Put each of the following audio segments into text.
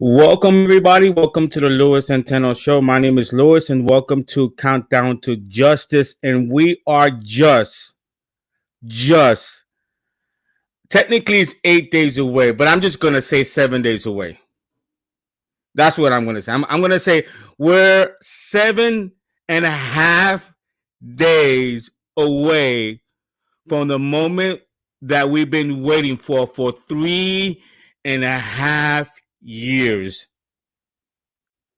Welcome, everybody. Welcome to the Lewis Centeno Show. My name is Lewis, and welcome to Countdown to Justice. And we are just, technically, it's 8 days away, but I'm just going to say 7 days away. That's what I'm going to say. I'm going to say we're 7.5 days away from the moment that we've been waiting for 3.5 years.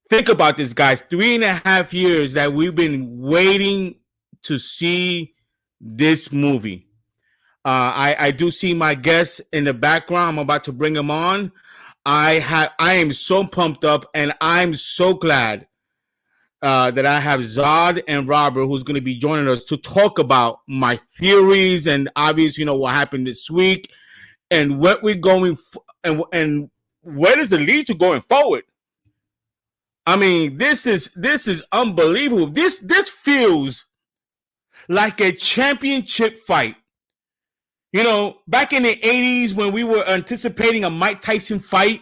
Think about this, guys. 3.5 years that we've been waiting to see this movie. I do see my guests in the background. I'm about to bring them on. I am so pumped up, and I'm so glad that I have Zod and Robert, who's going to be joining us to talk about my theories and obviously, what happened this week and what we're going and where does it lead to going forward. I mean, this is unbelievable. This feels like a championship fight. Back in the 80s when we were anticipating a Mike Tyson fight,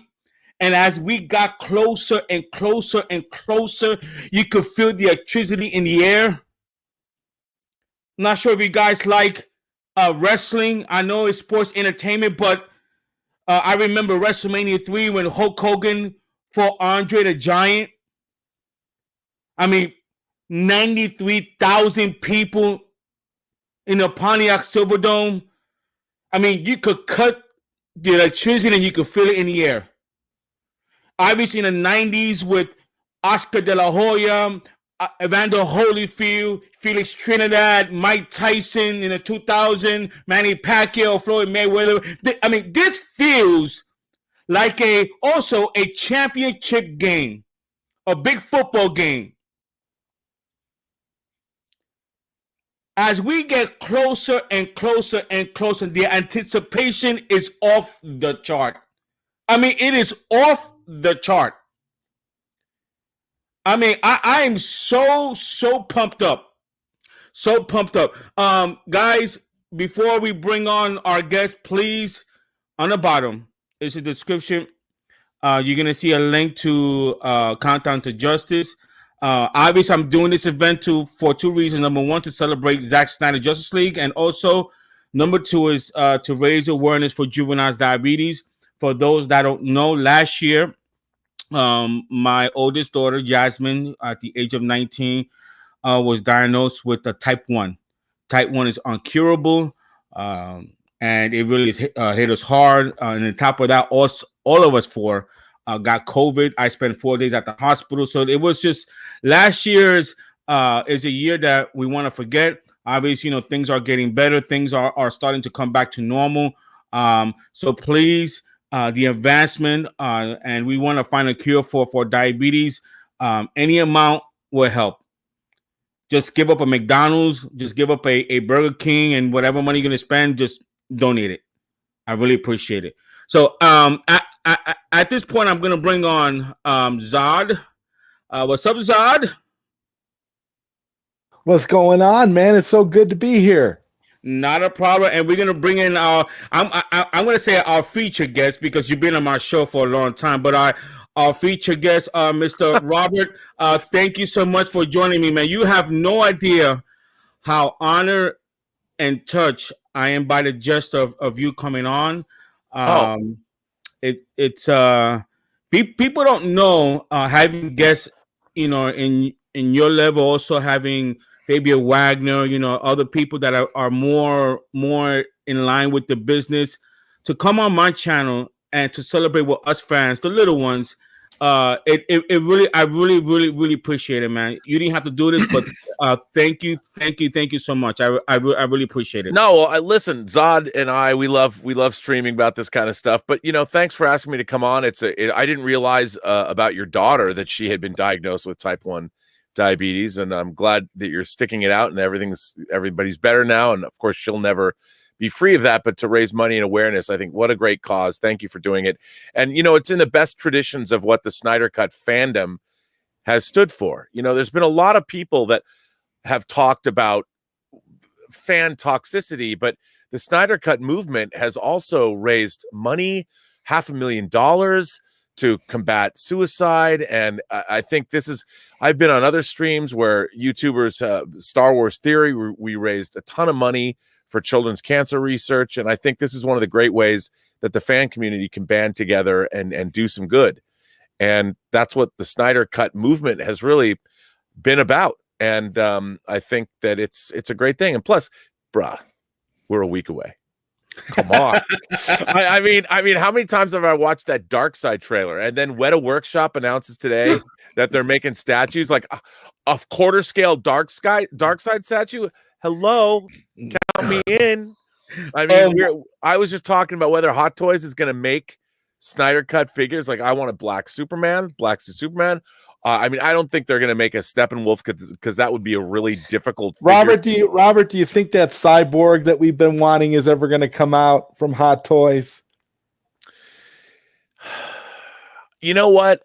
and as we got closer and closer and closer, you could feel the electricity in the air. Not sure if you guys like wrestling. I know it's sports entertainment, but I remember WrestleMania 3 when Hulk Hogan fought Andre the Giant. I mean, 93,000 people in the Pontiac Silverdome. I mean, you could cut the electricity and you could feel it in the air. Obviously, in the 90s with Oscar De La Hoya, Evander Holyfield, Felix Trinidad, Mike Tyson in the 2000, Manny Pacquiao, Floyd Mayweather. I mean, this feels like also a championship game, a big football game. As we get closer and closer and closer, the anticipation is off the chart. I mean, it is off the chart. I mean, I am so pumped up. So pumped up. Guys, before we bring on our guest, please, on the bottom is a description. You're going to see a link to Countdown to Justice. Obviously, I'm doing this event for two reasons. Number one, to celebrate Zack Snyder Justice League. And also, number two is to raise awareness for juvenile diabetes. For those that don't know, last year, my oldest daughter, Jasmine, at the age of 19, was diagnosed with type 1. Type 1 is incurable, and it really hit us hard. And on top of that, all of us four got COVID. I spent 4 days at the hospital. So it was just last year's is a year that we want to forget. Obviously, things are getting better. Things are starting to come back to normal. So please, the advancement, and we want to find a cure for diabetes. Any amount will help. Just give up a McDonald's, just give up a Burger King, and whatever money you're going to spend, just donate it. I really appreciate it. So at this point, I'm going to bring on Zod. What's up, Zod? What's going on, man? It's so good to be here. Not a problem. And we're going to bring in I'm going to say our feature guest, because you've been on my show for a long time, but our feature guest, Mr. Robert, thank you so much for joining me, man. You have no idea how honored and touched I am by the gesture of you coming on. It's people don't know, having guests, in your level, also having Fabio Wagner, other people that are more in line with the business, to come on my channel and to celebrate with us fans, the little ones. I really appreciate it, man. You didn't have to do this, but thank you so much. I really appreciate it. No, listen, Zod and we love streaming about this kind of stuff. But thanks for asking me to come on. I didn't realize about your daughter that she had been diagnosed with type 1 diabetes, and I'm glad that you're sticking it out and everybody's better now. And of course, she'll never be free of that, but to raise money and awareness, I think what a great cause. Thank you for doing it. And, it's in the best traditions of what the Snyder Cut fandom has stood for. There's been a lot of people that have talked about fan toxicity, but the Snyder Cut movement has also raised money, $500,000 to combat suicide. And I think I've been on other streams where YouTubers, Star Wars Theory, we raised a ton of money for children's cancer research. And I think this is one of the great ways that the fan community can band together and do some good. And that's what the Snyder Cut movement has really been about. And I think that it's a great thing. And plus, bruh, we're a week away. Come on. I mean, how many times have I watched that Dark Side trailer? And then Weta Workshop announces today that they're making statues, like a quarter scale Dark Side statue. Hello, count me in. I mean, I was just talking about whether Hot Toys is going to make Snyder Cut figures. Like, I want a black suit Superman. I mean, I don't think they're going to make a Steppenwolf because that would be a really difficult figure. Robert, do you think that Cyborg that we've been wanting is ever going to come out from Hot Toys? You know what?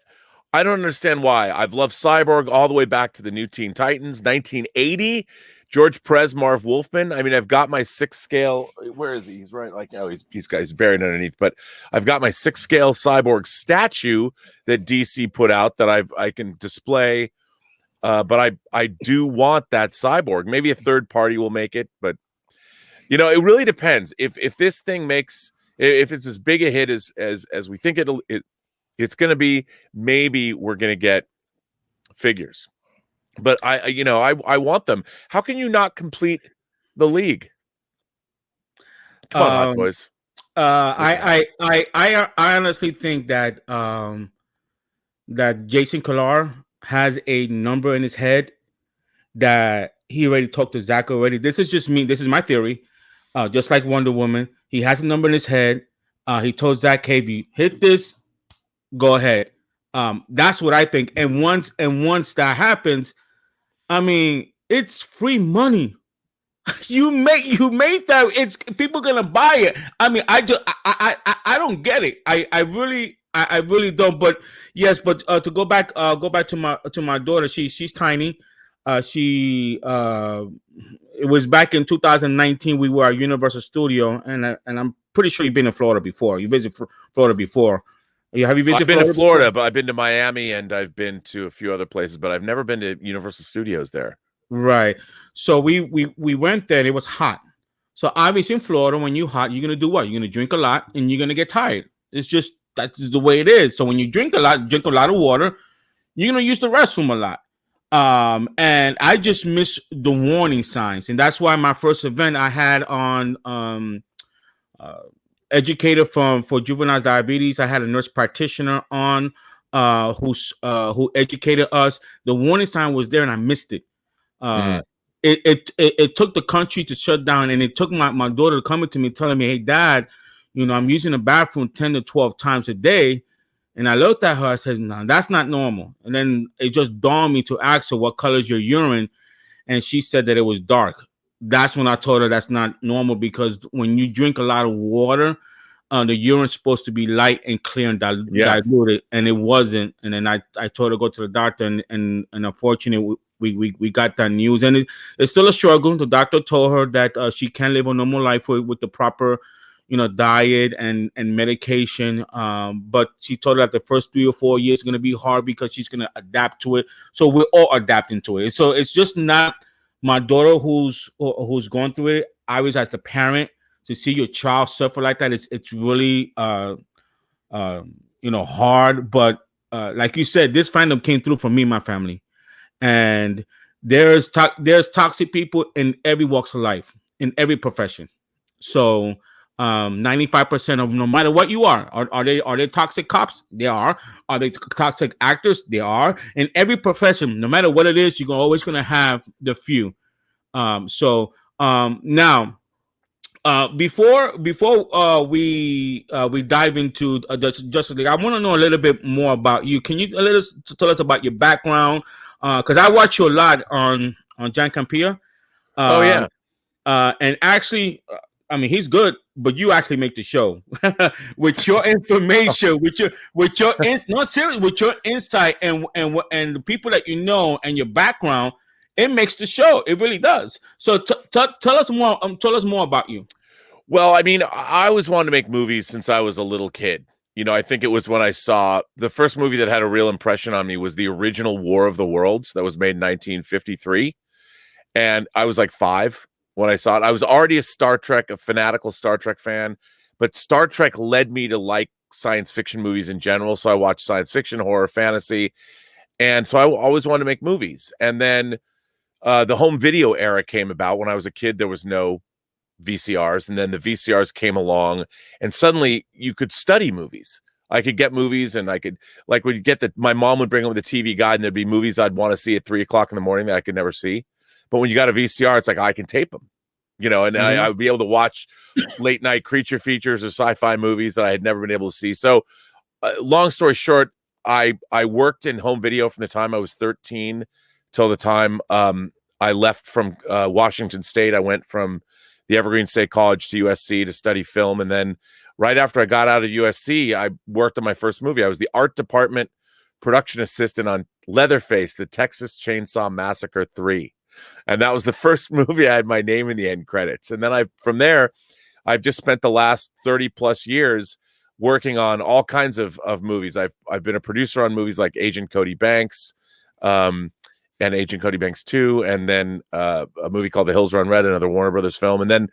I don't understand why. I've loved Cyborg all the way back to the New Teen Titans, 1980. George Perez, Marv Wolfman. I mean, I've got my 6 scale. Where is he? He's right. Like, oh, he's buried underneath. But I've got my 6 scale Cyborg statue that DC put out that I can display. But I do want that Cyborg. Maybe a third party will make it, but it really depends. If this thing if it's as big a hit as we think it's going to be, maybe we're going to get figures. But I want them. How can you not complete the league? Come on, Hot Toys. I honestly think that that Jason Kilar has a number in his head that he already talked to Zack already. This is just me. This is my theory. Just like Wonder Woman, he has a number in his head. He told Zack, "Hey, if you hit this, go ahead." That's what I think. And once that happens, I mean, it's free money. You made that. It's people gonna buy it. I mean, I don't get it. I really don't. But yes, but to go back to my daughter. She's tiny. It was back in 2019. We were at Universal Studio, and I'm pretty sure you've been in Florida before. You visited Florida before. Have you visited? I've been to Florida, but I've been to Miami and I've been to a few other places, but I've never been to Universal Studios there. Right. So we went there and it was hot. So obviously in Florida, when you're hot, you're gonna do what? You're gonna drink a lot and you're gonna get tired. That's the way it is. So when you drink a lot of water, you're gonna use the restroom a lot. And I just miss the warning signs, and that's why my first event I had on educator for juvenile diabetes. I had a nurse practitioner on who educated us. The warning sign was there and I missed it. It took the country to shut down, and it took my daughter coming to me telling me, "Hey, Dad, I'm using the bathroom 10 to 12 times a day." And I looked at her, I said, "No, that's not normal." And then it just dawned me to ask her, "What color is your urine?" And she said that it was dark. That's when I told her that's not normal, because when you drink a lot of water, the urine's supposed to be light and clear and diluted, and it wasn't. And then I told her to go to the doctor, and unfortunately we got that news, and it's still a struggle. The doctor told her that she can live a normal life with the proper diet and medication, but she told her that the first 3 or 4 years is going to be hard because she's going to adapt to it. So we're all adapting to it. So it's just not my daughter who's going through it. I was, as the parent, to see your child suffer like that, it's really hard. But like you said, this fandom came through for me and my family, and there's toxic people in every walks of life, in every profession. So 95% of, no matter what you are they toxic cops? They are. Are they toxic actors? They are. In every profession, no matter what it is, you're always going to have the few. Now, before we dive into Justice League, I want to know a little bit more about you. Can you tell us about your background? Because I watch you a lot on Jan Campia. Oh yeah. And actually, I mean, he's good, but you actually make the show with your information, with your insight and the people that you know and your background. It makes the show. It really does. So tell us more. Tell us more about you. Well, I mean, I always wanted to make movies since I was a little kid, I think it was when I saw the first movie that had a real impression on me was the original War of the Worlds that was made in 1953. And I was like 5 when I saw it. I was already a fanatical Star Trek fan, but Star Trek led me to like science fiction movies in general. So I watched science fiction, horror, fantasy. And so I always wanted to make movies. And then the home video era came about. When I was a kid, there was no VCRs, and then the VCRs came along, and suddenly you could study movies. I could get movies, and I could would get my mom would bring home the TV guide, and there'd be movies I'd want to see at 3:00 in the morning that I could never see. But when you got a VCR, it's like I can tape them, and I would be able to watch late night creature features or sci-fi movies that I had never been able to see. So, long story short, I worked in home video from the time I was 13 till the time I left from Washington State. I went from the Evergreen State College to USC to study film. And then right after I got out of USC, I worked on my first movie. I was the art department production assistant on Leatherface, the Texas Chainsaw Massacre 3. And that was the first movie I had my name in the end credits. And then from there, I've just spent the last 30 plus years working on all kinds of movies. I've been a producer on movies like Agent Cody Banks, and Agent Cody Banks 2, and then a movie called The Hills Run Red, another Warner Brothers film. And then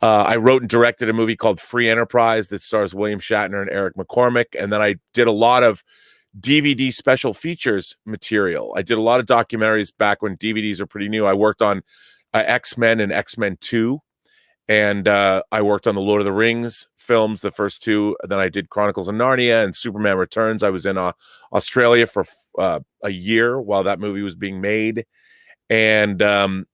I wrote and directed a movie called Free Enterprise that stars William Shatner and Eric McCormick. And then I did a lot of DVD special features material. I did a lot of documentaries back when DVDs were pretty new. I worked on X-Men and X-Men 2. And I worked on the Lord of the Rings films, the first 2. And then I did Chronicles of Narnia and Superman Returns. I was in Australia for a year while that movie was being made. And and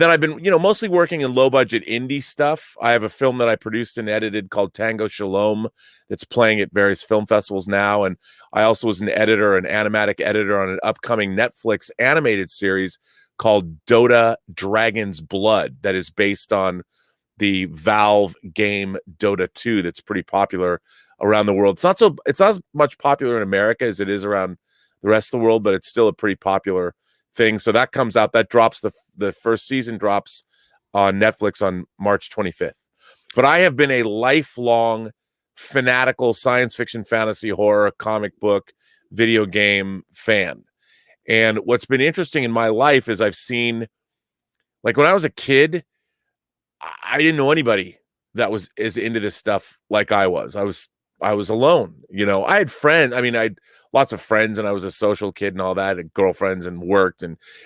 then I've been, mostly working in low budget indie stuff. I have a film that I produced and edited called Tango Shalom that's playing at various film festivals now. And I also was an animatic editor on an upcoming Netflix animated series called Dota Dragon's Blood that is based on the Valve game Dota 2 that's pretty popular around the world. It's not as much popular in America as it is around the rest of the world, but it's still a pretty popular thing. So that comes out, that drops, the first season drops on Netflix on March 25th. But I have been a lifelong fanatical science fiction, fantasy, horror, comic book, video game fan. And what's been interesting in my life is I've seen, like when I was a kid, I didn't know anybody that was as into this stuff like I was. I was alone. I had friends. I mean, I had lots of friends, and I was a social kid and all that, and girlfriends, and worked,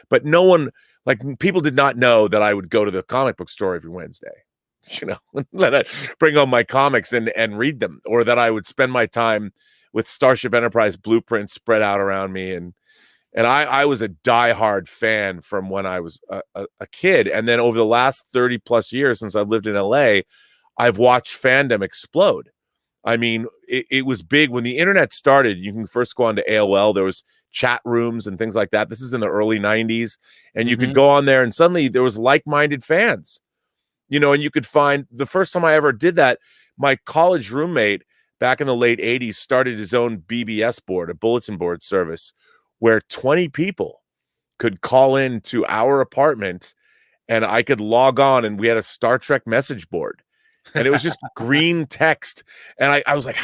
but no one, like, people did not know that I would go to the comic book store every Wednesday, that I'd bring home my comics and read them, or that I would spend my time with Starship Enterprise blueprints spread out around me. And I was a diehard fan from when I was a kid. And then over the last 30 plus years since I've lived in LA, I've watched fandom explode. I mean, it was big when the internet started. You can first go on to AOL. There was chat rooms and things like that. This is in the early 90s. And you could go on there, and suddenly there was like-minded fans, and you could find, the first time I ever did that, my college roommate back in the late 80s started his own BBS board, a bulletin board service, where 20 people could call in to our apartment, and I could log on, and we had a Star Trek message board, and it was just green text. And I was like,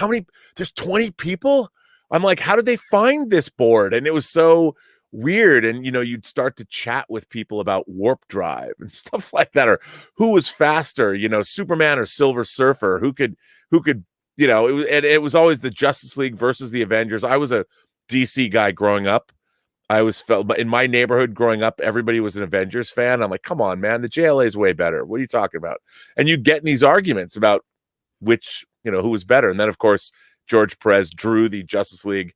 there's 20 people? I'm like, how did they find this board? And it was so weird. And, you'd start to chat with people about warp drive and stuff like that, or who was faster, Superman or Silver Surfer, who could, it was always the Justice League versus the Avengers. I was a DC guy growing up. I always felt, in my neighborhood growing up, everybody was an Avengers fan. I'm like, come on, man, the JLA is way better. What are you talking about? And you get in these arguments about which, who was better. And then, of course, George Perez drew the Justice League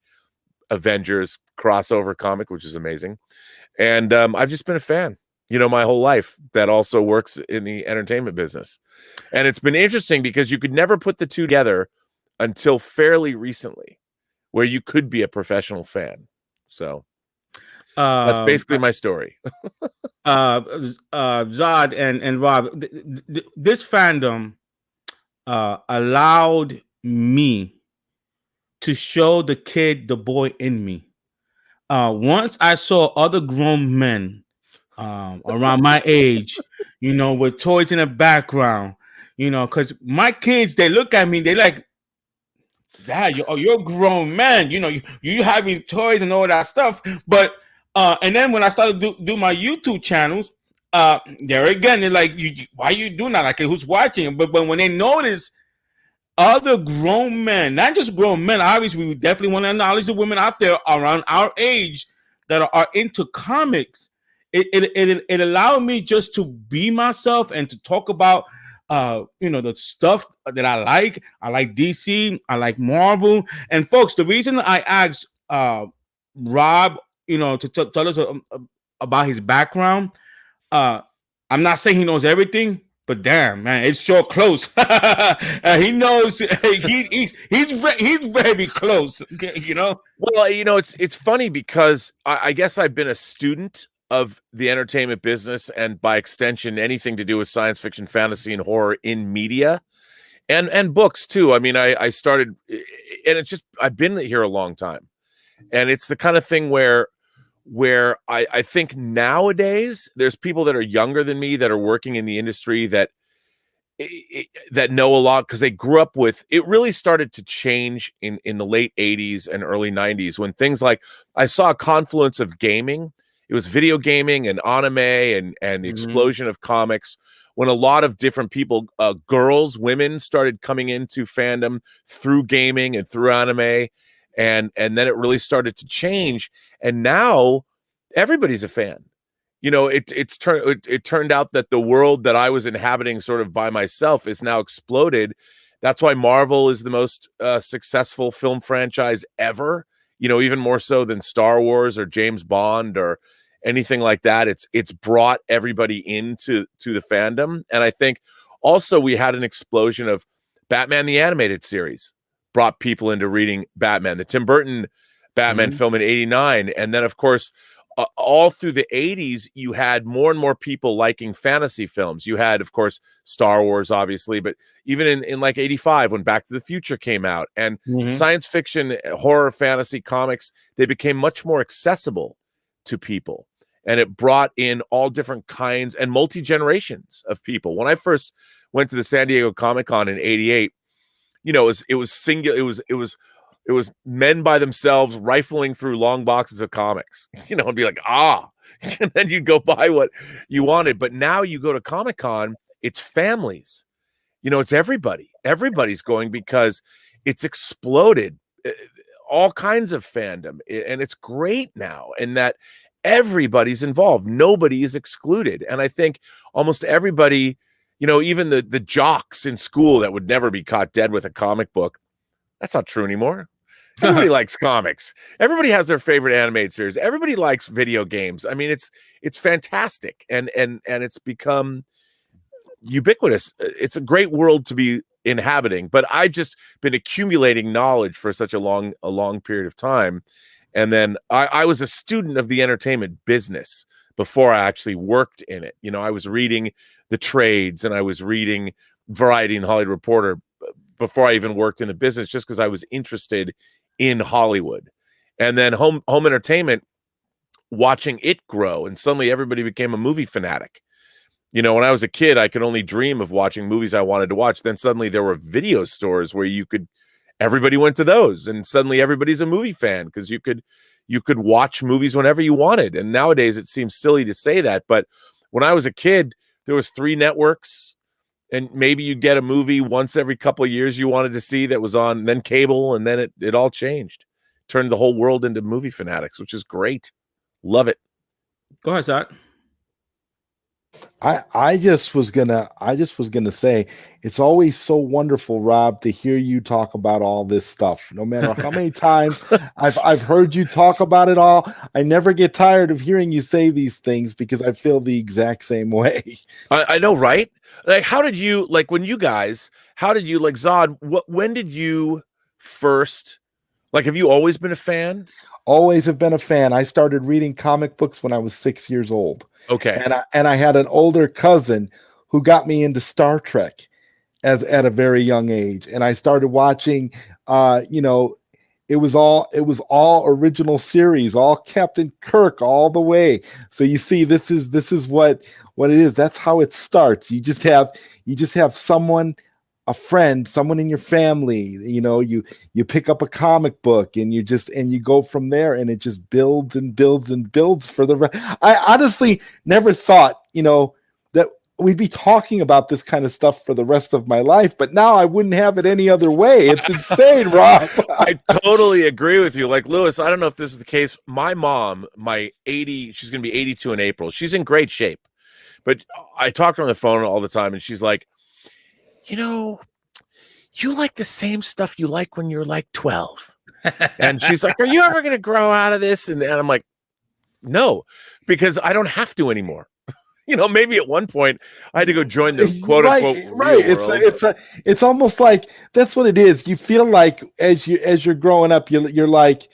Avengers crossover comic, which is amazing. And I've just been a fan, my whole life, that also works in the entertainment business. And it's been interesting because you could never put the two together until fairly recently, where you could be a professional fan. So that's basically my story. Zod and Rob, this fandom allowed me to show the kid, the boy in me. Once I saw other grown men around my age, with toys in the background, because my kids, they look at me, they like, Dad, you're a grown man. You know, you having toys and all that stuff. But and then when I started do my YouTube channels, there again, they're like, why you doing that? Like, who's watching? But when they notice other grown men, not just grown men, obviously we definitely want to acknowledge the women out there around our age that are into comics. It allowed me just to be myself and to talk about the stuff that I like. I like DC, I like Marvel. And folks, the reason I asked Rob, to tell us about his background, I'm not saying he knows everything, but damn, man, it's so close. He knows. He's very close. Well, it's funny because I guess I've been a student of the entertainment business, and by extension, anything to do with science fiction, fantasy, and horror in media, and books too. I mean, I started, and it's just I've been here a long time, and it's the kind of thing where I think nowadays there's people that are younger than me that are working in the industry that know a lot because they grew up with it. Really started to change in the late 80s and early 90s when things like I saw a confluence of gaming. It was video gaming and anime and the explosion of comics when a lot of different people, girls, women started coming into fandom through gaming and through anime. And then it really started to change. And now everybody's a fan. It turned out that the world that I was inhabiting sort of by myself is now exploded. That's why Marvel is the most successful film franchise ever. Even more so than Star Wars or James Bond or anything like that. It's brought everybody into the fandom. And I think also we had an explosion of Batman the Animated Series. Brought people into reading Batman, the Tim Burton Batman film in '89. And then, of course, all through the 80s, you had more and more people liking fantasy films. You had, of course, Star Wars, obviously, but even in like 85, when Back to the Future came out, and science fiction, horror, fantasy, comics, they became much more accessible to people. And it brought in all different kinds and multi-generations of people. When I first went to the San Diego Comic-Con in '88, it was singular. It was men by themselves rifling through long boxes of comics, and be like, and then you'd go buy what you wanted. But now you go to Comic-Con, it's families, it's everybody. Everybody's going because it's exploded, all kinds of fandom. And it's great now. And that everybody's involved. Nobody is excluded. And I think almost everybody, even the jocks in school that would never be caught dead with a comic book. That's not true anymore. Everybody likes comics. Everybody has their favorite animated series. Everybody likes video games. I mean, it's fantastic. And it's become ubiquitous. It's a great world to be inhabiting, but I've just been accumulating knowledge for such a long period of time. And then I was a student of the entertainment business before I actually worked in it. I was reading the trades and I was reading Variety and Hollywood Reporter before I even worked in the business, just because I was interested in Hollywood. And then home entertainment, watching it grow, and suddenly everybody became a movie fanatic. When I was a kid, I could only dream of watching movies I wanted to watch. Then suddenly there were video stores where everybody went to those, and suddenly everybody's a movie fan because you could watch movies whenever you wanted. And nowadays it seems silly to say that, but when I was a kid, there was 3 networks, and maybe you'd get a movie once every couple of years you wanted to see that was on, then cable, and then it all changed. Turned the whole world into movie fanatics, which is great. Love it. Go ahead, Zach. I just was gonna say it's always so wonderful, Rob, to hear you talk about all this stuff. No matter how many times I've heard you talk about it all, I never get tired of hearing you say these things because I feel the exact same way. I know, right? Like, how did you when you guys? How did you Zod? When did you first? Have you always been a fan? Always have been a fan. I started reading comic books when I was 6 years old. Okay. And I had an older cousin who got me into Star Trek at a very young age. And I started watching, it was all original series, all Captain Kirk all the way. So you see, this is what it is. That's how it starts. You just have someone a friend, someone in your family, you pick up a comic book and you go from there, and it just builds and builds and builds for the rest. I honestly never thought, that we'd be talking about this kind of stuff for the rest of my life, but now I wouldn't have it any other way. It's insane, Rob. I totally agree with you. Like, Lewis, I don't know if this is the case. My mom, she's going to be 82 in April. She's in great shape. But I talk to her on the phone all the time, and she's like, you like the same stuff you like when you're like 12. And she's like, are you ever going to grow out of this? And I'm like, no, because I don't have to anymore. Maybe at one point I had to go join the quote unquote right. It's almost like that's what it is. You feel like as you're growing up, you're like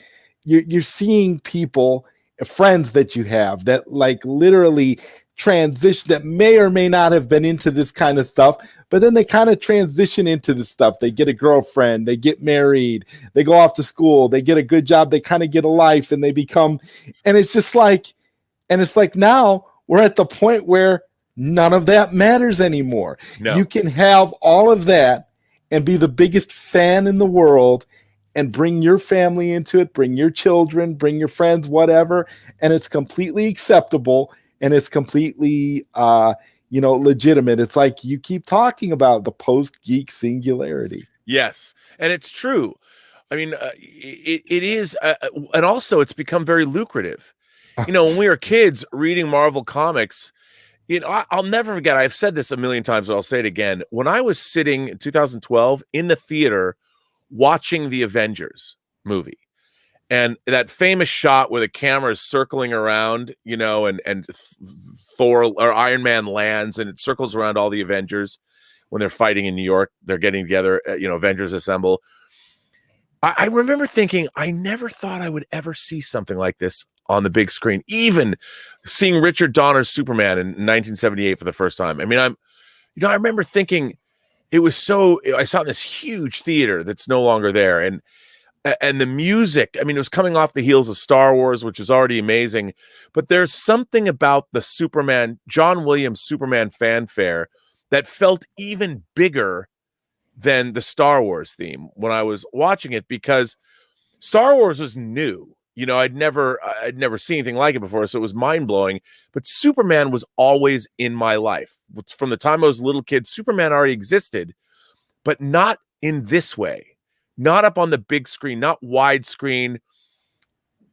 you're seeing people, friends that you have that like literally transition, that may or may not have been into this kind of stuff, but then they kind of transition into this stuff. They get a girlfriend, they get married, they go off to school, they get a good job, they kind of get a life, and they become, and it's just like, and it's like now we're at the point where none of that matters anymore. No. You can have all of that and be the biggest fan in the world and bring your family into it, bring your children, bring your friends, whatever, and it's completely acceptable and it's completely legitimate. It's like you keep talking about the post-geek singularity. Yes, and it's true. I mean, it is, and also it's become very lucrative. When we were kids reading Marvel comics, I'll never forget, I've said this a million times, but I'll say it again. When I was sitting in 2012 in the theater watching the Avengers movie, and that famous shot where the camera is circling around, and Thor or Iron Man lands and it circles around all the Avengers when they're fighting in New York, they're getting together, Avengers Assemble. I remember thinking, I never thought I would ever see something like this on the big screen, even seeing Richard Donner's Superman in 1978 for the first time. I mean, I remember thinking it was I saw this huge theater that's no longer there. And the music, I mean, it was coming off the heels of Star Wars, which is already amazing, but there's something about the Superman, John Williams Superman fanfare that felt even bigger than the Star Wars theme when I was watching it, because Star Wars was new. I'd never seen anything like it before, so it was mind-blowing. But Superman was always in my life. From the time I was a little kid, Superman already existed, but not in this way. Not up on the big screen, not widescreen,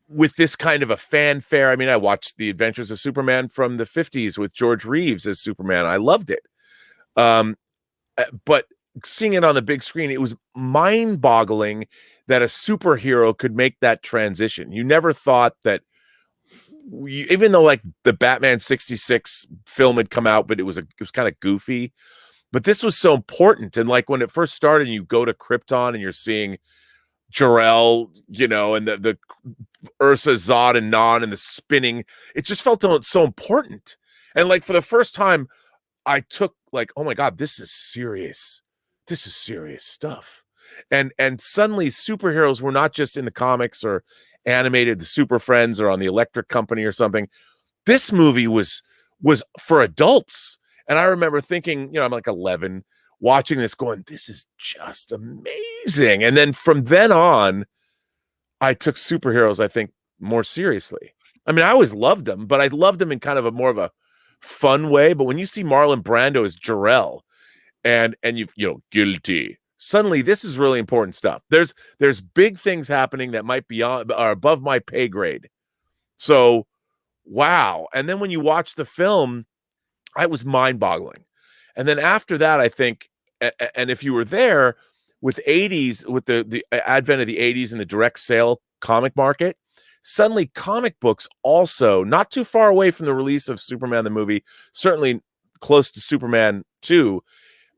with this kind of a fanfare. I mean, I watched The Adventures of Superman from the 50s with George Reeves as Superman. I loved it. But seeing it on the big screen, it was mind-boggling that a superhero could make that transition. You never thought that, even though like the Batman 66 film had come out, but it was kind of goofy, but this was so important. And like when it first started, you go to Krypton and you're seeing Jor-El, and the Ursa, Zod, and Non, and the spinning, it just felt so important. And like for the first time, I took like, oh my God, this is serious. This is serious stuff. And suddenly superheroes were not just in the comics or animated, the Super Friends or on the Electric Company or something. This movie was for adults. And I remember thinking, I'm like 11 watching this going, this is just amazing. And then from then on, I took superheroes, I think, more seriously. I mean, I always loved them, but I loved them in kind of a more of a fun way. But when you see Marlon Brando as Jor-El and guilty, suddenly this is really important stuff. There's big things happening that might be above my pay grade. So, wow. And then when you watch the film, it was mind-boggling. And then after that, I think, and if you were there with the advent of the 80s and the direct sale comic market, suddenly comic books also, not too far away from the release of Superman the movie, certainly close to Superman 2,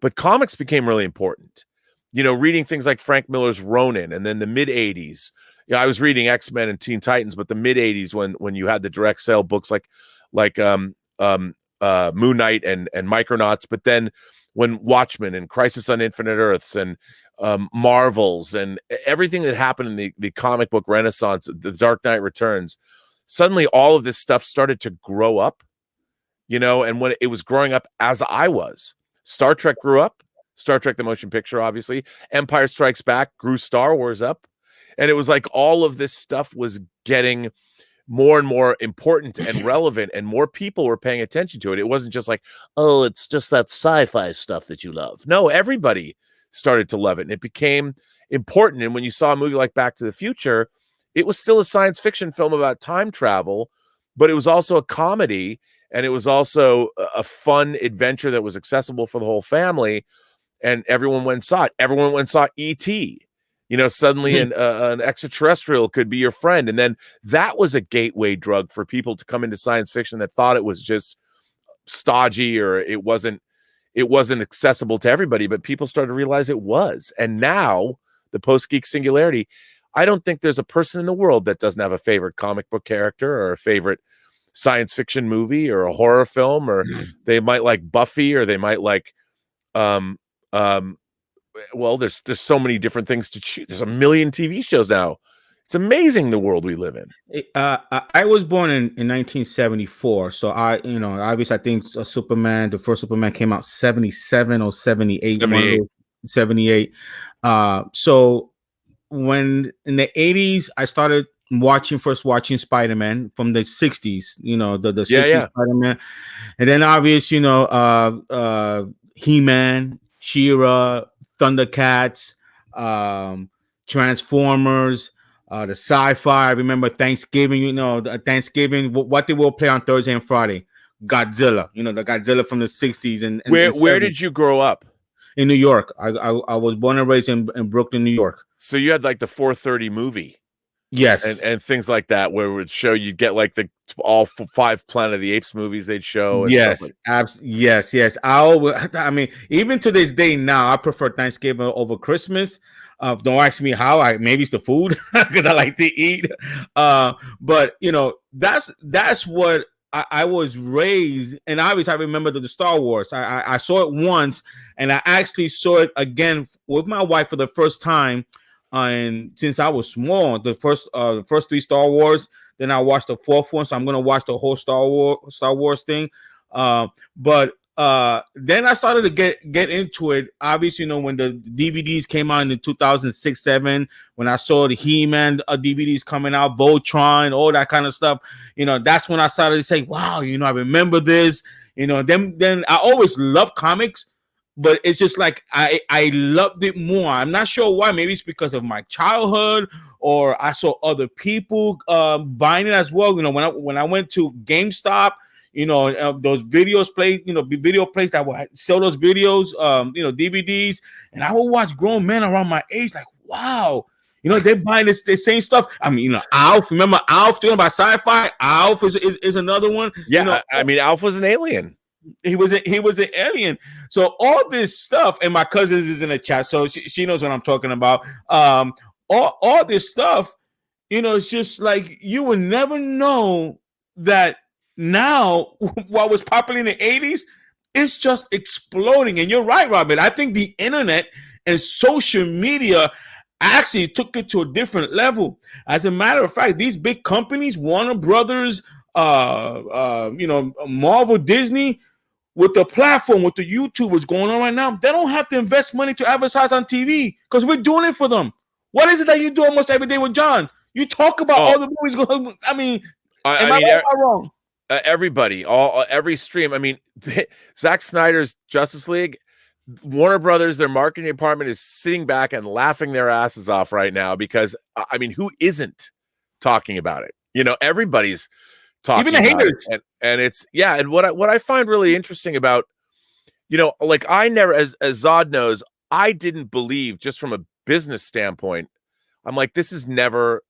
but comics became really important. Reading things like Frank Miller's Ronin, and then the mid-80s. I was reading X-Men and Teen Titans, but the mid-80s when you had the direct sale books like Moon Knight and Micronauts, but then when Watchmen and Crisis on Infinite Earths and Marvels and everything that happened in the comic book renaissance, the Dark Knight Returns, suddenly all of this stuff started to grow up, and when it was growing up as I was, Star Trek grew up, Star Trek the motion picture, obviously. Empire Strikes Back grew Star Wars up. And it was like all of this stuff was getting more and more important and relevant, and more people were paying attention to it. It wasn't just like, oh, it's just that sci-fi stuff that you love. No, everybody started to love it, and it became important. And when you saw a movie like Back to the Future, it was still a science fiction film about time travel, but it was also a comedy, and it was also a fun adventure that was accessible for the whole family, and everyone went and saw it. Everyone went and saw E.T., suddenly an extraterrestrial could be your friend. And then that was a gateway drug for people to come into science fiction that thought it was just stodgy, or it wasn't accessible to everybody, but people started to realize it was. And now the post-geek singularity, I don't think there's a person in the world that doesn't have a favorite comic book character or a favorite science fiction movie or a horror film, or they might like Buffy, or they might like, well, there's so many different things to choose. There's a million TV shows now. It's amazing the world we live in. I was born in 1974, so obviously I think Superman, the first Superman came out 77 or 78. 78. So when in the 80s I started first watching Spider-Man from the 60s, the 60s Spider-Man, and then obviously He-Man, She-Ra, Thundercats, Transformers, the sci-fi. I remember Thanksgiving, Thanksgiving, what they will play on Thursday and Friday. Godzilla, the Godzilla from the 60s. And where did you grow up? In New York. I was born and raised in Brooklyn, New York. So you had like the 4:30 movie. Yes, and things like that, where it would show, you'd get like all 5 Planet of the Apes movies they'd show. And yes, stuff yes. I mean, even to this day now, I prefer Thanksgiving over Christmas. Don't ask me how. Maybe it's the food because I like to eat. But that's what I was raised, and obviously I remember the Star Wars. I saw it once, and I actually saw it again with my wife for the first time. And since I was small, the first 3 Star Wars, then I watched the 4th one, so I'm gonna watch the whole Star Wars thing. But then I started to get into it. Obviously, when the DVDs came out in 2006-7, when I saw the He-Man DVDs coming out, Voltron, all that kind of stuff, that's when I started to say, wow, I remember this. Then I always loved comics. But it's just like I loved it more. I'm not sure why. Maybe it's because of my childhood, or I saw other people buying it as well. When I went to GameStop, those videos play, video plays that would sell those videos, DVDs, and I would watch grown men around my age like, wow, they're buying the same stuff. I mean, Alf. Remember Alf? Talking about sci-fi. Alf is another one. Yeah, I mean, Alf was an alien. He was an alien. So all this stuff, and my cousins is in the chat, so she knows what I'm talking about. All this stuff, it's just like you would never know that now what was popular in the 80s, it's just exploding. And you're right, Robin. I think the internet and social media actually took it to a different level. As a matter of fact, these big companies, Warner Brothers, Marvel, Disney, with the platform, with the YouTube what's going on right now, they don't have to invest money to advertise on TV because we're doing it for them. What is it that you do almost every day with John? You talk about all the movies going. I mean, am I wrong? Everybody, every stream. I mean, Zack Snyder's Justice League, Warner Brothers, their marketing department is sitting back and laughing their asses off right now because, I mean, who isn't talking about it? Everybody's talking, even the haters, and it's and what I find really interesting about, like I never, as Zod knows, I didn't believe, just from a business standpoint, I'm like, it's never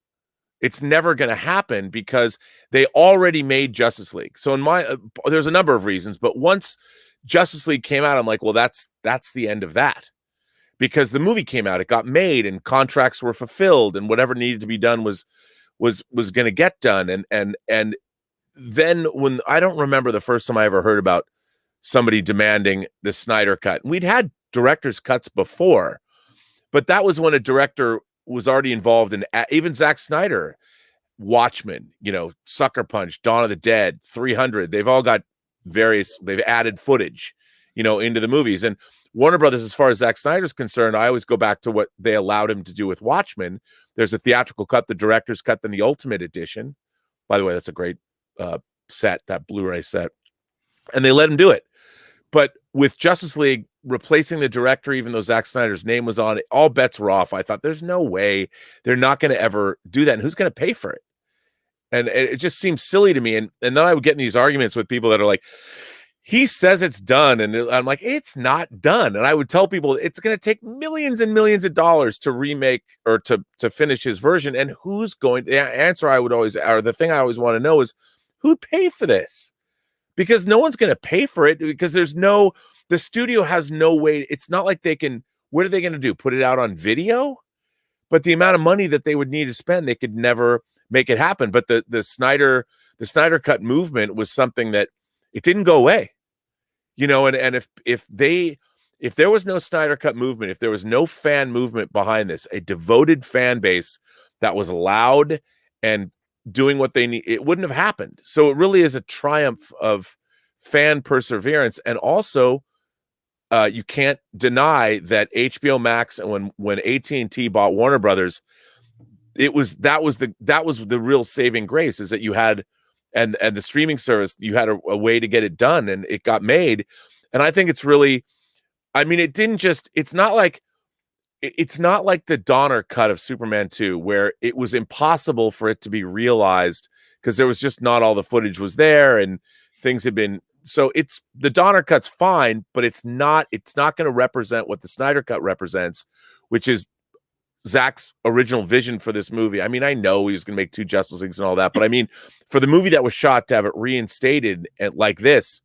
going to happen because they already made Justice League. So there's a number of reasons, but once Justice League came out, I'm like, well, that's the end of that, because the movie came out, it got made, and contracts were fulfilled, and whatever needed to be done was going to get done, and then when I don't remember the first time I ever heard about somebody demanding the Snyder cut. We'd had director's cuts before, but that was when a director was already involved in, even Zack Snyder, Watchmen, Sucker Punch, Dawn of the Dead, 300. They've all got they've added footage, into the movies. And Warner Brothers, as far as Zack Snyder's concerned, I always go back to what they allowed him to do with Watchmen. There's a theatrical cut, the director's cut, then the Ultimate Edition. By the way, that's a great set, that Blu-ray set. And they let him do it. But with Justice League replacing the director, even though Zack Snyder's name was on it, all bets were off. I thought, there's no way they're not going to ever do that. And who's going to pay for it? And it just seems silly to me. And then I would get in these arguments with people that are like, he says it's done. And I'm like, it's not done. And I would tell people it's going to take millions and millions of dollars to remake or to finish his version. And who's going to answer? I would always, or the thing I always want to know is who'd pay for this? Because no one's going to pay for it, because the studio has no way. It's not like they can, what are they going to do? Put it out on video? But the amount of money that they would need to spend, they could never make it happen. But the Snyder cut movement was something that it didn't go away, and if there was no Snyder cut movement, if there was no fan movement behind this, a devoted fan base that was loud and doing what they need, it wouldn't have happened. So it really is a triumph of fan perseverance. And also you can't deny that HBO Max, and when AT&T bought Warner Brothers, that was the real saving grace, is that you had and the streaming service, you had a way to get it done, and it got made. And I think it's really, I mean, it's not like the Donner cut of Superman 2, where it was impossible for it to be realized because there was just not all the footage was there and things had been. So the Donner cut's fine, but it's not going to represent what the Snyder cut represents, which is Zack's original vision for this movie. I mean, I know he was going to make 2 Justice Leagues and all that, but I mean, for the movie that was shot to have it reinstated like this,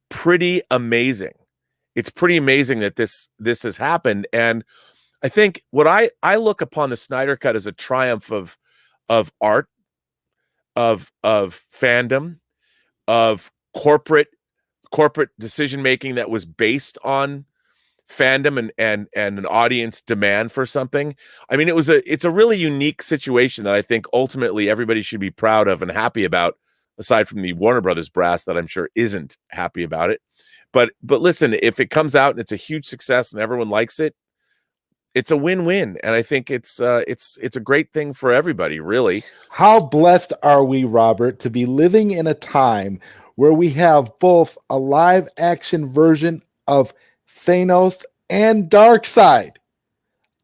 pretty amazing. It's pretty amazing that this has happened. And I think what I look upon the Snyder cut as a triumph of art, of fandom, of corporate decision making that was based on fandom and an audience demand for something. I mean, it's a really unique situation that I think ultimately everybody should be proud of and happy about, aside from the Warner Brothers brass that I'm sure isn't happy about it. But listen, if it comes out and it's a huge success and everyone likes it, it's a win-win. And I think it's a great thing for everybody, really. How blessed are we, Robert, to be living in a time where we have both a live action version of Thanos and Darkseid.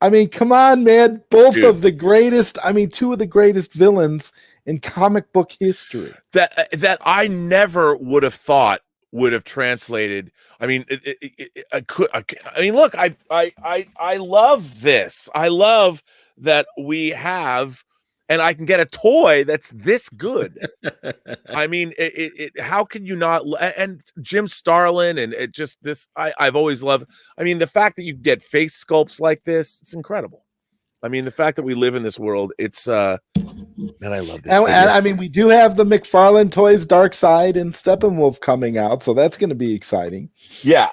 I mean, come on, man. Both of the greatest, I mean, 2 of the greatest villains in comic book history. That I never would have thought would have translated. I mean, look, I love this. I love that we have, and I can get a toy that's this good. I mean, how can you not? And Jim Starlin, and it just this. I've always loved. I mean, the fact that you get face sculpts like this, it's incredible. I mean, the fact that we live in this world, it's man, I love this. And I mean, we do have the McFarlane toys, Darkseid and Steppenwolf coming out, so that's going to be exciting. Yeah.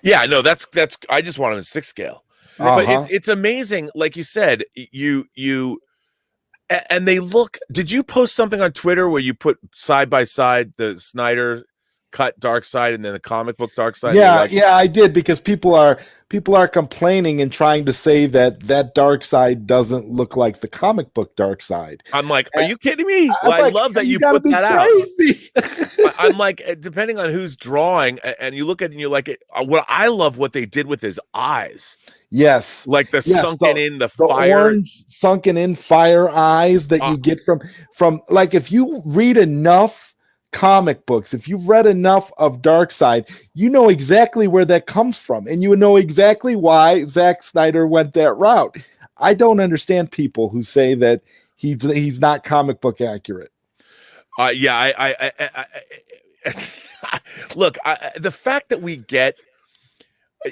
No, that's. I just want them in 6 scale, but it's amazing. Like you said, you. And they look. Did you post something on Twitter where you put side by side the Snyder cut Darkseid and then the comic book Darkseid? Yeah, I did, because people are complaining and trying to say that Darkseid doesn't look like the comic book Darkseid. I'm like, are you kidding me? I love that you put that out. I'm like, depending on who's drawing, and you look at it and you're like, what I love what they did with his eyes. Yes, like the sunken in the fire, orange sunken in fire eyes that you get from like, if you read enough comic books, if you've read enough of Darkseid, you know exactly where that comes from, and you know exactly why Zack Snyder went that route. I don't understand people who say that he's not comic book accurate. I look, the fact that we get.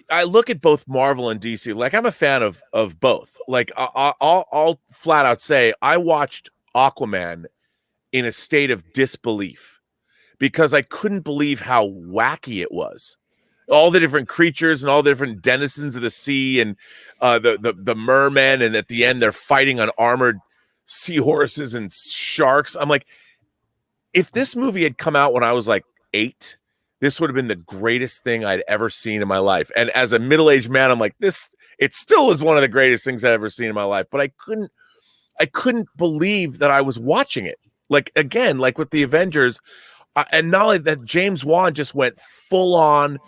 I look at both Marvel and DC. Like, I'm a fan of both. Like, I'll flat out say I watched Aquaman in a state of disbelief because I couldn't believe how wacky it was. All the different creatures and all the different denizens of the sea, and the mermen, and at the end they're fighting on armored seahorses and sharks. I'm like, if this movie had come out when I was like 8, this would have been the greatest thing I'd ever seen in my life. And as a middle-aged man, I'm like, it still is one of the greatest things I've ever seen in my life. But I couldn't believe that I was watching it. Like, again, like with the Avengers, and not only that, James Wan just went full on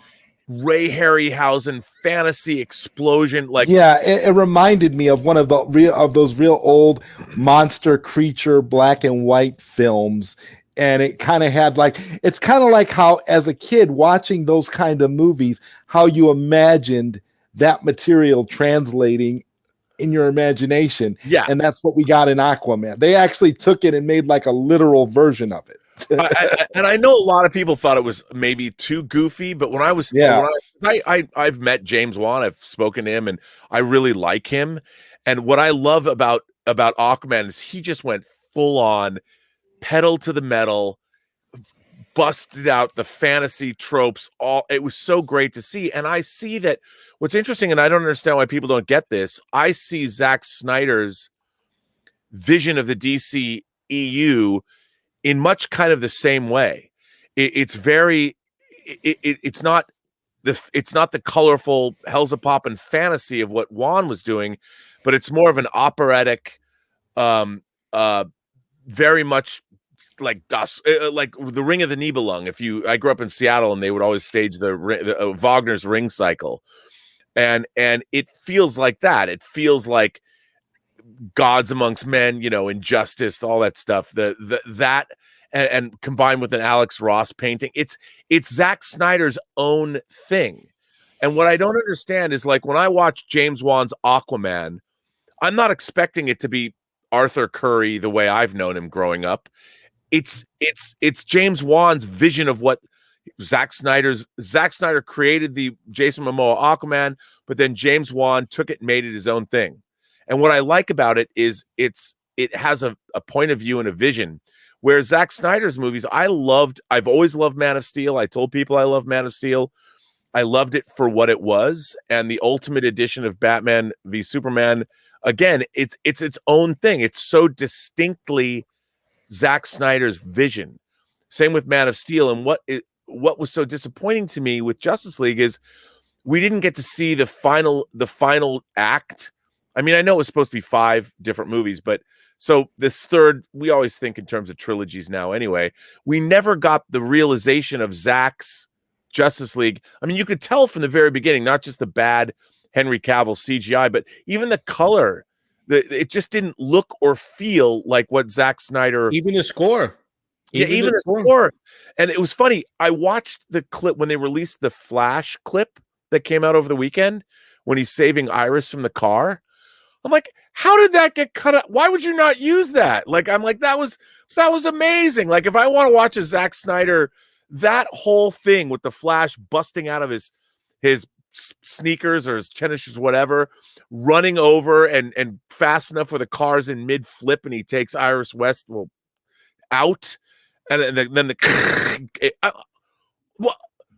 Ray Harryhausen fantasy explosion. Like, yeah, it reminded me of one of those real old monster creature black and white films. And it kind of had it's kind of like how, as a kid watching those kind of movies, how you imagined that material translating in your imagination. Yeah. And that's what we got in Aquaman. They actually took it and made like a literal version of it. And I know a lot of people thought it was maybe too goofy, but when I was, I've met James Wan, I've spoken to him, and I really like him. And what I love about Aquaman is he just went full on, pedal to the metal, busted out the fantasy tropes. It was so great to see. And I see that what's interesting, and I don't understand why people don't get this, I see Zack Snyder's vision of the DC EU in much kind of the same way. It's not the colorful Hell's a Poppin' fantasy of what Wan was doing, but it's more of an operatic, very much like like the Ring of the Nibelung. I grew up in Seattle, and they would always stage the Wagner's Ring Cycle, and it feels like that. It feels like gods amongst men, injustice, all that stuff. And combined with an Alex Ross painting, it's Zack Snyder's own thing. And what I don't understand is, like, when I watch James Wan's Aquaman, I'm not expecting it to be Arthur Curry the way I've known him growing up. It's James Wan's vision of what Zack Snyder created the Jason Momoa Aquaman, but then James Wan took it and made it his own thing. And what I like about it is it has a point of view and a vision. Where Zack Snyder's movies, I've always loved Man of Steel. I told people I love Man of Steel. I loved it for what it was. And the Ultimate Edition of Batman v Superman, again, it's its own thing. It's so distinctly Zack Snyder's vision. Same with Man of Steel. And what was so disappointing to me with Justice League is we didn't get to see the final act. I mean, I know it was supposed to be 5 different movies, but so this third, we always think in terms of trilogies now anyway. We never got the realization of Zack's Justice League. I mean, you could tell from the very beginning, not just the bad Henry Cavill CGI, but even the color. It just didn't look or feel like what Zack Snyder... Even the score. Even the score. And it was funny. I watched the clip when they released the Flash clip that came out over the weekend when he's saving Iris from the car. I'm like, how did that get cut up? Why would you not use that? Like, I'm like, that was amazing. Like, if I want to watch a Zack Snyder, that whole thing with the Flash busting out of his sneakers or his tennis shoes, whatever, running over and fast enough where the car's in mid flip and he takes Iris West out, and then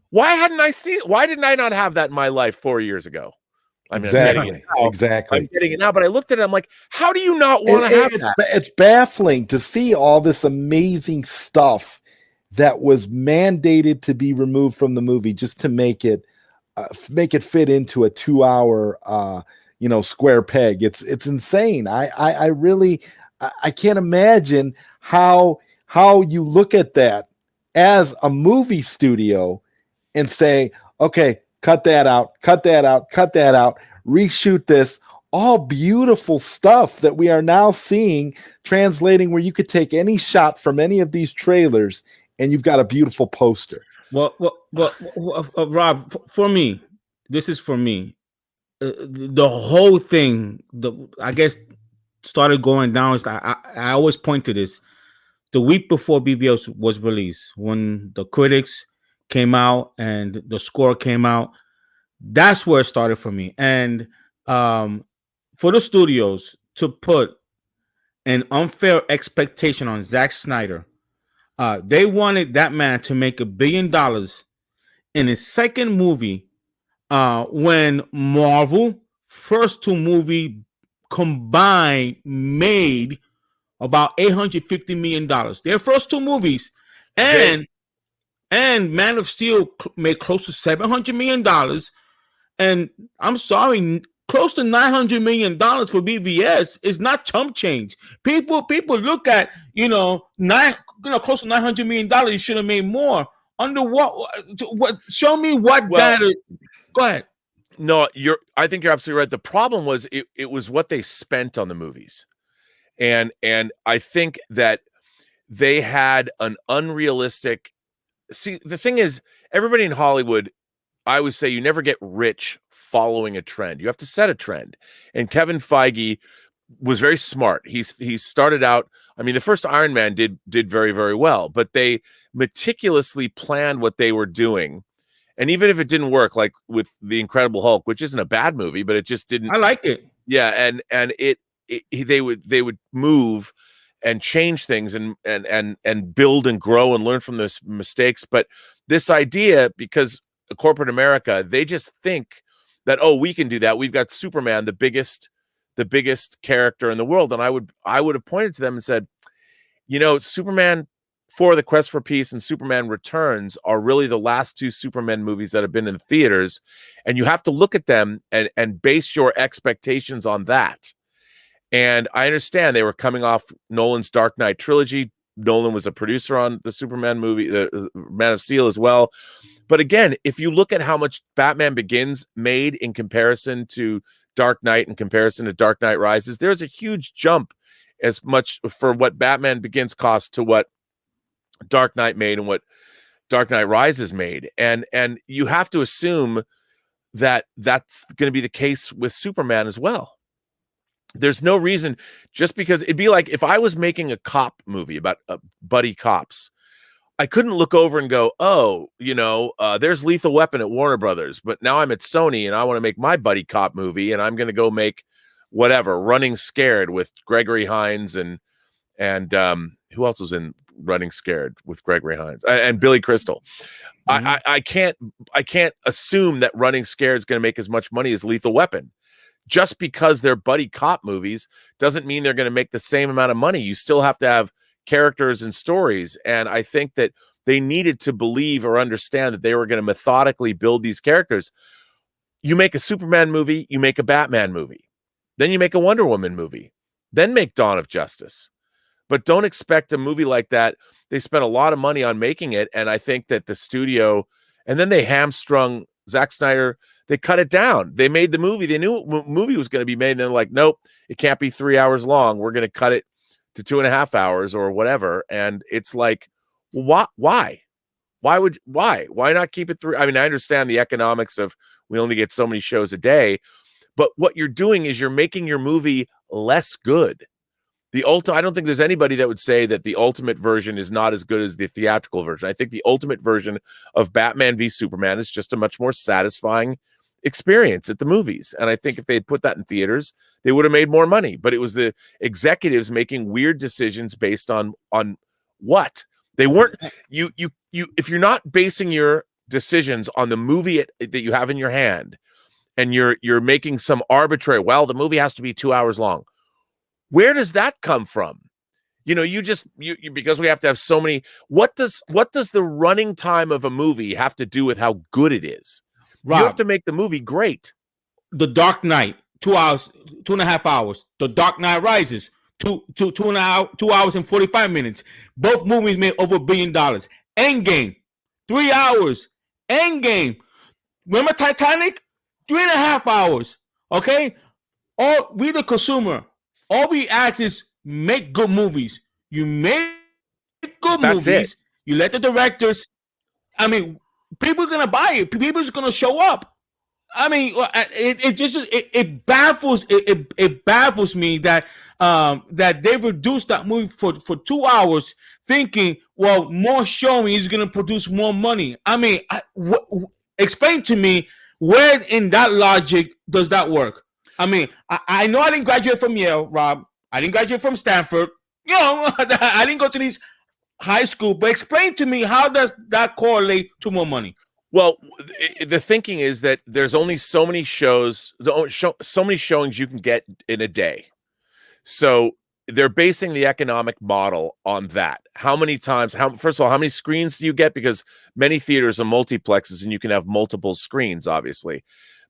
why hadn't I seen? Why didn't I not have that in my life 4 years ago? Exactly. I'm getting it now, but I looked at it. I'm like, how do you not want to have that? It's baffling to see all this amazing stuff that was mandated to be removed from the movie just to make it fit into a 2-hour, square peg. It's insane. I really can't imagine how you look at that as a movie studio and say, okay, cut that out, reshoot this. All beautiful stuff that we are now seeing translating, where you could take any shot from any of these trailers and you've got a beautiful poster. Well, Rob, for me, this is for me. The whole thing, I guess, started going down. I always point to this. The week before BVS was released, when the critics came out and the score came out, that's where it started for me. And for the studios to put an unfair expectation on Zack Snyder, they wanted that man to make $1 billion in his second movie, when Marvel first 2 movie combined made about $850 million. Their first 2 movies, and and Man of Steel made close to $700 million. And I'm sorry, close to $900 million for BVS is not chump change. People look at, close to $900 million. You should have made more. Under what? Show me what data. Go ahead. No, I think you're absolutely right. The problem was it was what they spent on the movies. And I think that they had an unrealistic. See, the thing is, everybody in Hollywood, I always say, you never get rich following a trend. You have to set a trend. And Kevin Feige was very smart. He started out. I mean, the first Iron Man did very, very well, but they meticulously planned what they were doing. And even if it didn't work, like with The Incredible Hulk, which isn't a bad movie, but it just didn't. I like it. Yeah, and they would move and change things and build and grow and learn from those mistakes. But this idea, because corporate America, they just think that, oh, we can do that. We've got Superman, the biggest character in the world. And I would have pointed to them and said, Superman 4, The Quest for Peace, and Superman Returns are really the last two Superman movies that have been in theaters. And you have to look at them and base your expectations on that. And I understand they were coming off Nolan's Dark Knight trilogy. Nolan was a producer on the Superman movie, the Man of Steel as well. But again, if you look at how much Batman Begins made in comparison to Dark Knight, in comparison to Dark Knight Rises, there's a huge jump as much for what Batman Begins cost to what Dark Knight made and what Dark Knight Rises made. And you have to assume that that's going to be the case with Superman as well. There's no reason, just because it'd be like if I was making a cop movie about buddy cops, I couldn't look over and go, oh, there's Lethal Weapon at Warner Brothers, but now I'm at Sony and I want to make my buddy cop movie, and I'm going to go make whatever, Running Scared with Gregory Hines and who else was in Running Scared with Gregory Hines and Billy Crystal. Mm-hmm. I can't assume that Running Scared is going to make as much money as Lethal Weapon. Just because they're buddy cop movies doesn't mean they're going to make the same amount of money. You still have to have characters and stories. And I think that they needed to believe or understand that they were going to methodically build these characters. You make a Superman movie, you make a Batman movie, then you make a Wonder Woman movie, then make Dawn of Justice. But don't expect a movie like that. They spent a lot of money on making it. And I think that the studio, and then they hamstrung Zack Snyder. They cut it down. They made the movie. They knew a movie was going to be made. And they're like, nope, it can't be 3 hours long. We're going to cut it to 2.5 hours or whatever. And it's like, why? Why not keep it 3? I mean, I understand the economics of we only get so many shows a day, but what you're doing is you're making your movie less good. I don't think there's anybody that would say that the ultimate version is not as good as the theatrical version. I think the ultimate version of Batman v Superman is just a much more satisfying experience at the movies. And I think if they had put that in theaters, they would have made more money. But it was the executives making weird decisions based on what they weren't. You if you're not basing your decisions on the movie that you have in your hand, and you're making some arbitrary, well, the movie has to be 2 hours long. Where does that come from? Because we have to have so many. What does the running time of a movie have to do with how good it is? Rob, you have to make the movie great. The Dark Knight, 2 hours, 2.5 hours. The Dark Knight Rises, 2 hours and 45 minutes. Both movies made over $1 billion. Endgame, 3 hours. Endgame. Remember Titanic? 3.5 hours. Okay? We the consumer. All we ask is make good movies. You make good movies. You let the directors. I mean, people are gonna buy it. People are gonna show up. I mean, it baffles me that they reduced that movie for 2 hours, thinking, well, more showing is gonna produce more money. I mean, explain to me where in that logic does that work? I mean, I know I didn't graduate from Yale, Rob. I didn't graduate from Stanford. I didn't go to these high school. But explain to me, how does that correlate to more money? Well, the thinking is that there's only so many shows, so many showings you can get in a day. So they're basing the economic model on that. How many times, first of all, how many screens do you get? Because many theaters are multiplexes and you can have multiple screens, obviously.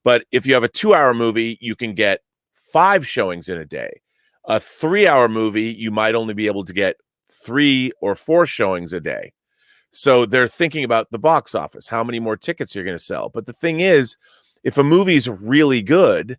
But if you have a 2-hour movie, you can get 5 showings in a day. A 3-hour movie, you might only be able to get 3 or 4 showings a day. So they're thinking about the box office, how many more tickets you're going to sell. But the thing is, if a movie's really good,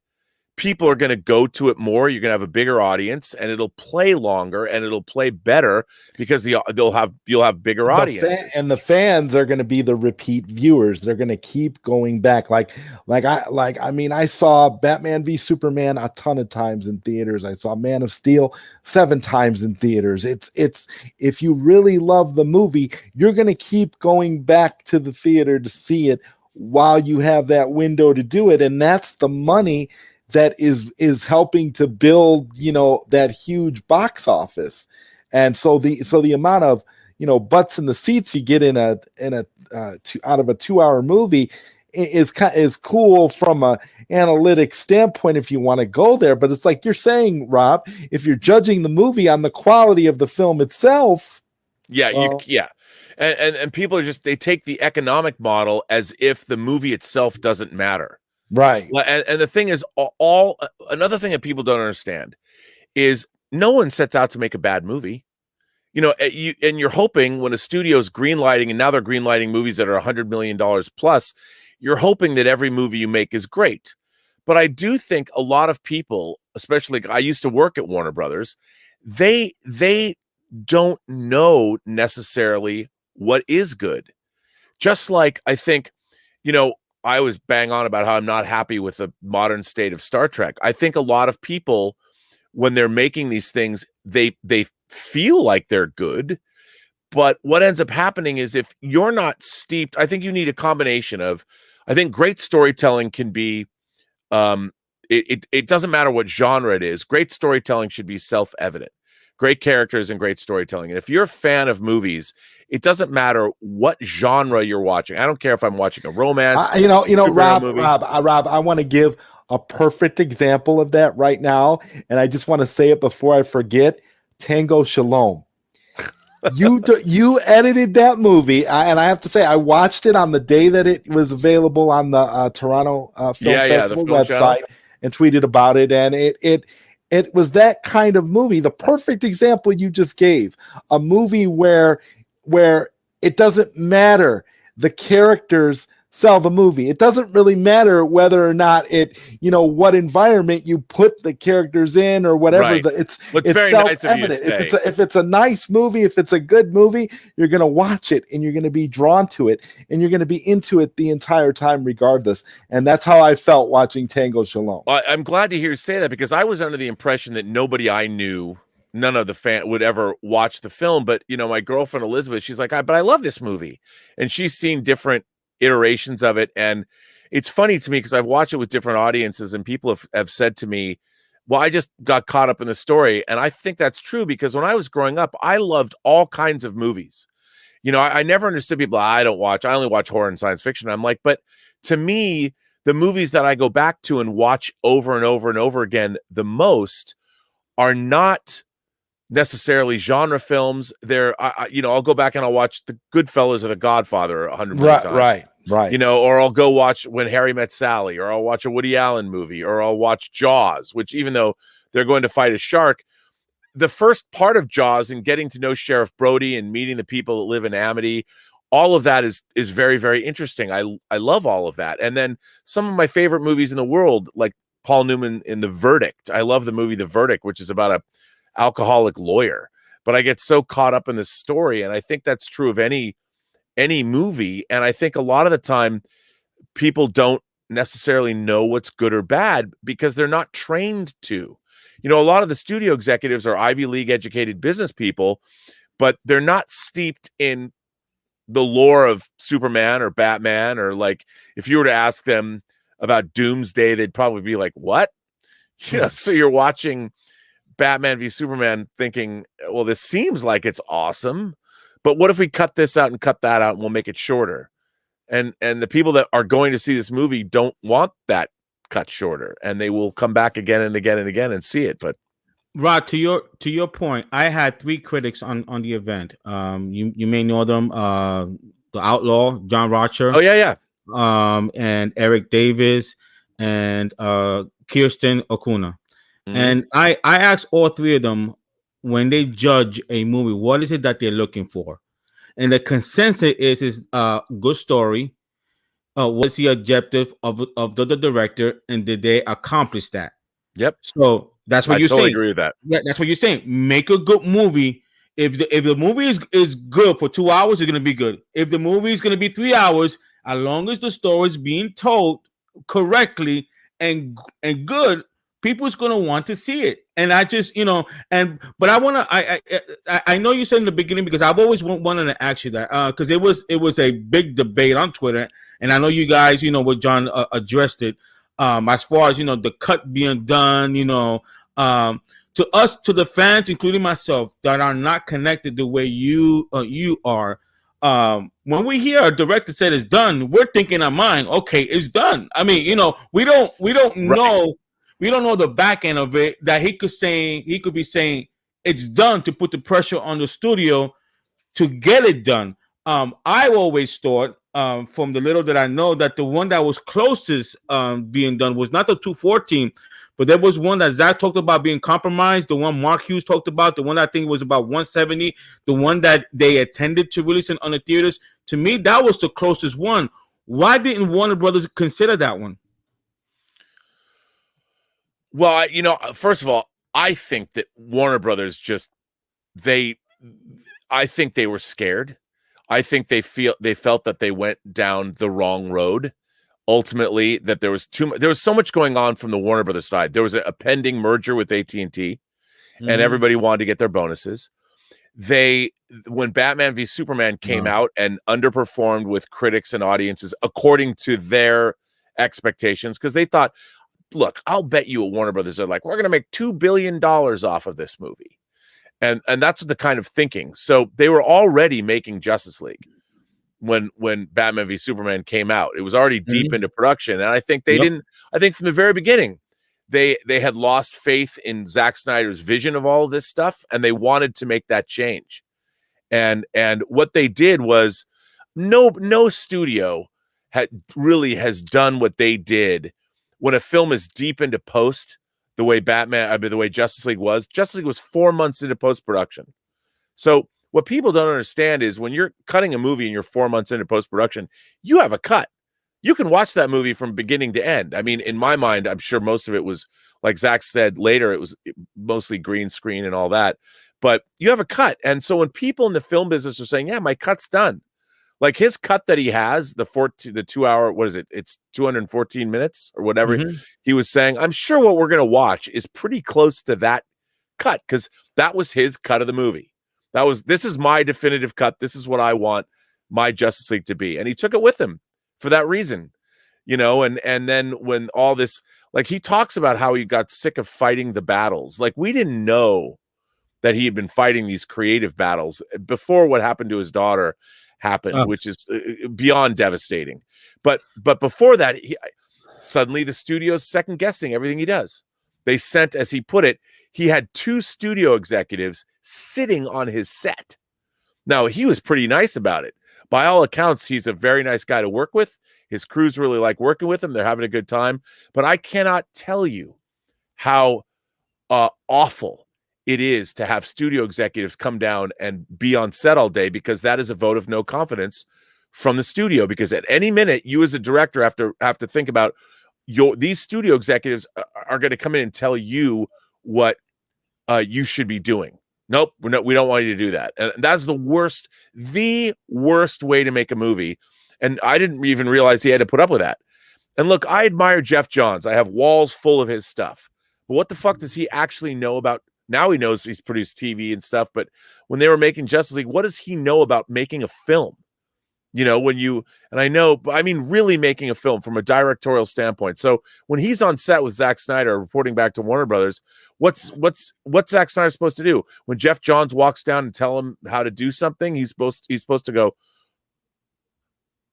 people are going to go to it more. You're going to have a bigger audience, and it'll play longer, and it'll play better because you'll have bigger audiences. And the fans are going to be the repeat viewers. They're going to keep going back. I mean, I saw Batman v Superman a ton of times in theaters. I saw Man of Steel 7 times in theaters. It's if you really love the movie, you're going to keep going back to the theater to see it while you have that window to do it, and that's the money that is helping to build, that huge box office. And so the amount of, butts in the seats you get out of a 2-hour movie is cool from a analytic standpoint if you want to go there. But it's like you're saying, Rob, if you're judging the movie on the quality of the film itself. And people are they take the economic model as if the movie itself doesn't matter. Right. And the thing is, another thing that people don't understand is no one sets out to make a bad movie. You're hoping when a studio's greenlighting, and now they're greenlighting movies that are $100 million plus, you're hoping that every movie you make is great. But I do think a lot of people, especially I used to work at Warner Brothers, they don't know necessarily what is good. Just like I think, I always bang on about how I'm not happy with the modern state of Star Trek. I think a lot of people, when they're making these things, they feel like they're good. But what ends up happening is if you're not steeped, I think you need a combination of, I think great storytelling can be, it doesn't matter what genre it is. Great storytelling should be self-evident. Great characters and great storytelling. And if you're a fan of movies, it doesn't matter what genre you're watching. I don't care if I'm watching a romance. Rob, I want to give a perfect example of that right now. And I just want to say it before I forget. Tango Shalom. You edited that movie. And I have to say, I watched it on the day that it was available on the Toronto Film Festival website and tweeted about it. And it was that kind of movie, the perfect example you just gave, a movie where it doesn't matter. The characters sell the movie. It doesn't really matter whether or not what environment you put the characters in or whatever. Right. It's very nice of you to self-evident. say. If it's a nice movie, if it's a good movie, you're going to watch it and you're going to be drawn to it and you're going to be into it the entire time regardless. And that's how I felt watching Tango Shalom. Well, I'm glad to hear you say that because I was under the impression that nobody I knew, none of the fan would ever watch the film. But, my girlfriend Elizabeth, she's like, but I love this movie. And she's seen different iterations of it. And it's funny to me because I've watched it with different audiences and people have said to me, well, I just got caught up in the story. And I think that's true because when I was growing up, I loved all kinds of movies. I never understood people. I only watch horror and science fiction. I'm like, but to me, the movies that I go back to and watch over and over and over again the most are not necessarily genre films. I'll go back and I'll watch The Goodfellas or The Godfather 100 million times. Right. Or I'll go watch When Harry Met Sally, or I'll watch a Woody Allen movie, or I'll watch Jaws, which even though they're going to fight a shark, the first part of Jaws and getting to know Sheriff Brody and meeting the people that live in Amity, all of that is very, very interesting. I love all of that. And then some of my favorite movies in the world, like Paul Newman in The Verdict. I love the movie The Verdict, which is about a alcoholic lawyer, but I get so caught up in this story. And I think that's true of any movie. And I think a lot of the time people don't necessarily know what's good or bad because they're not trained to. A lot of the studio executives are Ivy League educated business people, but they're not steeped in the lore of Superman or Batman, or like if you were to ask them about Doomsday, they'd probably be like, what? So you're watching Batman v Superman thinking, well, this seems like it's awesome, but what if we cut this out and cut that out and we'll make it shorter? And the people that are going to see this movie don't want that cut shorter, and they will come back again and again and again and see it. But Rod, to your point, I had three critics on the event. You may know them. The Outlaw, John Oh Rocher, yeah, yeah. and Eric Davis, and Kirsten Okuna. Mhm. And I asked all three of them when they judge a movie, what is it that they're looking for? And the consensus is good story. What's the objective of the director, and did they accomplish that? Yep. So that's what I you're totally saying. agree with that. Yeah, that's what you're saying. Make a good movie. If the movie is good for 2 hours, it's gonna be good. If the movie is gonna be 3 hours, as long as the story is being told correctly and good, people's gonna want to see it. And I just but I wanna I know you said in the beginning, because I've always wanted to ask you that because it was a big debate on Twitter, and I know you guys with John addressed it as far as the cut being done, to us, to the fans, including myself, that are not connected the way you are. When we hear a director said it's done, we're thinking in our mind, okay, it's done. I mean, we don't Right. know the back end of it, that he could be saying it's done to put the pressure on the studio to get it done. I always thought, from the little that I know, that the one that was closest being done was not the 214, but there was one that Zack talked about being compromised. The one Mark Hughes talked about, the one I think was about 170, the one that they attended to release on the theaters. To me, that was the closest one. Why didn't Warner Brothers consider that one? Well, first of all, I think that Warner Brothers they I think they were scared. I think they felt that they went down the wrong road. Ultimately, that there was so much going on from the Warner Brothers side. There was a pending merger with AT&T, and Mm-hmm. everybody wanted to get their bonuses. When Batman v Superman came out and underperformed with critics and audiences according to their expectations, because they thought, look, I'll bet you at Warner Brothers, they're like, we're going to make $2 billion off of this movie. And that's the kind of thinking. So they were already making Justice League when Batman v Superman came out. It was already deep into production. And I think Yep. I think from the very beginning, they had lost faith in Zack Snyder's vision of all of this stuff, and they wanted to make that change. And what they did was, no studio has done what they did when a film is deep into post, the way the way Justice League was. Justice League was 4 months into post production. So what people don't understand is, when you're cutting a movie and you're 4 months into post production, you have a cut. You can watch that movie from beginning to end. I mean, in my mind, I'm sure most of it was, like Zach said later, it was mostly green screen and all that. But you have a cut. And so when people in the film business are saying, yeah, my cut's done, like his cut that he has, the 2 hour, what is it? It's 214 minutes or whatever. Mm-hmm. He was saying, I'm sure what we're going to watch is pretty close to that cut, because that was his cut of the movie. This is my definitive cut. This is what I want my Justice League to be. And he took it with him for that reason, and then when all this, like, he talks about how he got sick of fighting the battles. Like, we didn't know that he had been fighting these creative battles before what happened to his daughter happened, which is beyond devastating. But before that, suddenly the studio's second guessing everything he does. They sent, as he put it, he had 2 studio executives sitting on his set. Now, he was pretty nice about it. By all accounts, he's a very nice guy to work with. His crews really like working with him. They're having a good time. But I cannot tell you how awful it is to have studio executives come down and be on set all day, because that is a vote of no confidence from the studio. Because at any minute, you as a director have to think about these studio executives are going to come in and tell you what you should be doing. Nope, we don't want you to do that. And that's the worst way to make a movie. And I didn't even realize he had to put up with that. And look, I admire Jeff Johns. I have walls full of his stuff. But what the fuck does he actually know about? Now he knows he's produced TV and stuff. But when they were making Justice League, what does he know about making a film? Really making a film from a directorial standpoint. So when he's on set with Zack Snyder reporting back to Warner Brothers, what's Zack Snyder supposed to do? When Jeff Johns walks down and tell him how to do something, he's supposed to go,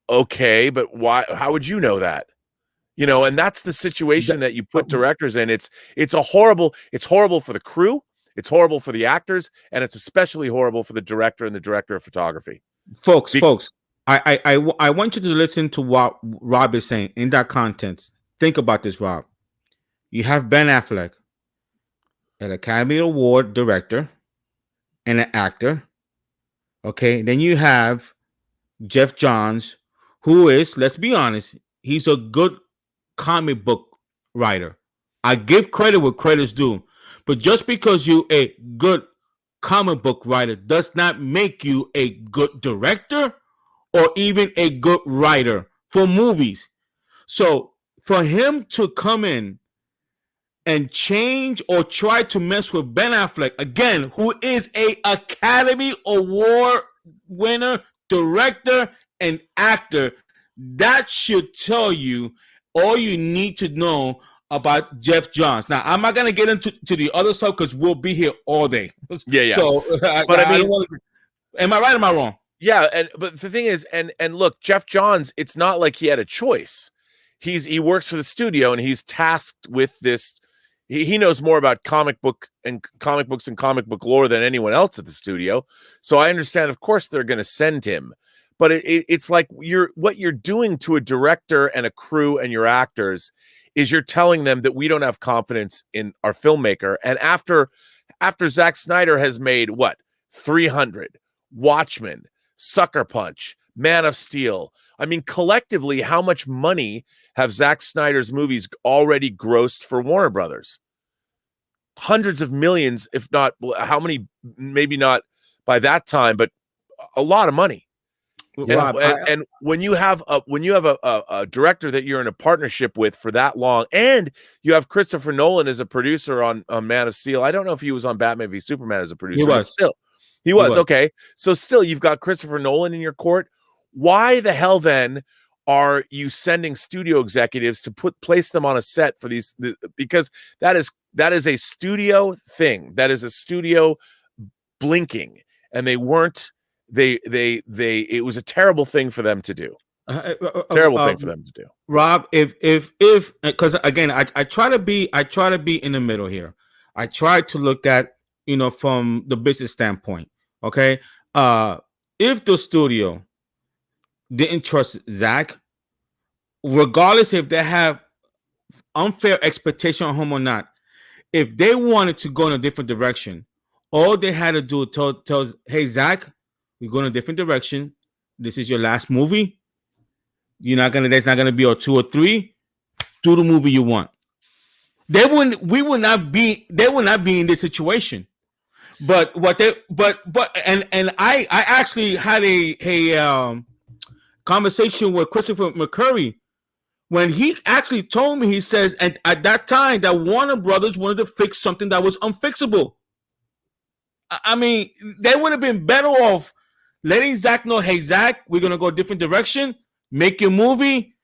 okay, but why? How would you know that? You know, and that's the situation that you put directors in. It's horrible for the crew, it's horrible for the actors, and it's especially horrible for the director and the director of photography. Folks, I want you to listen to what Rob is saying in that context. Think about this, Rob. You have Ben Affleck, an Academy Award director and an actor. Okay, then you have Jeff Johns, who is, let's be honest, he's a good comic book writer. I give credit where credit's due, but just because you're a good comic book writer does not make you a good director or even a good writer for movies. So for him to come in and change or try to mess with Ben Affleck, again, who is a Academy Award winner, director, and actor, that should tell you all you need to know about Jeff Johns. Now, I'm not going to get into the other stuff because we'll be here all day. Yeah. So, but I mean, am I right or am I wrong? Yeah, but the thing is, and look, Jeff Johns, it's not like he had a choice. He works for the studio, and he's tasked with this. He knows more about comic books and comic book lore than anyone else at the studio. So I understand, of course, they're going to send him. But it's like what you're doing to a director and a crew and your actors is you're telling them that we don't have confidence in our filmmaker. And after Zack Snyder has made 300, Watchmen, Sucker Punch, Man of Steel. I mean, collectively, how much money have Zack Snyder's movies already grossed for Warner Brothers? Hundreds of millions, if not how many, maybe not by that time, but a lot of money. And when you have a director that you're in a partnership with for that long, and you have Christopher Nolan as a producer on Man of Steel. I don't know if he was on Batman v Superman as a producer. He was. Okay. So still, you've got Christopher Nolan in your court. Why the hell then are you sending studio executives to place them on a set for these? Because that is a studio thing. That is a studio blinking, and they weren't. It was a terrible thing for them to do. Terrible thing for them to do. Rob, if because again, I try to be in the middle here. I try to look at from the business standpoint. Okay, if the studio didn't trust Zack, regardless if they have unfair expectation on him or not, if they wanted to go in a different direction, all they had to do tells, hey Zack, we're going in a different direction. This is your last movie. There's not gonna be a 2 or 3. Do the movie you want. They would not be in this situation. But I actually had a conversation with Christopher McCurry when he actually told me, he says, and at that time that Warner Brothers wanted to fix something that was unfixable. I mean, they would have been better off letting Zack know, hey Zack, we're gonna go a different direction. Make your movie.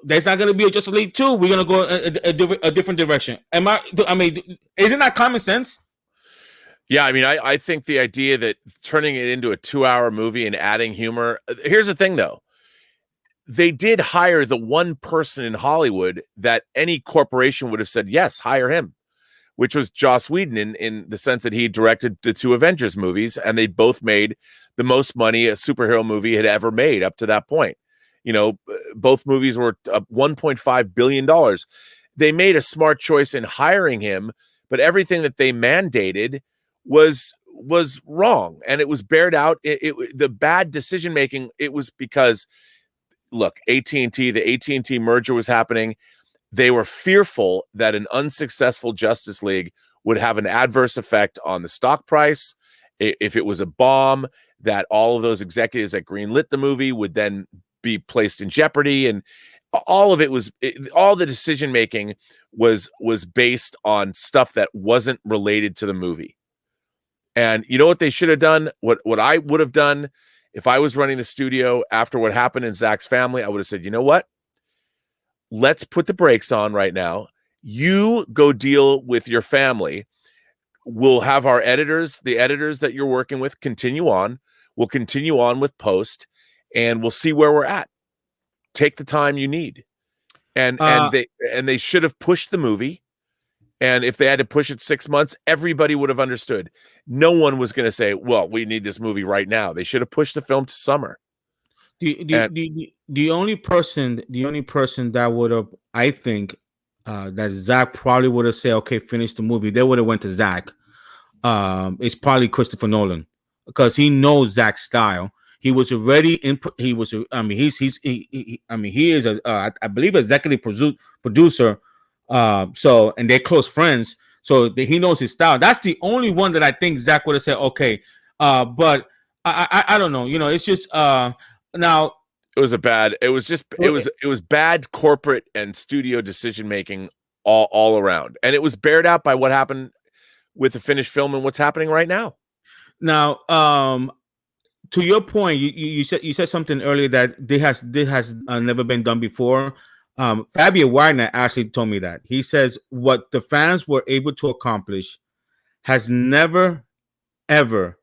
There's not gonna be a Justice League 2. We're gonna go a different direction. Isn't that common sense? Yeah, I mean, I think the idea that turning it into a 2-hour movie and adding humor. Here's the thing, though. They did hire the one person in Hollywood that any corporation would have said, yes, hire him, which was Joss Whedon in the sense that he directed the 2 Avengers movies, and they both made the most money a superhero movie had ever made up to that point. Both movies were $1.5 billion. They made a smart choice in hiring him, but everything that they mandated was wrong, and it was bared out. The bad decision making, it was because, look, the AT&T merger was happening. They were fearful that an unsuccessful Justice League would have an adverse effect on the stock price. If it was a bomb, that all of those executives that greenlit the movie would then be placed in jeopardy, and all the decision making was based on stuff that wasn't related to the movie. And you know what they should have done? What I would have done if I was running the studio after what happened in Zack's family, I would have said, you know what? Let's put the brakes on right now. You go deal with your family. We'll have our editors, the editors that you're working with, continue on. We'll continue on with post, and we'll see where we're at. Take the time you need. and Uh, they should have pushed the movie. And if they had to push it 6 months, everybody would have understood. No one was going to say, "Well, we need this movie right now." They should have pushed the film to summer. And the only person that would have, I think, that Zach probably would have said, okay, finish the movie. They would have went to Zach. It's probably Christopher Nolan, because he knows Zach's style. He was already in. He was. I mean, he is a. I believe executive producer. So, and they're close friends. So he knows his style. That's the only one that I think Zach would have said, okay. But I don't know. You know, it's just now. It was bad corporate and studio decision making all around, and it was bared out by what happened with the finished film and what's happening right now. Now, to your point, you said something earlier that this has never been done before. Fabio Wagner actually told me that. He says what the fans were able to accomplish has never ever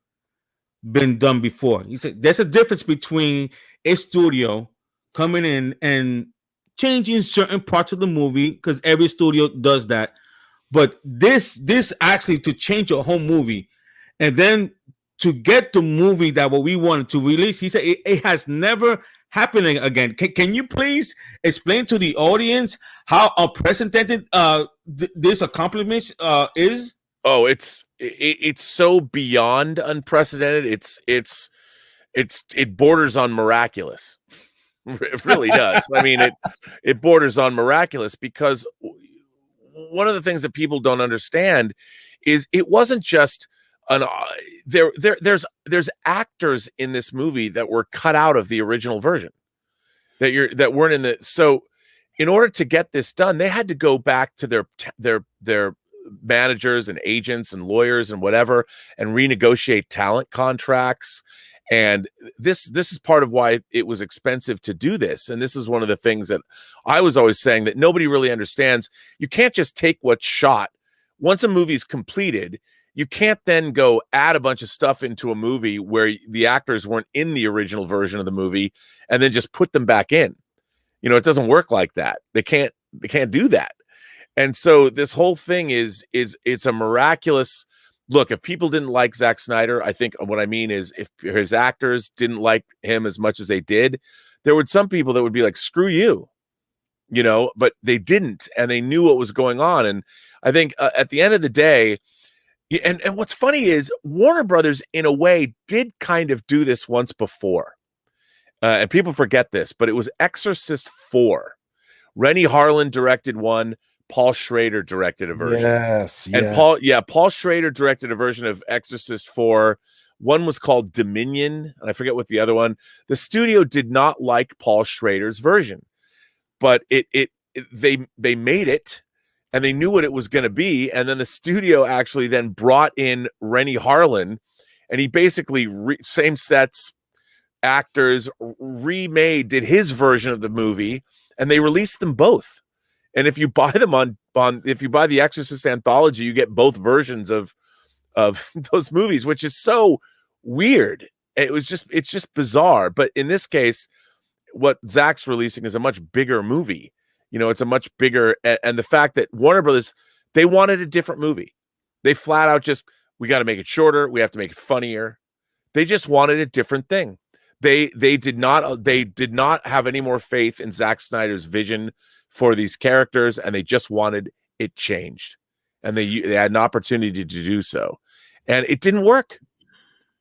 been done before. He said there's a difference between a studio coming in and changing certain parts of the movie, because every studio does that. But this actually, to change a whole movie and then to get the movie that what we wanted to release, he said it has never happened again. Can you please explain to the audience how unprecedented this accomplishment is? Oh, it's so beyond unprecedented. It borders on miraculous. It really does. I mean, it borders on miraculous, because one of the things that people don't understand is it wasn't just there's actors in this movie that were cut out of the original version that weren't in the. So in order to get this done, they had to go back to their managers and agents and lawyers and whatever, and renegotiate talent contracts. And this is part of why it was expensive to do this. And this is one of the things that I was always saying that nobody really understands. You can't just take what's shot. Once a movie's completed, you can't then go add a bunch of stuff into a movie where the actors weren't in the original version of the movie and then just put them back in. You know, it doesn't work like that. They can't do that. And so this whole thing is it's a miraculous look. If people didn't like Zack Snyder, I think what I mean is if his actors didn't like him as much as they did, there would some people that would be like, screw you, you know, but they didn't, and they knew what was going on. And I think at the end of the day, and what's funny is Warner Brothers in a way did kind of do this once before. And people forget this, but it was Exorcist 4. Rennie Harlan directed one. Paul Schrader directed a version. Yes. And Paul Schrader directed a version of Exorcist 4. One was called Dominion, and I forget what the other one. The studio did not like Paul Schrader's version, but they made it, and they knew what it was going to be. And then the studio actually then brought in Rennie Harlan, and he basically same sets, actors, did his version of the movie, and they released them both. And if you buy them if you buy the Exorcist anthology, you get both versions of those movies, which is so weird. It's just bizarre. But in this case, what Zack's releasing is a much bigger movie. You know, it's a much bigger, and the fact that Warner Brothers, they wanted a different movie. They flat out we got to make it shorter. We have to make it funnier. They just wanted a different thing. They did not have any more faith in Zack Snyder's vision for these characters, and they just wanted it changed, and they had an opportunity to do so, and it didn't work.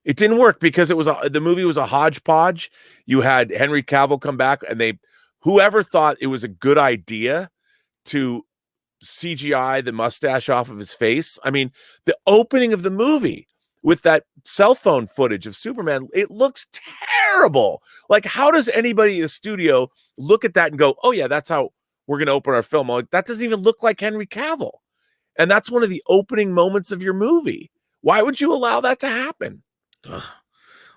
It didn't work because the movie was a hodgepodge. You had Henry Cavill come back, and whoever thought it was a good idea to CGI the mustache off of his face. I mean, the opening of the movie with that cell phone footage of Superman, it looks terrible. Like, how does anybody in the studio look at that and go, oh yeah, that's how we're going to open our film? I'm like, that doesn't even look like Henry Cavill. And that's one of the opening moments of your movie. Why would you allow that to happen?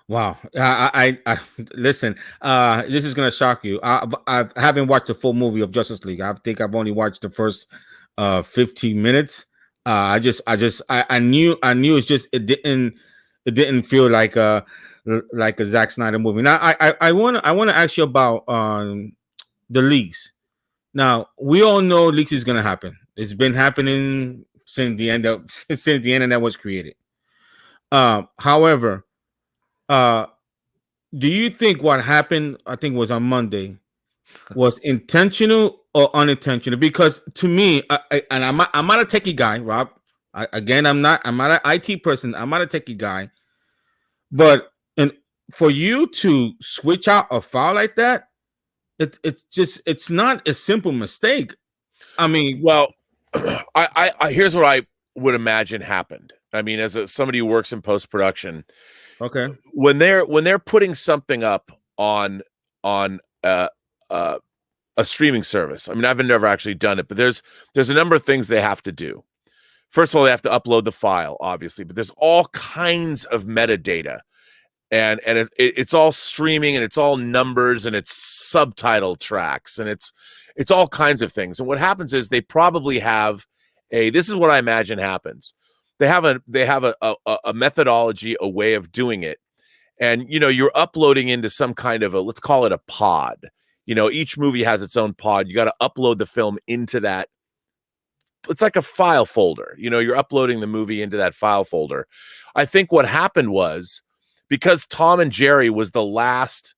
Wow. I listen, this is going to shock you. I haven't watched the full movie of Justice League. I think I've only watched the first 15 minutes. I knew it didn't feel like a Zack Snyder movie. Now I want to ask you about the leaks. Now we all know leaks is gonna happen. It's been happening since the internet was created. However, uh, do you think what happened? I think it was on Monday was intentional or unintentional? Because to me, and I'm not a techie guy, Rob. I'm not an IT person. I'm not a techie guy. But and for you to switch out a file like that, it's not a simple mistake. I mean, Well, I here's what I would imagine happened. I mean, as somebody who works in post production, okay, when they're putting something up on uh, uh, a streaming service. I mean, I've never actually done it, but there's a number of things they have to do. First of all, they have to upload the file, obviously, but there's all kinds of metadata, and it's all streaming, and it's all numbers, and it's subtitle tracks, and it's all kinds of things. And what happens is they probably have this is what I imagine happens. They have a methodology, a way of doing it, and you're uploading into some kind of let's call it a pod. Each movie has its own pod. You got to upload the film into that. It's like a file folder. You're uploading the movie into that file folder. I think what happened was, because Tom and Jerry was the last,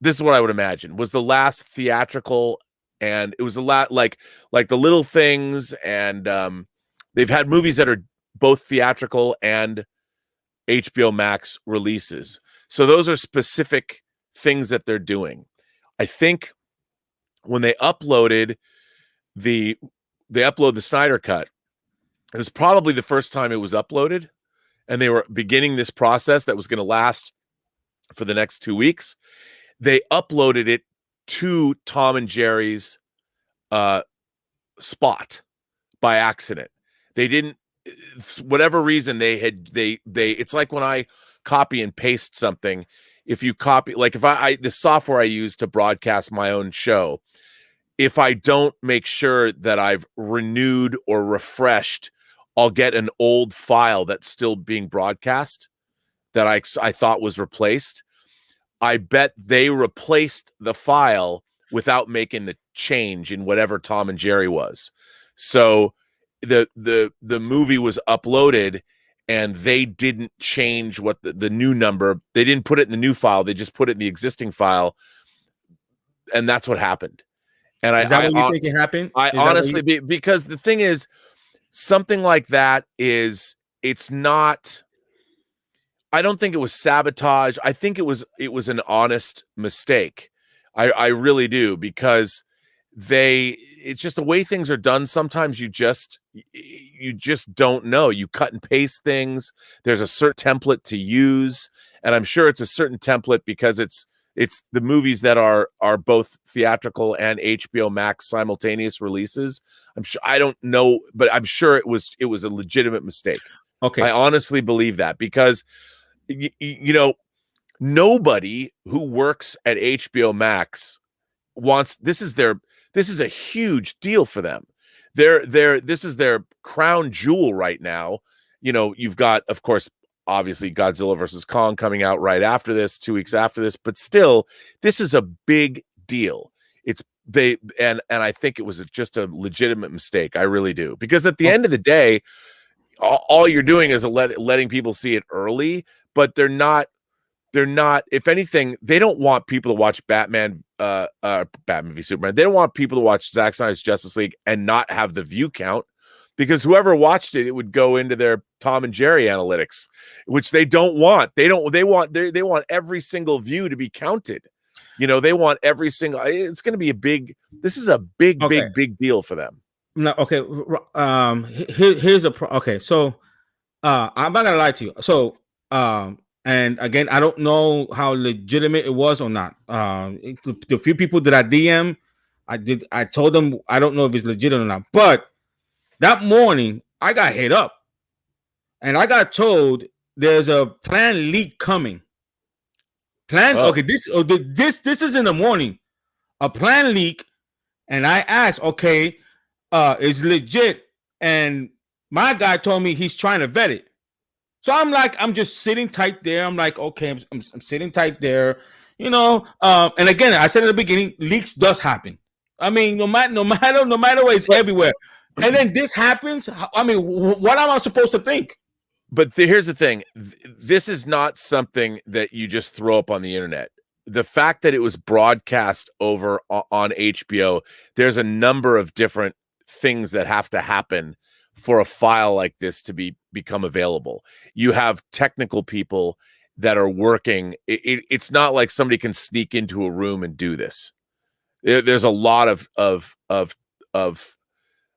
this is what I would imagine, was the last theatrical, and it was a lot like The Little Things, and they've had movies that are both theatrical and HBO Max releases. So those are specific things that they're doing. I think when they upload the Snyder cut, it was probably the first time it was uploaded, and they were beginning this process that was going to last for the next 2 weeks. They uploaded it to Tom and Jerry's spot by accident. They didn't, whatever reason they it's like when I copy and paste something. If you copy, like if the software I use to broadcast my own show, if I don't make sure that I've renewed or refreshed, I'll get an old file that's still being broadcast that I thought was replaced. I bet they replaced the file without making the change in whatever Tom and Jerry was. So the movie was uploaded, and they didn't change what the new number. They didn't put it in the new file. They just put it in the existing file, and that's what happened. And is that what you think it happened? I honestly, because the thing is, something like that it's not. I don't think it was sabotage. I think it was an honest mistake. I really do, because it's just the way things are done. Sometimes you just don't know. You cut and paste things. There's a certain template to use, and I'm sure it's a certain template because it's the movies that are both theatrical and HBO Max simultaneous releases. I don't know, but I'm sure it was a legitimate mistake. Okay, I honestly believe that, because nobody who works at HBO Max wants, this is a huge deal for them. This is their crown jewel right now. You've got, of course, obviously Godzilla versus Kong coming out right after this, 2 weeks after this, but still, this is a big deal. And I think it was just a legitimate mistake. I really do, because at the end of the day, all you're doing is letting people see it early, but they're not, if anything, they don't want people to watch Batman v Superman. They don't want people to watch Zack Snyder's Justice League and not have the view count, because whoever watched it would go into their Tom and Jerry analytics, which they don't want. They want every single view to be counted. They want every single, it's going to be this is a big deal for them. No, okay. Here's okay. So, I'm not gonna lie to you. So, and again, I don't know how legitimate it was or not. The few people that I DM, I told them I don't know if it's legit or not. But that morning, I got hit up, and I got told there's a planned leak coming. Okay, this is in the morning, a planned leak, and I asked, okay, it's legit, and my guy told me he's trying to vet it. So I'm just sitting tight there. I'm like, okay, I'm sitting tight there, and again, I said in the beginning, leaks does happen. I mean, no matter what, it's everywhere. And then this happens. I mean, what am I supposed to think? But here's the thing. This is not something that you just throw up on the internet. The fact that it was broadcast over on HBO, there's a number of different things that have to happen for a file like this to become available. You have technical people that are working. It's not like somebody can sneak into a room and do this. There's a lot of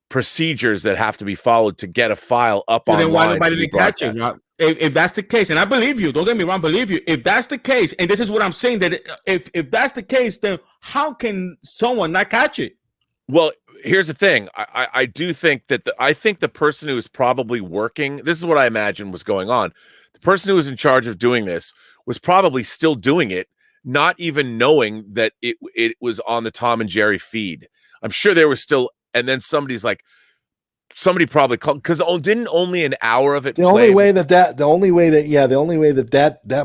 procedures that have to be followed to get a file up So online. then why nobody didn't catch it? If that's the case, and I believe you, don't get me wrong, believe you. If that's the case, and this is what I'm saying, that if that's the case, then how can someone not catch it? Well, here's the thing. I do think that I think the person who is probably working, this is what I imagine was going on. The person who was in charge of doing this was probably still doing it, not even knowing that it was on the Tom and Jerry feed. I'm sure there was still, and then somebody probably called, because didn't only an hour of it the only way that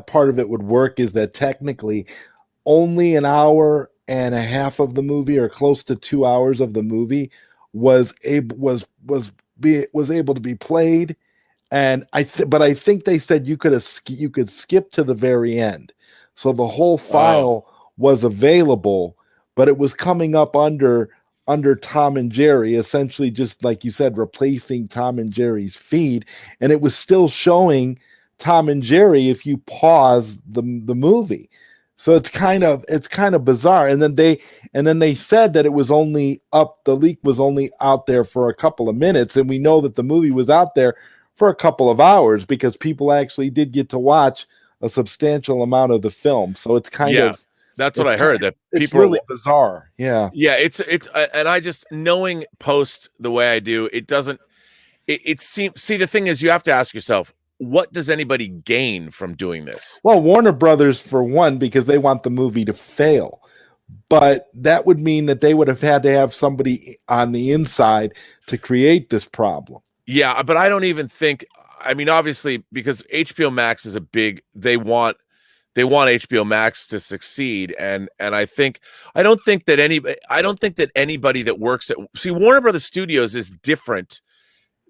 part of it would work is that technically only an hour and a half of the movie, or close to 2 hours of the movie, was able to be played. And I think they said you could skip to the very end, so the whole file was available, but it was coming up under Tom and Jerry, essentially, just like you said, replacing Tom and Jerry's feed, and it was still showing Tom and Jerry if you pause the movie. So it's kind of bizarre. And then they said that it was only up, the leak was only out there for a couple of minutes, and we know that the movie was out there for a couple of hours because people actually did get to watch a substantial amount of the film. So it's kind of, that's what I heard. That it's really bizarre. Yeah. Yeah. It's, and I just, knowing Post the way I do, it doesn't, it seems, see, the thing is, you have to ask yourself, what does anybody gain from doing this? Well, Warner Brothers, for one, because they want the movie to fail. But that would mean that they would have had to have somebody on the inside to create this problem. Yeah, but I don't even think, I mean, obviously, because HBO Max is they want HBO Max to succeed, and I don't think that anybody that works at, see, Warner Brothers Studios is different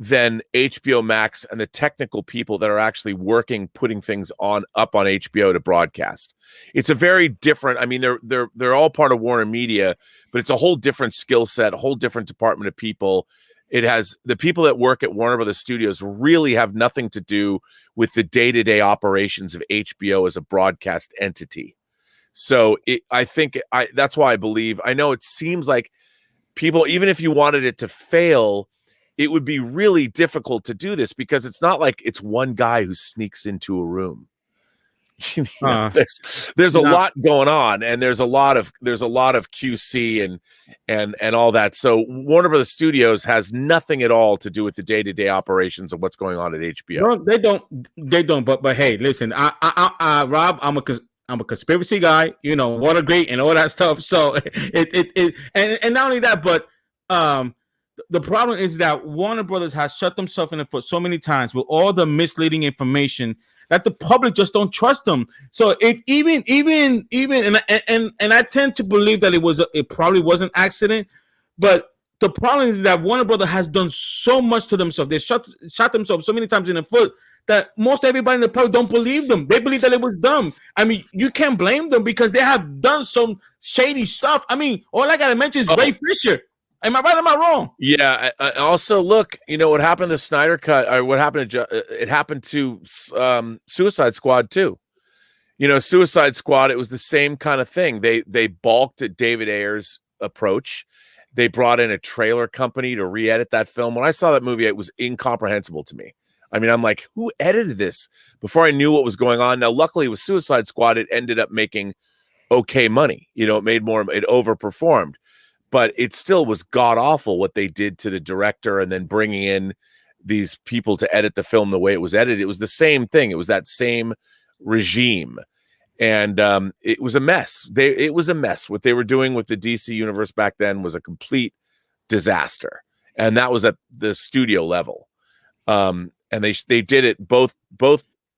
than HBO Max and the technical people that are actually working, putting things up on HBO to broadcast. It's a very different, I mean, they're all part of Warner Media, but it's a whole different skill set, a whole different department of people. It has, the people that work at Warner Brothers Studios really have nothing to do with the day-to-day operations of HBO as a broadcast entity. So that's why I believe, I know it seems like people, even if you wanted it to fail, it would be really difficult to do this because it's not like it's one guy who sneaks into a room. There's a lot going on, and there's a lot of QC and all that. So Warner Brothers Studios has nothing at all to do with the day-to-day operations of what's going on at HBO. No, they don't. But hey, listen, I Rob, I'm a conspiracy guy, Watergate and all that stuff. So and not only that, but the problem is that Warner Brothers has shut themselves in the foot so many times with all the misleading information that the public just don't trust them. So if even and I tend to believe that it probably was an accident, but the problem is that Warner Brothers has done so much to themselves. They shot themselves so many times in the foot that most everybody in the public don't believe them. They believe that it was dumb. I mean, you can't blame them because they have done some shady stuff. I mean, all I gotta mention is Ray Fisher. Am I right? Am I wrong? Yeah. Also, look, what happened to the Snyder Cut, or what happened to it happened to Suicide Squad too. Suicide Squad, it was the same kind of thing. They balked at David Ayer's approach. They brought in a trailer company to re-edit that film. When I saw that movie, it was incomprehensible to me. I mean, I'm like, who edited this? Before I knew what was going on. Now, luckily with Suicide Squad, it ended up making okay money. It overperformed. But it still was god awful what they did to the director, and then bringing in these people to edit the film the way it was edited. It was the same thing. It was that same regime, and it was a mess. It was a mess. What they were doing with the DC universe back then was a complete disaster, and that was at the studio level. And they did it. Both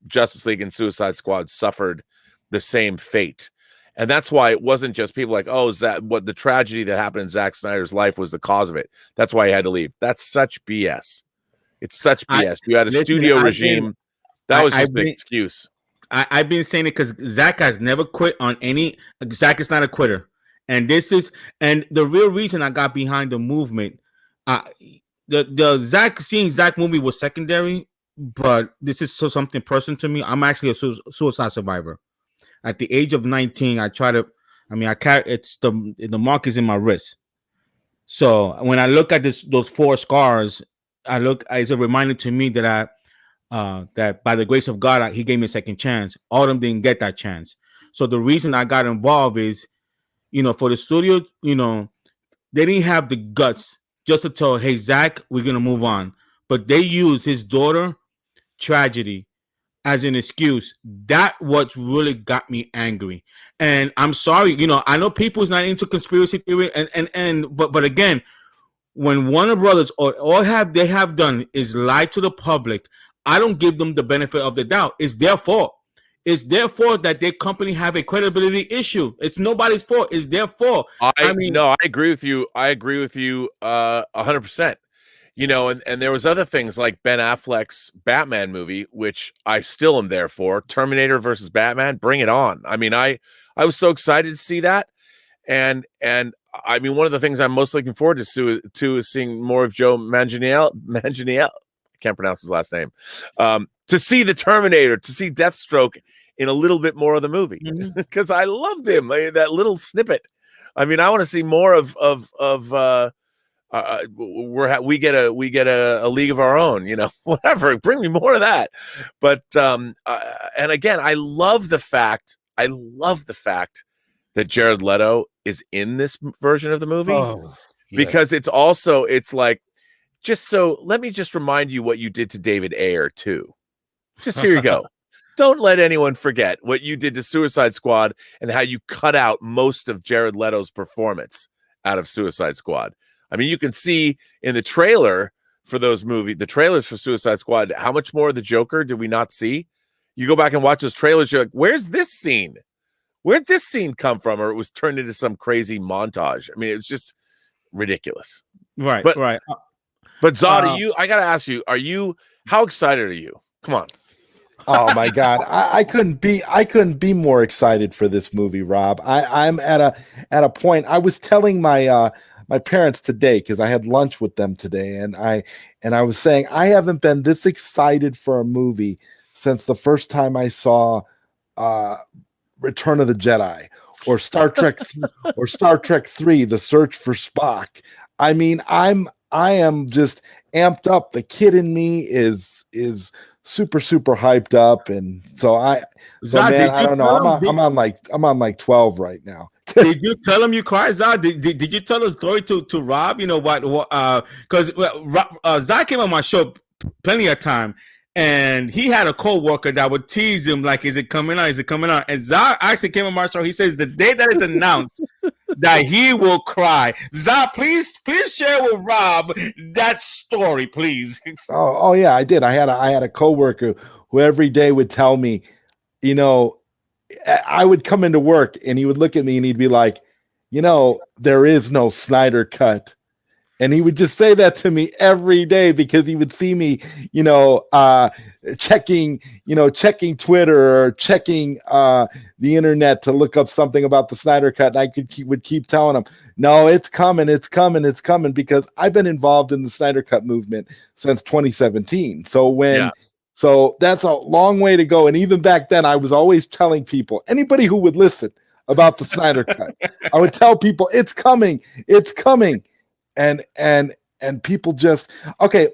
Justice League and Suicide Squad suffered the same fate. And that's why it wasn't just people like, oh, Zack, what the tragedy that happened in Zack Snyder's life was the cause of it. That's why he had to leave. That's such BS. It's such BS. You had a studio regime. That was just an excuse. I've been saying it because Zack has never quit on any. Zack is not a quitter, and the real reason I got behind the movement. The seeing Zack movie was secondary, but this is something personal to me. I'm actually a suicide survivor. At the age of 19, I carry it's the mark is in my wrist. So when I look at those 4 scars, it's a reminder to me that that by the grace of God, he gave me a second chance. All of them didn't get that chance. So the reason I got involved is, for the studio, they didn't have the guts just to tell, hey, Zack, we're going to move on. But they used his daughter tragedy as an excuse. That what really got me angry. And I'm sorry, I know people's not into conspiracy theory but again, when Warner Brothers all they have done is lie to the public, I don't give them the benefit of the doubt. It's their fault. It's their fault that their company have a credibility issue. It's nobody's fault. It's their fault. I agree with you. I agree with you 100%. And there was other things like Ben Affleck's Batman movie, which I still am there for. Terminator versus Batman, bring it on. I mean, I was so excited to see that. And I mean, one of the things I'm most looking forward to is seeing more of Joe Manganiello. I can't pronounce his last name. To see the Terminator, to see Deathstroke in a little bit more of the movie, because I loved him. That little snippet. I mean, I want to see more of we get a league of our own, whatever. Bring me more of that. But and again, I love the fact that Jared Leto is in this version of the movie, because it's like, let me just remind you what you did to David Ayer too. Just here you go. Don't let anyone forget what you did to Suicide Squad and how you cut out most of Jared Leto's performance out of Suicide Squad. I mean, you can see in the trailer for the trailers for Suicide Squad, how much more of the Joker did we not see? You go back and watch those trailers, you're like, where's this scene? Where'd this scene come from? Or it was turned into some crazy montage. I mean, it was just ridiculous. Right. But Zod, I got to ask you, how excited are you? Come on. Oh my God. I couldn't be more excited for this movie, Rob. I'm at a point. I was telling my parents today, because I had lunch with them today, and I was saying I haven't been this excited for a movie since the first time I saw Return of the Jedi, or Star Trek or Star Trek 3, The Search for Spock. I mean, I am just amped up. The kid in me is super hyped up, and Zod, man, I don't know. I'm on like 12 right now. Did you tell him you cried, Zod? Did you tell a story to Rob? You know what? Because Zod came on my show plenty of time, and he had a co-worker that would tease him like, "Is it coming out? Is it coming out?" And Zod actually came on my show. He says the day that is announced that he will cry. Zod, please share with Rob that story, please. Oh yeah, I did. I had a co-worker who every day would tell me, I would come into work and he would look at me and he'd be like, there is no Snyder cut. And he would just say that to me every day, because he would see me, checking Twitter or checking the internet to look up something about the Snyder cut. And I would keep telling him, no, it's coming, because I've been involved in the Snyder cut movement since 2017. So that's a long way to go. And even back then, I was always telling people, anybody who would listen, about the Snyder cut, I would tell people it's coming. And people just, okay,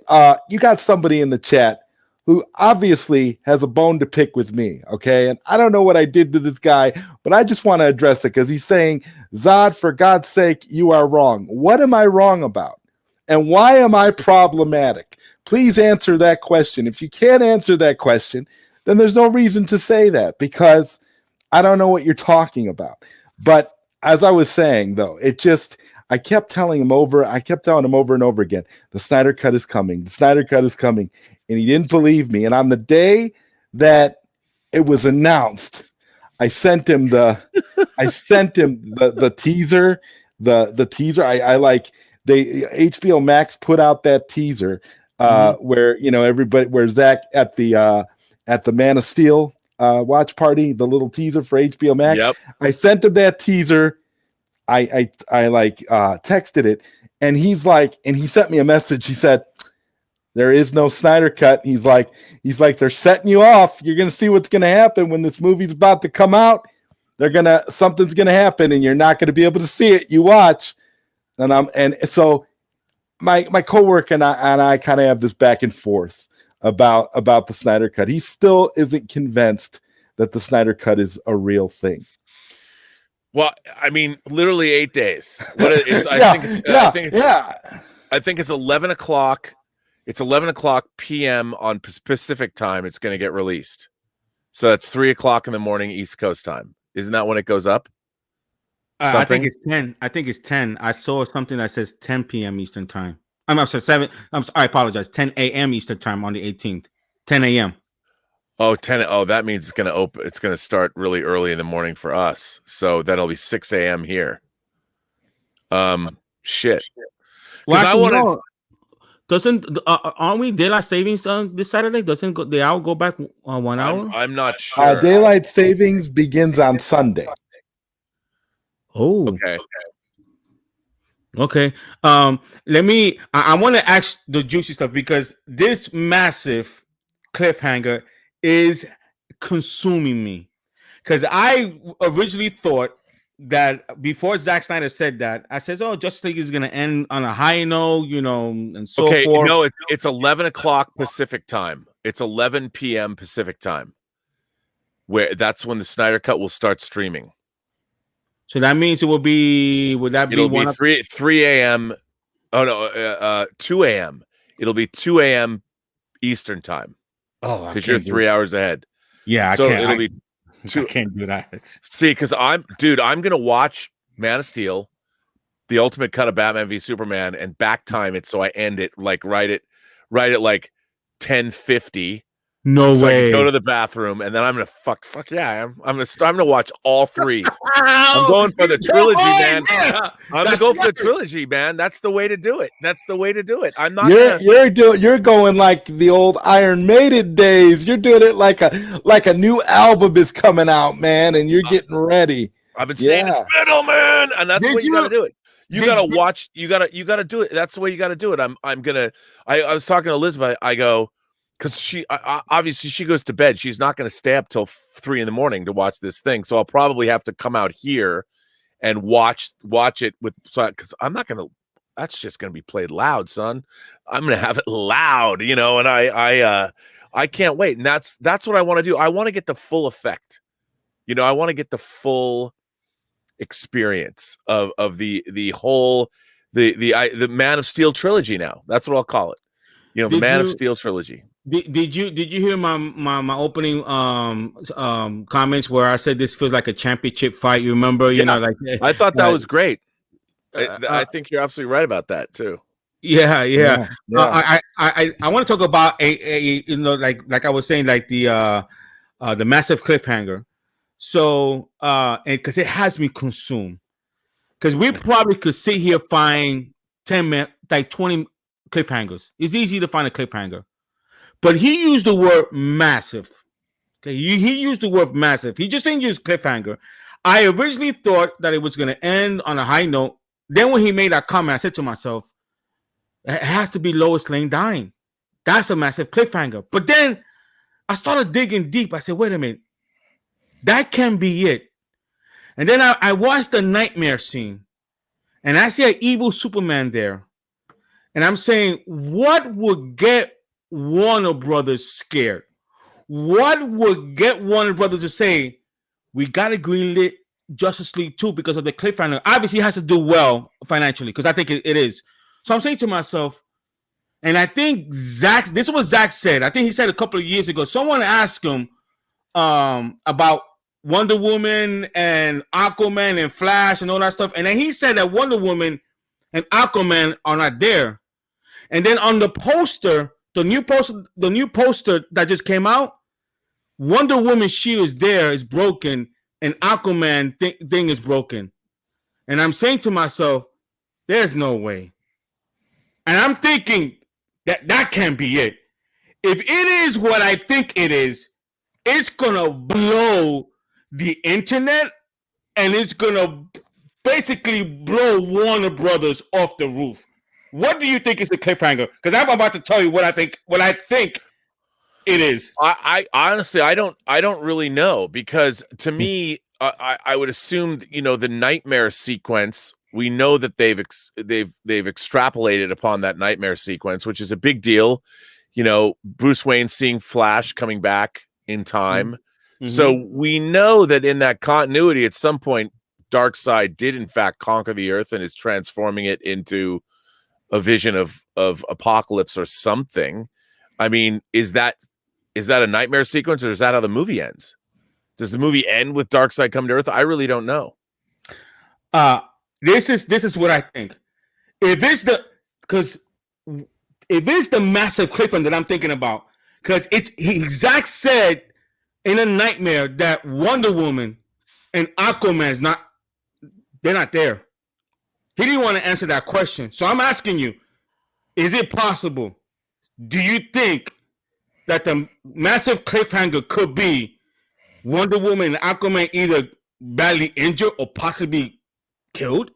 you got somebody in the chat who obviously has a bone to pick with me, okay? And I don't know what I did to this guy, but I just want to address it, because he's saying, Zod, for God's sake, you are wrong. What am I wrong about? And why am I problematic? Please answer that question. If you can't answer that question, then there's no reason to say that, because I don't know what you're talking about. But as I was saying, though, I kept telling him over and over again, the Snyder cut is coming. The Snyder cut is coming. And he didn't believe me. And on the day that it was announced, I sent him the teaser. The teaser. I like HBO Max put out that teaser where everybody where Zack at the Man of Steel watch party, the little teaser for HBO Max. Yep. I sent him that teaser. I texted it, and he sent me a message. He said, there is no Snyder cut. He's like, they're setting you off. You're going to see what's going to happen when this movie's about to come out. Something's going to happen and you're not going to be able to see it. You watch. And so my coworker and I kind of have this back and forth about the Snyder cut. He still isn't convinced that the Snyder cut is a real thing. Well, I mean, literally 8 days. I think it's 11 o'clock. It's 11 o'clock p.m. on Pacific time. It's going to get released. So that's 3 o'clock in the morning East Coast time. Isn't that when it goes up? I think it's 10. I think it's 10. I saw something that says 10 p.m. Eastern time. I'm sorry, 7. I apologize. 10 a.m. Eastern time on the 18th. 10 a.m. Oh, 10. Oh, that means it's going to open. It's going to start really early in the morning for us. So that'll be 6 a.m. here. Shit. Well, actually, aren't we daylight savings this Saturday? Doesn't the hour go back 1 hour? I'm not sure. Daylight savings begins on Sunday. Oh, Okay. I want to ask the juicy stuff because this massive cliffhanger is consuming me. Because I originally thought that before Zack Snyder said that, I said, "Oh, Justice League is going to end on a high note," and so forth. No, it's 11 o'clock Pacific time. It's 11 p.m. Pacific time. That's when the Snyder Cut will start streaming. So that means it will be. It'll be 3 a.m. Oh no, 2 a.m. It'll be 2 a.m. Eastern time. Oh, because you're 3 hours ahead. Yeah, so it'll be. I can't do that. See, because I'm gonna watch Man of Steel, the ultimate cut of Batman v Superman, and back time it so I end it like right at like 10:50. No so way. I can go to the bathroom and then I'm gonna fuck yeah. I'm gonna watch all 3. I'm going for the trilogy, man. I'm gonna go for the trilogy, man. That's the way to do it. I'm not. You're going like the old Iron Maiden days. You're doing it like a new album is coming out, man, and you're getting ready. I've been saying it's metal, man, and that's the way you gotta do it. You gotta watch. You gotta do it. That's the way you gotta do it. I was talking to Elizabeth. I go. Because she obviously she goes to bed. She's not going to stay up till 3 in the morning to watch this thing. So I'll probably have to come out here and watch it because I'm not going to. That's just going to be played loud, son. I'm going to have it loud, and I can't wait. And that's what I want to do. I want to get the full effect. I want to get the full experience of the whole the Man of Steel trilogy. Now that's what I'll call it. The Man of Steel trilogy. Did you hear my opening comments where I said this feels like a championship fight? You remember? I thought that was great. I think you're absolutely right about that too. Yeah. I want to talk about a like I was saying, like the massive cliffhanger. So and because it has me consumed, because we probably could sit here find 20 cliffhangers. It's easy to find a cliffhanger. But he used the word massive. Okay, he used the word massive. He just didn't use cliffhanger. I originally thought that it was going to end on a high note. Then when he made that comment, I said to myself, it has to be Lois Lane dying. That's a massive cliffhanger. But then I started digging deep. I said, wait a minute. That can be it. And then I watched the nightmare scene. And I see an evil Superman there. And I'm saying, what would get Warner Brothers scared? What would get Warner Brothers to say, we got to greenlit Justice League 2 because of the cliffhanger? Obviously, it has to do well financially, because I think it is. So I'm saying to myself, and I think this is what Zack said. I think he said a couple of years ago, someone asked him about Wonder Woman and Aquaman and Flash and all that stuff. And then he said that Wonder Woman and Aquaman are not there. And then on the poster, the new poster that just came out, Wonder Woman's shield is there, is broken, and Aquaman thing is broken. And I'm saying to myself, there's no way. And I'm thinking that can't be it. If it is what I think it is, it's going to blow the internet and it's going to basically blow Warner Brothers off the roof. What do you think is the cliffhanger? Because I'm about to tell you what I think it is. I honestly I don't really know, because to me I would assume that, the nightmare sequence, we know that they've extrapolated upon that nightmare sequence, which is a big deal. Bruce Wayne seeing Flash coming back in time. Mm-hmm. So we know that in that continuity, at some point, Darkseid did in fact conquer the Earth and is transforming it into a vision of apocalypse or something. I mean, is that a nightmare sequence, or is that how the movie ends? Does the movie end with Darkseid coming to Earth? I really don't know. This is what I think. If it's the massive cliffhanger that I'm thinking about, because Zack said in a nightmare that Wonder Woman and Aquaman they're not there. He didn't want to answer that question. So I'm asking you, is it possible? Do you think that the massive cliffhanger could be Wonder Woman and Aquaman either badly injured or possibly killed?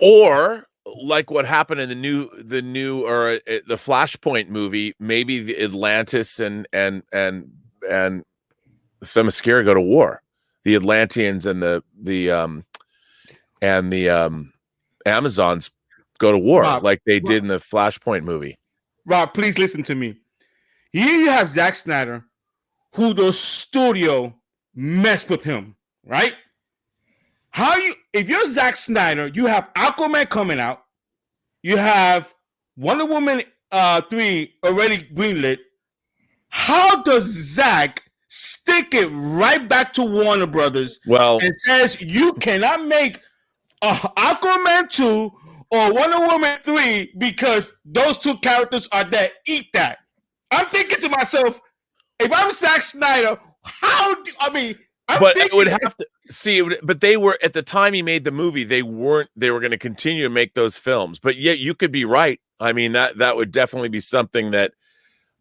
Or like what happened in the new the Flashpoint movie, maybe the Atlantis and Themyscira go to war. The Atlanteans and the Amazons go to war, Rob, like they did in the Flashpoint movie. Rob, please listen to me. Here you have Zack Snyder, who the studio messed with him, right? If you're Zack Snyder, you have Aquaman coming out, you have Wonder Woman 3 already greenlit. How does Zack stick it right back to Warner Brothers and says you cannot make Aquaman 2 or Wonder Woman 3 because those two characters are dead? Eat that. I'm thinking to myself, if I'm Zack Snyder, it would have to see. But they were, at the time he made the movie, they were going to continue to make those films. But yet you could be right. I mean, that would definitely be something that.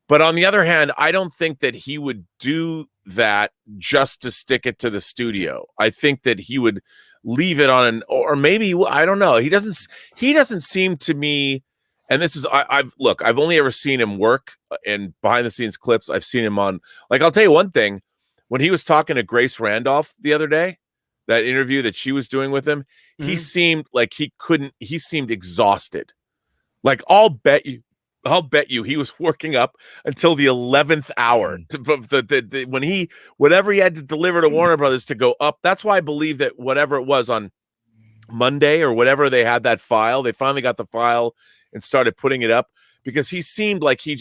But on the other hand, I don't think that he would do that just to stick it to the studio. I think that he would leave it on or maybe, I don't know. He doesn't seem to me. And this is, I've only ever seen him work in behind the scenes clips. I've seen him on, I'll tell you one thing. When he was talking to Grace Randolph the other day, that interview that she was doing with him, mm-hmm. He seemed like he seemed exhausted. Like, I'll bet you he was working up until the 11th hour when whatever he had to deliver to Warner Brothers to go up. That's why I believe that whatever it was on Monday or whatever, they had that file. They finally got the file and started putting it up, because he seemed like he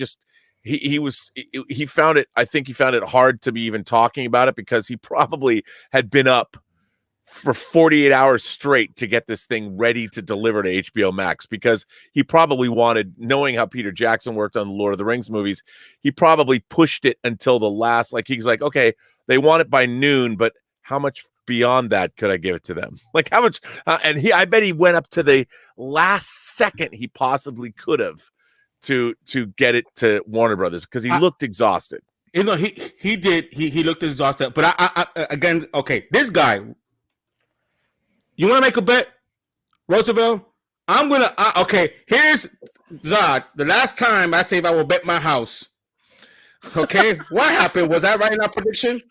found it. I think he found it hard to be even talking about it, because he probably had been up for 48 hours straight to get this thing ready to deliver to HBO Max, because he probably wanted, knowing how Peter Jackson worked on the Lord of the Rings movies, he probably pushed it until the last, he's like, okay, they want it by noon, but how much beyond that could I give it to them? Like, how much? I bet he went up to the last second he possibly could have to get it to Warner Brothers, because he looked exhausted. He did. He looked exhausted. But I again, okay, this guy. You want to make a bet, Roosevelt? I'm gonna. Okay, here's Zod. The last time I saved, I will bet my house. Okay, what happened? Was I right in that prediction?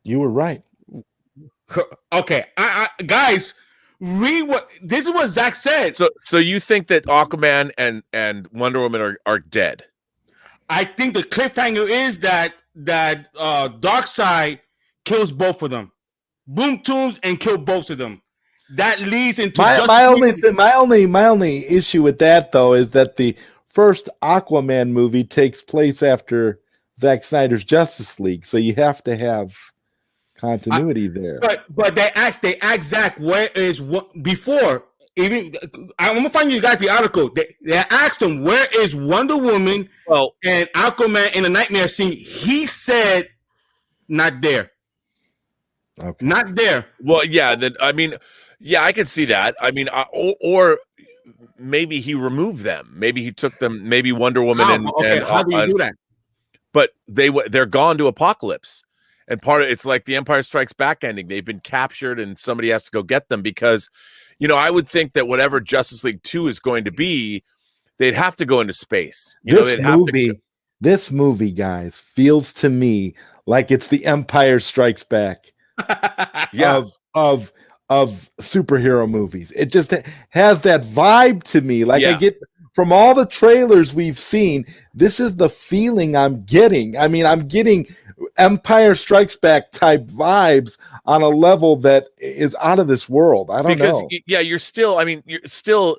You were right. Okay, guys, read what this is what Zack said. So you think that Aquaman and Wonder Woman are dead? I think the cliffhanger is that Darkseid kills both of them. Boom Tooms and kill both of them. That leads into my only issue with that, though, is that the first Aquaman movie takes place after Zack Snyder's Justice League, so you have to have continuity there. But they asked Zack, where is what before even I'm gonna find you guys the article. They asked him, "Where is Wonder Woman Well, and Aquaman in the nightmare scene?" He said, "Not there, Okay. not there." well, yeah. Then I mean, yeah, I could see that. I mean, or maybe he removed them. Maybe he took them. Maybe Wonder Woman How? and Okay, and how do you do that? but they're gone to Apocalypse, and part of it's like the Empire Strikes Back ending. They've been captured, and somebody has to go get them because, I would think that whatever Justice League 2 is going to be, they'd have to go into space. This movie, guys, feels to me like it's the Empire Strikes Back Yeah. of superhero movies. It just has that vibe to me. Like I Yeah. get from all the trailers we've seen, this is the feeling I'm getting. I mean, I'm getting Empire Strikes Back type vibes on a level that is out of this world. I don't know. You're still. I mean, you're still.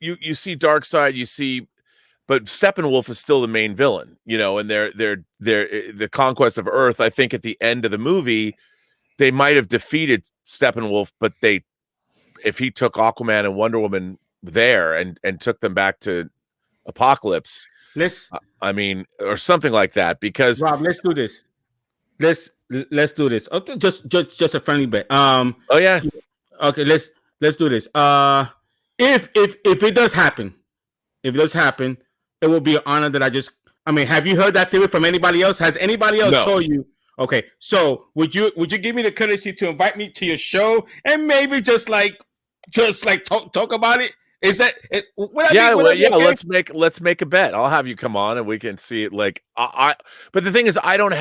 You see Darkseid. You see. But Steppenwolf is still the main villain, and they're the conquest of Earth. I think at the end of the movie, they might have defeated Steppenwolf, but if he took Aquaman and Wonder Woman there and took them back to Apocalypse, I mean, or something like that. Because Rob, let's do this. Let's do this. Okay, just a friendly bet. Oh yeah. Okay, let's do this. If it does happen, it will be an honor that I mean, have you heard that theory from anybody else? Has anybody else told you? Okay, so would you give me the courtesy to invite me to your show and maybe just talk about it? Is that it? Let's make a bet. I'll have you come on and we can see it. Like but the thing is, I don't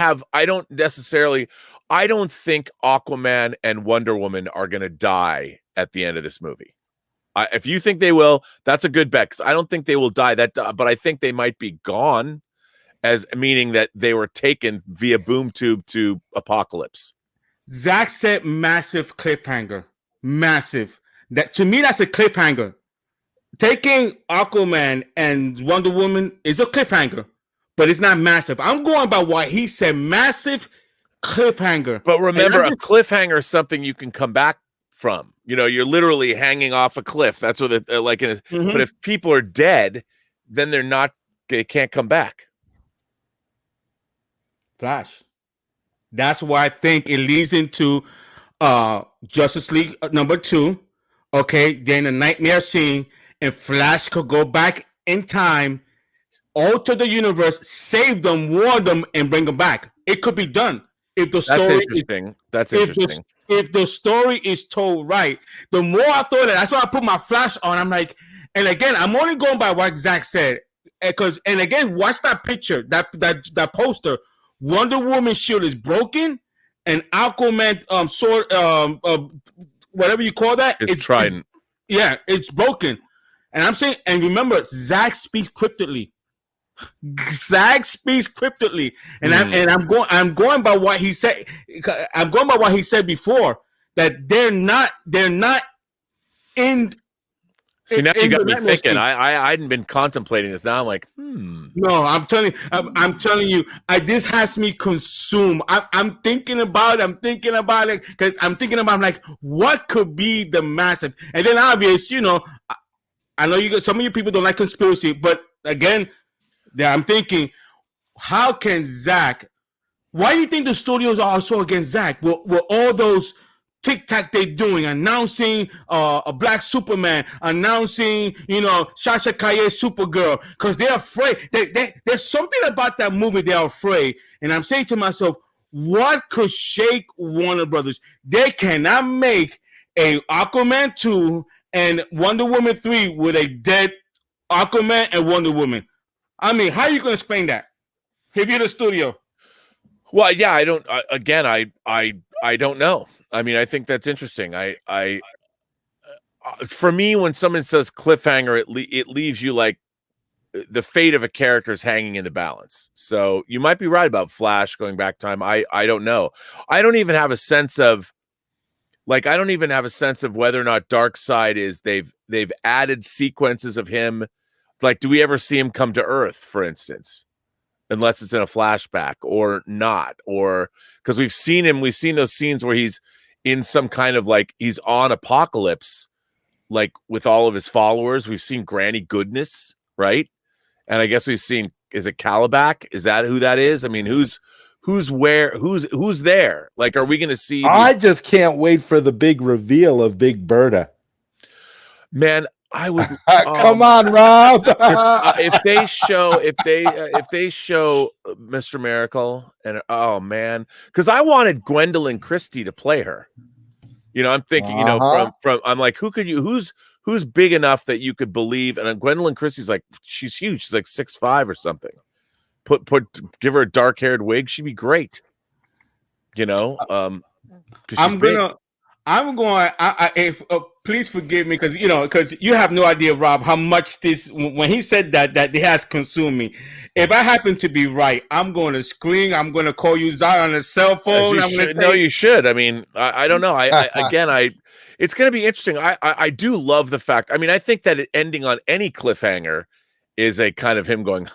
think Aquaman and Wonder Woman are gonna die at the end of this movie. If you think they will, that's a good bet because I don't think they will die. But I think they might be gone, as meaning that they were taken via boom tube to Apocalypse. Zack said massive cliffhanger. Massive. That to me, that's a cliffhanger. Taking Aquaman and Wonder Woman is a cliffhanger, but it's not massive. I'm going by what he said. Massive cliffhanger. But remember, a cliffhanger is something you can come back from. You're literally hanging off a cliff. That's what it like. But if people are dead, then they can't come back. Flash. That's why I think it leads into Justice League number 2. Okay, then the nightmare scene, and Flash could go back in time, alter the universe, save them, warn them, and bring them back. It could be done if the story That's interesting. If the story is told right. The more I thought of it, that's why I put my Flash on. I'm like, and again, I'm only going by what Zack said. And again, watch that picture, that poster. Wonder Woman's shield is broken, and Aquaman sword, whatever you call that, it's trident. It's broken. And I'm saying, and remember, Zack speaks cryptically. And I'm going by what he said. I'm going by what he said before, that they're not in. See, now you got me thinking. I hadn't been contemplating this. Now I'm like, No, I'm telling you, this has me consumed. I'm thinking about it because I'm like, what could be the massive? And then obvious, I know some of you people don't like conspiracy, but again, I'm thinking, how can Zack? Why do you think the studios are so against Zack? With all those TikTok they're doing, announcing a black Superman, announcing Sasha Calle Supergirl, because they're afraid. There's something about that movie they're afraid. And I'm saying to myself, what could shake Warner Brothers? They cannot make a Aquaman 2 and Wonder Woman 3 with a dead Aquaman and Wonder Woman. I mean, how are you going to explain that if you're the studio? Well, yeah, I don't. I don't know. I mean, I think that's interesting. For me, when someone says cliffhanger, it leaves you like the fate of a character is hanging in the balance. So you might be right about Flash going back time. I don't know. I don't even have a sense of whether or not Darkseid is they've added sequences of him. Like, do we ever see him come to Earth, for instance? Unless it's in a flashback or not, or because we've seen those scenes where he's in some kind of like he's on Apocalypse, like with all of his followers. We've seen Granny Goodness, right? And I guess we've seen, is it Calabac? Is that who that is? I mean, who's there? Like, are we going to see I just can't wait for the big reveal of Big Berta. Man, I would come on, Rob. if they show Mr. Miracle, and oh man, because I wanted Gwendolyn Christie to play her. You know, I'm thinking, you know, from I'm like, who's big enough that you could believe? And Gwendolyn Christie's like, she's huge. She's like 6'5" or something. Give her a dark haired wig. She'd be great. You know, please forgive me, because you have no idea, Rob, how much this, when he said that it has consumed me. If I happen to be right, I'm going to scream. I'm going to call you Zack on a cell phone. You should. I mean, I don't know. It's going to be interesting. I do love the fact. I mean, I think that it ending on any cliffhanger is a kind of him going,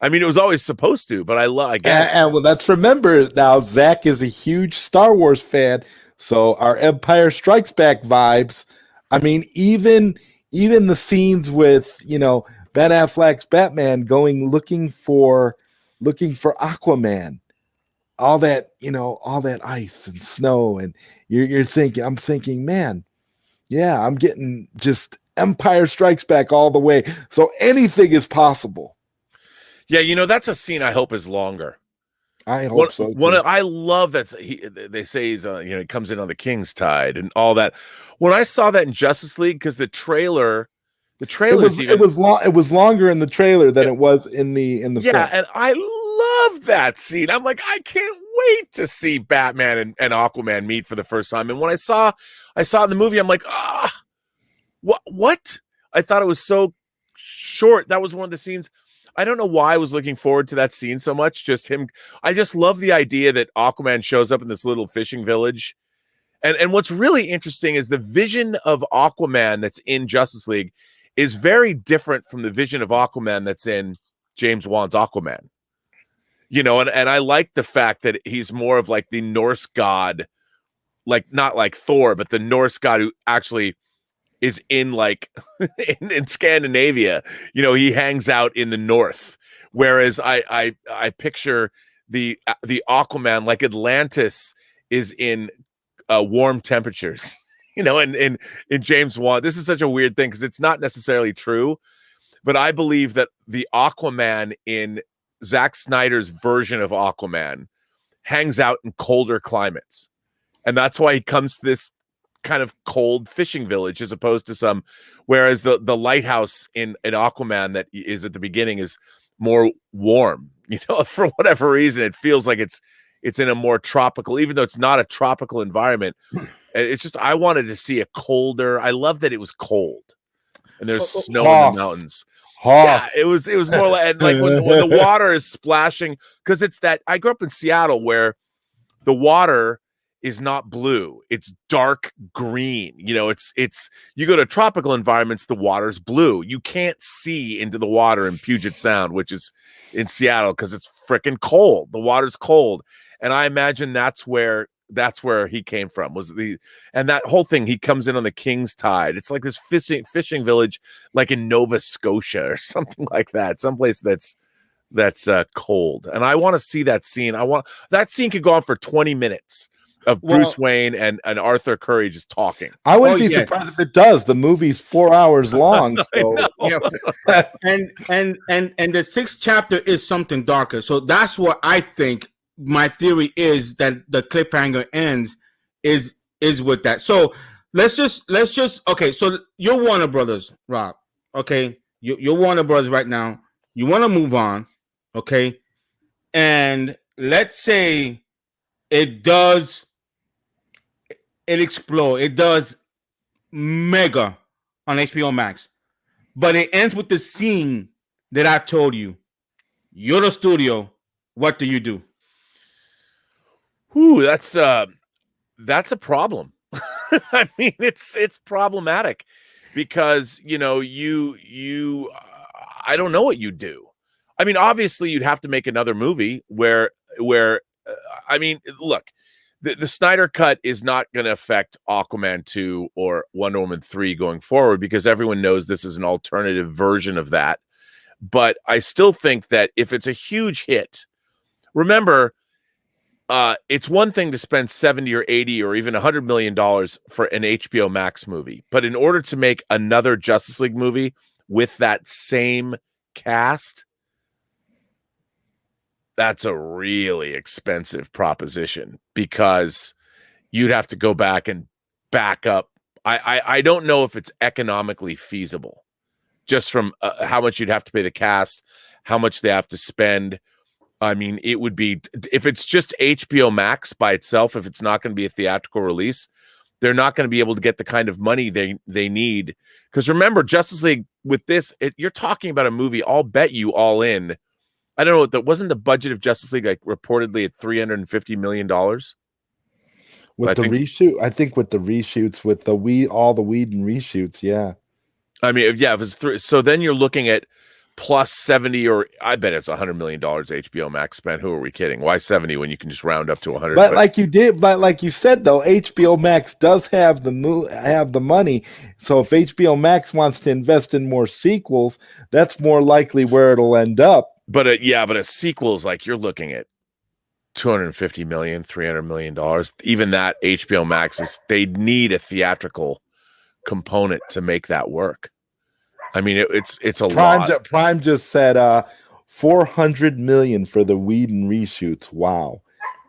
I mean, it was always supposed to, but I guess. And well, let's remember now, Zack is a huge Star Wars fan. So our Empire Strikes Back vibes. I mean, even the scenes with, Ben Affleck's Batman looking for Aquaman, all that ice and snow, and I'm thinking, man, yeah, I'm getting just Empire Strikes Back all the way. So anything is possible. Yeah, that's a scene I hope is longer. I hope so. I love that they say he's he comes in on the King's Tide and all that. When I saw that in Justice League, because the trailer it was longer in the trailer than it was in the film. Yeah, and I love that scene. I'm like, I can't wait to see Batman and Aquaman meet for the first time. And when I saw it in the movie, I'm like, what? I thought it was so short. That was one of the scenes. I don't know why I was looking forward to that scene so much. Just him. I just love the idea that Aquaman shows up in this little fishing village. And what's really interesting is the vision of Aquaman that's in Justice League is very different from the vision of Aquaman that's in James Wan's Aquaman. And I like the fact that he's more of like the Norse god, like not like Thor, but the Norse god who actually is in like in Scandinavia. He hangs out in the north, whereas I picture the Aquaman, like Atlantis is in warm temperatures. And in James Wan, this is such a weird thing because it's not necessarily true, but I believe that the Aquaman in Zack Snyder's version of Aquaman hangs out in colder climates, and that's why he comes to this kind of cold fishing village as opposed to whereas the lighthouse in Aquaman that is at the beginning is more warm. For whatever reason, it feels like it's in a more tropical, even though it's not a tropical environment. It's just, I wanted to see a colder. I love that it was cold and there's snow in the mountains. Yeah, it was more like when the water is splashing, because it's that I grew up in Seattle where the water is not blue, it's dark green. It's you go to tropical environments, the water's blue. You can't see into the water in Puget Sound, which is in Seattle, because it's freaking cold. The water's cold. And I imagine that's where he came from, and that whole thing, he comes in on the King's Tide. It's like this fishing village, like in Nova Scotia or something like that, someplace that's cold. And I want to see that scene. That scene could go on for 20 minutes of Bruce Wayne and Arthur Curry just talking. I wouldn't be surprised if it does. The movie's 4 hours long. So and the 6th chapter is something darker. So that's what I think. My theory is that the cliffhanger ends is with that. So let's just okay. So you're Warner Brothers, Rob. Okay, you're Warner Brothers right now. You want to move on, okay? And let's say it explode. It does mega on HBO Max, but it ends with the scene that I told you. You're the studio. What do you do? Ooh, that's a problem. I mean, it's problematic because I don't know what you do. I mean, obviously, you'd have to make another movie where I mean, look, the Snyder cut is not going to affect Aquaman 2 or Wonder Woman 3 going forward, because everyone knows this is an alternative version of that. But I still think that if it's a huge hit, remember, it's one thing to spend 70 or 80 or even $100 million for an HBO Max movie. But in order to make another Justice League movie with that same cast, that's a really expensive proposition, because you'd have to go back and back up. I don't know if it's economically feasible, just from how much you'd have to pay the cast, how much they have to spend. I mean, it would be, if it's just HBO Max by itself, if it's not going to be a theatrical release, they're not going to be able to get the kind of money they need. Because remember, Justice League, with this, you're talking about a movie, I'll bet you all in. I don't know, that wasn't the budget of Justice League like reportedly at $350 million? With the reshoot, I think with the reshoots, with all the weed and reshoots, yeah. I mean, yeah, if it's so then you're looking at plus 70, or I bet it's $100 million HBO Max spent. Who are we kidding? Why 70 when you can just round up to 100? But like you said though, HBO Max does have the money. So if HBO Max wants to invest in more sequels, that's more likely where it'll end up. But a sequel is like, you're looking at $250 million, $300 million. Even that, HBO Max they need a theatrical component to make that work. I mean, it's a lot. Prime just said $400 million for the weed and reshoots. Wow,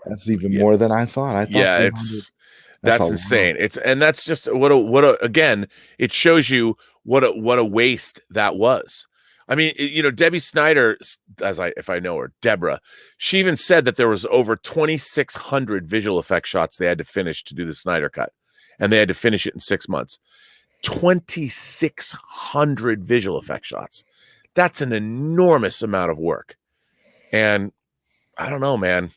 that's even more than I thought. I thought that's insane. That's just again, it shows you what a waste that was. I mean, Debbie Snyder, if I know her, Deborah, she even said that there was over 2,600 visual effect shots they had to finish to do the Snyder cut, and they had to finish it in 6 months. 2,600 visual effect shots. That's an enormous amount of work. And I don't know, man.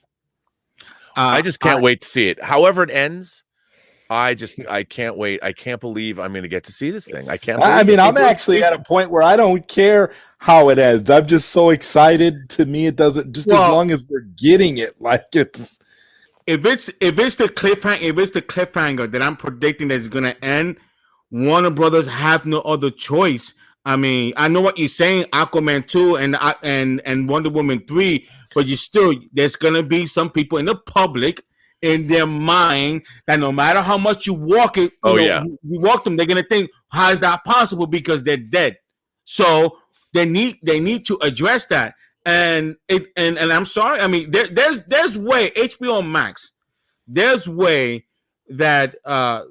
I just can't wait to see it. However it ends, I can't wait. I can't believe I'm going to get to see this thing. I'm actually at a point where I don't care how it ends. I'm just so excited. To me, it doesn't, just as long as we're getting it, like it's. If it's the cliffhanger that I'm predicting that's going to end, Warner Brothers have no other choice. I mean, I know what you're saying, Aquaman 2 and Wonder Woman 3, but there's going to be some people in the public, in their mind, that no matter how much you walk it, you walk them, they're going to think, how is that possible? Because they're dead. So they need to address that. And I'm sorry. I mean, there's way, HBO Max, there's way that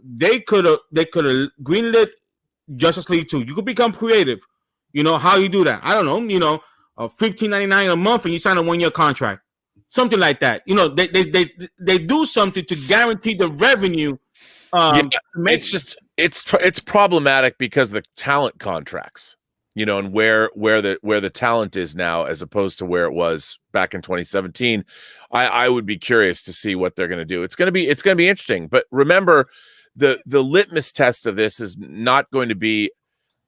they could have greenlit Justice League 2. You could become creative. You know how you do that? I don't know. $15.99 a month, and you sign a 1-year contract, something like that. They do something to guarantee the revenue. It's problematic because of the talent contracts. And where the talent is now as opposed to where it was back in 2017. I would be curious to see what they're going to do. It's going to be interesting. But remember, the litmus test of this is not going to be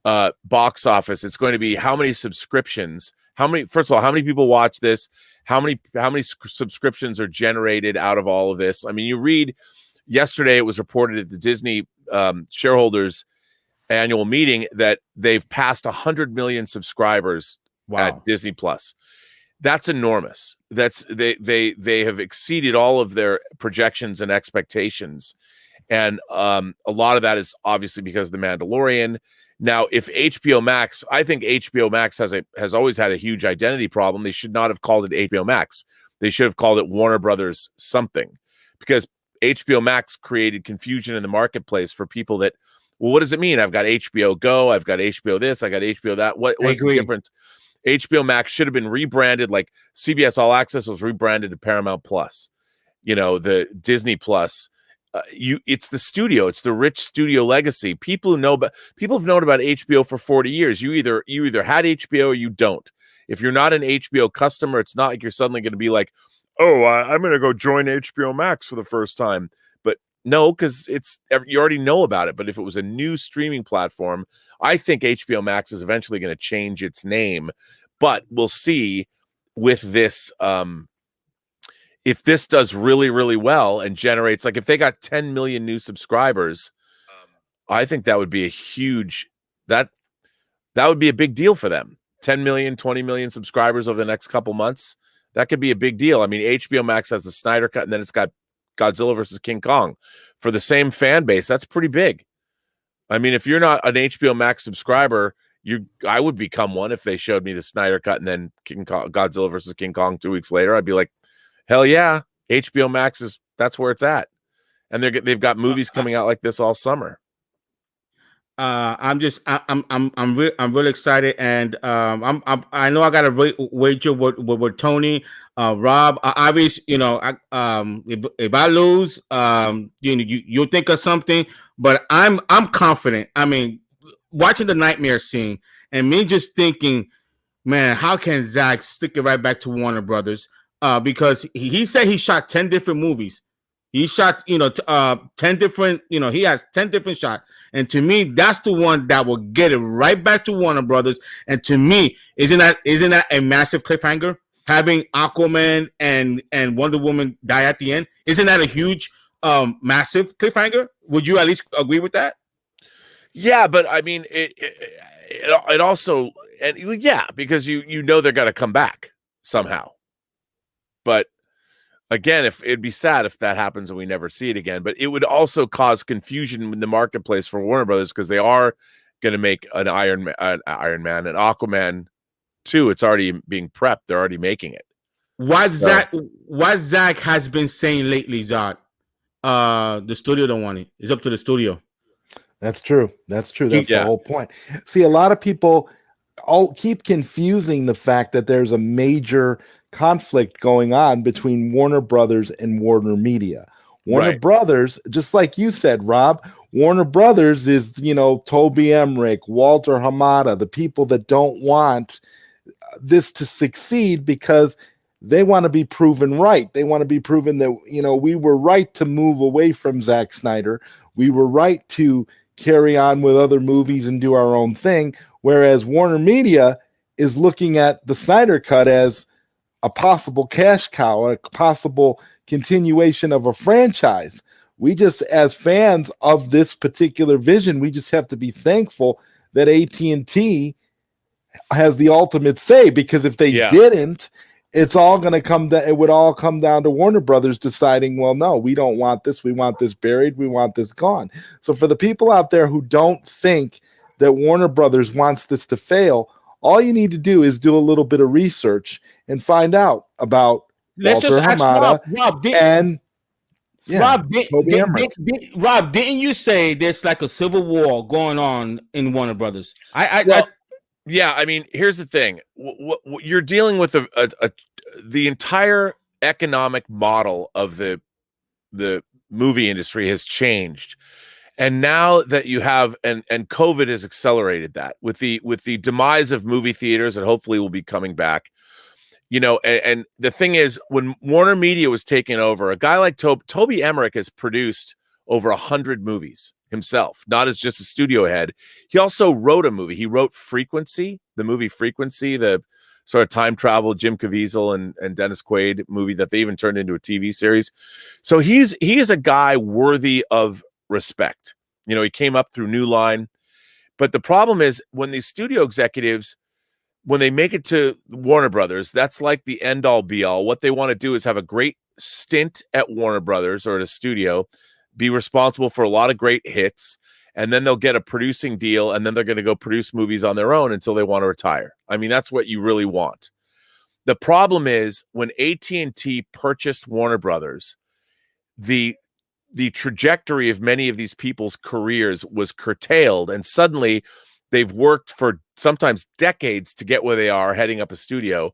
box office. It's going to be how many subscriptions. First of all, how many people watch this? How many subscriptions are generated out of all of this? I mean, you read yesterday, it was reported at the Disney shareholders annual meeting that they've passed 100 million subscribers at Disney Plus. That's enormous. They have exceeded all of their projections and expectations. And a lot of that is obviously because of The Mandalorian. Now, if HBO Max, I think HBO Max has always had a huge identity problem. They should not have called it HBO Max. They should have called it Warner Brothers something, because HBO Max created confusion in the marketplace for people that, well, what does it mean? I've got HBO Go, I've got HBO this, I got HBO that. What's the difference? HBO Max should have been rebranded, like CBS All Access was rebranded to Paramount Plus. The Disney Plus. It's the studio. It's the rich studio legacy. People have known about HBO for 40 years. You either had HBO or you don't. If you're not an HBO customer, it's not like you're suddenly going to be like, oh, I'm going to go join HBO Max for the first time. But no, because you already know about it. But if it was a new streaming platform, I think HBO Max is eventually going to change its name. But we'll see with this. if this does really, really well and generates, like if they got 10 million new subscribers, I think that would be a huge, that would be a big deal for them. 10 million, 20 million subscribers over the next couple months. That could be a big deal. I mean, HBO Max has the Snyder Cut, and then it's got Godzilla versus King Kong for the same fan base. That's pretty big. I mean, if you're not an HBO Max subscriber, I would become one if they showed me the Snyder Cut and then Godzilla versus King Kong 2 weeks later. I'd be like, hell yeah, HBO Max that's where it's at, and they've got movies coming out like this all summer. I'm really excited, and I know I got to wager with Tony, Rob. Obviously, if I lose, you'll think of something, but I'm confident. I mean, watching the nightmare scene and me just thinking, man, how can Zack stick it right back to Warner Brothers? Because he said he shot 10 different movies. He shot, 10 different, he has 10 different shots. And to me, that's the one that will get it right back to Warner Brothers. And to me, isn't that a massive cliffhanger? Having Aquaman and Wonder Woman die at the end, isn't that a huge, massive cliffhanger? Would you at least agree with that? Yeah, but I mean, it also, and yeah, because you know they're gonna come back somehow. But again, if it'd be sad if that happens and we never see it again, but it would also cause confusion in the marketplace for Warner Brothers because they are going to make an Iron Man, an Aquaman 2. It's already being prepped. They're already making it. What Zack has been saying lately, Zod, the studio don't want it. It's up to the studio. That's true. That's the whole point. See, a lot of people all keep confusing the fact that there's a major conflict going on between Warner Brothers and Warner Media. Warner Brothers, just like you said, Rob, Warner Brothers is, Toby Emmerich, Walter Hamada, the people that don't want this to succeed because they want to be proven right. They want to be proven that, we were right to move away from Zack Snyder. We were right to carry on with other movies and do our own thing. Whereas Warner Media is looking at the Snyder Cut as a possible cash cow, a possible continuation of a franchise. We just, as fans of this particular vision, we just have to be thankful that AT&T has the ultimate say, because if they didn't, it's all going to come down. It would all come down to Warner Brothers deciding, well, no, we don't want this. We want this buried. We want this gone. So for the people out there who don't think that Warner Brothers wants this to fail, all you need to do is do a little bit of research and find out about Walter Hamada Toby Emmerich. Rob, didn't you say there's like a civil war going on in Warner Brothers? Yeah, I mean, here's the thing. What you're dealing with the entire economic model of the movie industry has changed. And now that you have, and COVID has accelerated that with the demise of movie theaters, and hopefully will be coming back. And the thing is, when Warner Media was taken over, a guy like Toby Emmerich has produced over 100 movies himself, not as just a studio head. He also wrote a movie. He wrote Frequency, the movie Frequency, the sort of time travel Jim Caviezel and Dennis Quaid movie that they even turned into a TV series. So he is a guy worthy of respect. He came up through New Line. But the problem is, when these studio executives, when they make it to Warner Brothers, that's like the end all be all. What they want to do is have a great stint at Warner Brothers or at a studio, be responsible for a lot of great hits, and then they'll get a producing deal, and then they're going to go produce movies on their own until they want to retire. I mean, that's what you really want. The problem is, when AT&T purchased Warner Brothers, the trajectory of many of these people's careers was curtailed, and suddenly they've worked for sometimes decades to get where they are, heading up a studio.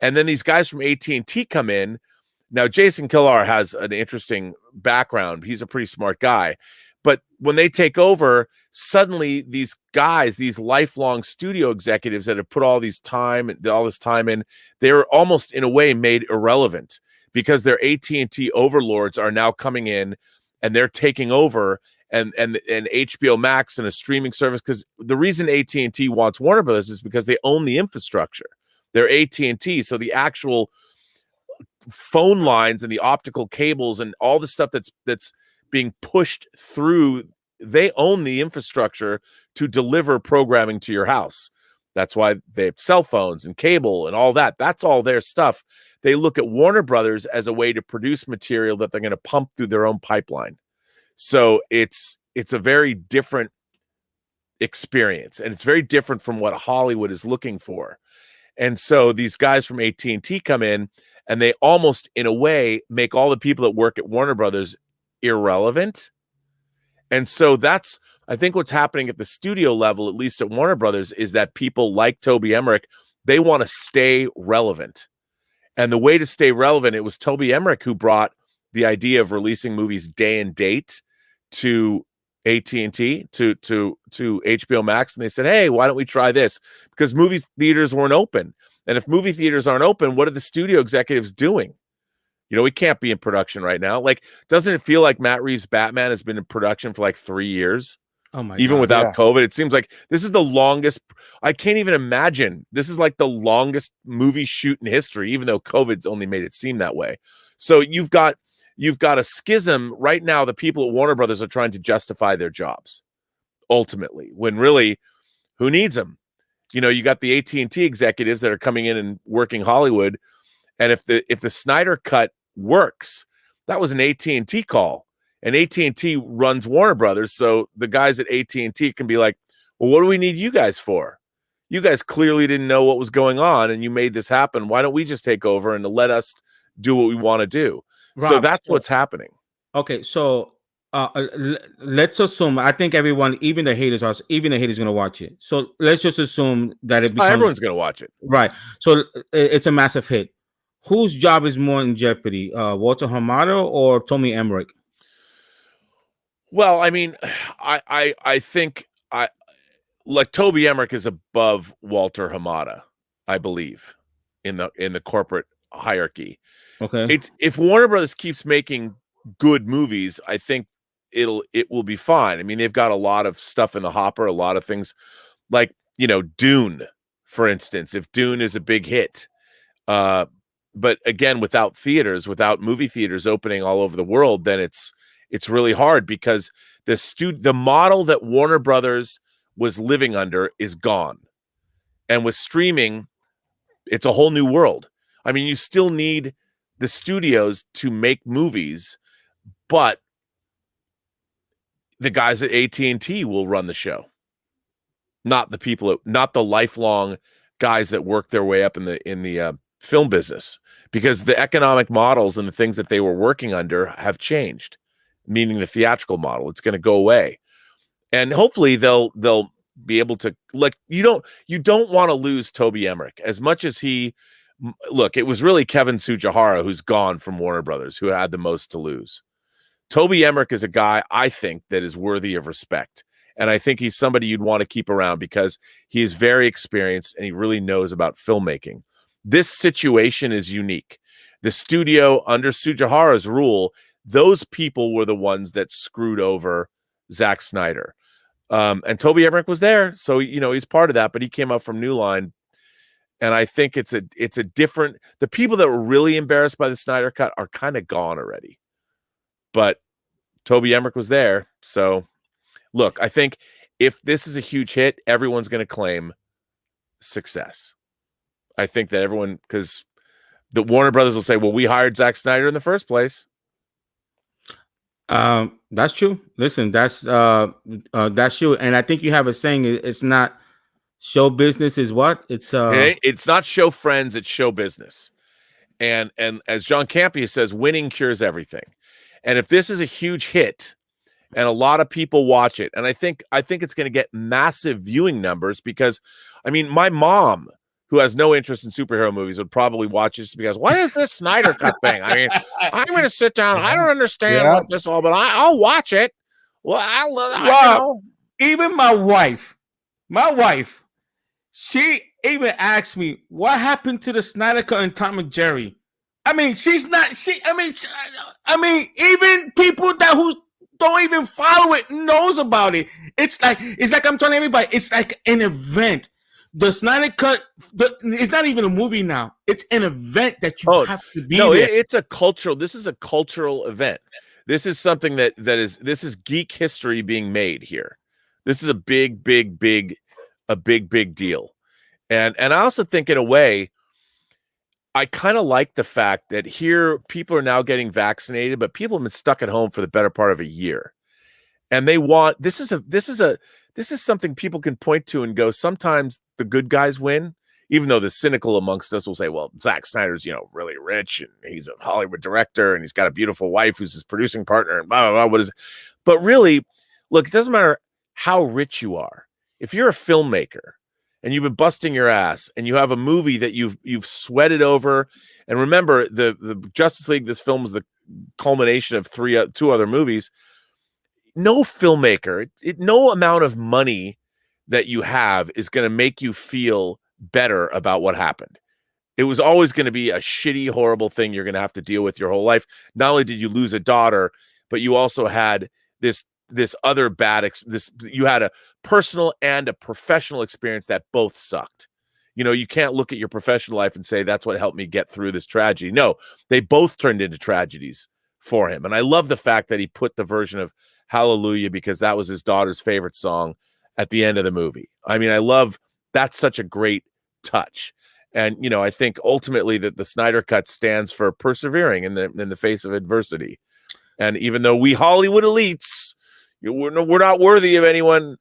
And then these guys from AT&T come in. Now, Jason Kilar has an interesting background. He's a pretty smart guy. But when they take over, suddenly these guys, these lifelong studio executives that have put all this time in, they're almost in a way made irrelevant, because their AT&T overlords are now coming in and they're taking over, and HBO Max and a streaming service. Because the reason AT&T wants Warner Brothers is because they own the infrastructure. They're AT&T, so the actual phone lines and the optical cables and all the stuff that's being pushed through. They own the infrastructure to deliver programming to your house. That's why they have cell phones and cable and all that. That's all their stuff. They look at Warner Brothers as a way to produce material that they're going to pump through their own pipeline. So it's a very different experience, and it's very different from what Hollywood is looking for. And so these guys from AT&T come in, and they almost, in a way, make all the people that work at Warner Brothers irrelevant. And so that's, I think, what's happening at the studio level, at least at Warner Brothers, is that people like Toby Emmerich, they want to stay relevant. And the way to stay relevant, it was Toby Emmerich who brought the idea of releasing movies day and date to AT&T, to HBO Max, and they said, hey, why don't we try this? Because movie theaters weren't open. And if movie theaters aren't open, what are the studio executives doing? You know, we can't be in production right now. Like, doesn't it feel like Matt Reeves' Batman has been in production for like 3 years? Oh my Even God. without COVID, it seems like this is the longest. I can't even imagine. This is like the longest movie shoot in history, even though COVID's only made it seem that way. So you've got a schism right now. The people at Warner Brothers are trying to justify their jobs ultimately, when really, who needs them? You know, you got the AT&T executives that are coming in and working Hollywood. And if the Snyder cut works, that was an AT&T call, and AT&T runs Warner Brothers. So the guys at AT&T can be like, well, what do we need you guys for? You guys clearly didn't know what was going on, and you made this happen. Why don't we just take over and let us do what we want to do? Rob, so that's what's happening. Okay, so let's assume. I think everyone, even the haters, are going to watch it. So let's just assume that it becomes, everyone's going to watch it, right? So it's a massive hit. Whose job is more in jeopardy, Walter Hamada or Toby Emmerich? Well, I mean, I think like Toby Emmerich is above Walter Hamada, I believe, in the corporate hierarchy. Okay. If Warner Brothers keeps making good movies, I think it will be fine. I mean, they've got a lot of stuff in the hopper, a lot of things like, you know, Dune, for instance. If Dune is a big hit, but again, without movie theaters opening all over the world, then it's really hard, because the model that Warner Brothers was living under is gone. And with streaming, it's a whole new world. I mean, you still need the studios to make movies, but the guys at AT&T will run the show. Not the lifelong guys that work their way up in the film business, because the economic models and the things that they were working under have changed, meaning the theatrical model. It's going to go away. And hopefully they'll be able to, like, you don't want to lose Toby Emmerich as much as look, it was really Kevin Tsujihara who's gone from Warner Brothers who had the most to lose. Toby Emmerich is a guy, I think, that is worthy of respect. And I think he's somebody you'd want to keep around, because he is very experienced and he really knows about filmmaking. This situation is unique. The studio, under Tsujihara's rule, those people were the ones that screwed over Zack Snyder. And Toby Emmerich was there, so, you know, he's part of that, but he came up from New Line. And I think it's a different, the people that were really embarrassed by the Snyder cut are kind of gone already. But Toby Emmerich was there. So look, I think if this is a huge hit, everyone's going to claim success. I think that because the Warner Brothers will say, well, we hired Zack Snyder in the first place. That's true. Listen, that's true. And I think you have a saying, it's not show business is what? It's not show friends, it's show business. And as John Campea says, winning cures everything. And if this is a huge hit and a lot of people watch it, and I think it's going to get massive viewing numbers, because, I mean, my mom, who has no interest in superhero movies, would probably watch this because, what is this Snyder cut thing? I mean, I'm going to sit down. I don't understand what this all, but I'll watch it. Well, Rob, even my wife, she even asked me, what happened to the Snyder cut and Tom and Jerry? I mean, even people who don't even follow it knows about it. It's like I'm telling everybody, it's like an event, The Snyder Cut, it's not even a movie now. It's an event that you have to be no, there. it's a cultural. This is a cultural event. This is something that is geek history being made here. This is a big deal. And I also think in a way, I kind of like the fact that here people are now getting vaccinated, but people have been stuck at home for the better part of a year. And they want this is something people can point to and go, sometimes the good guys win, even though the cynical amongst us will say, well, Zack Snyder's, really rich and he's a Hollywood director and he's got a beautiful wife who's his producing partner and blah, blah, blah. What is it? But really, look, it doesn't matter how rich you are. If you're a filmmaker and you've been busting your ass and you have a movie that you've sweated over, and remember the Justice League, this film was the culmination of two other movies. No filmmaker, no amount of money that you have is going to make you feel better about what happened. It was always going to be a shitty, horrible thing you're going to have to deal with your whole life. Not only did you lose a daughter, but you also had this other you had a personal and a professional experience that both sucked. You can't look at your professional life and say that's what helped me get through this tragedy. No, they both turned into tragedies for him. And I love the fact that he put the version of Hallelujah, because that was his daughter's favorite song, at the end of the movie. I mean, that's such a great touch. And, I think ultimately that the Snyder Cut stands for persevering in the face of adversity. And even though we Hollywood elites, we're not worthy of anyone,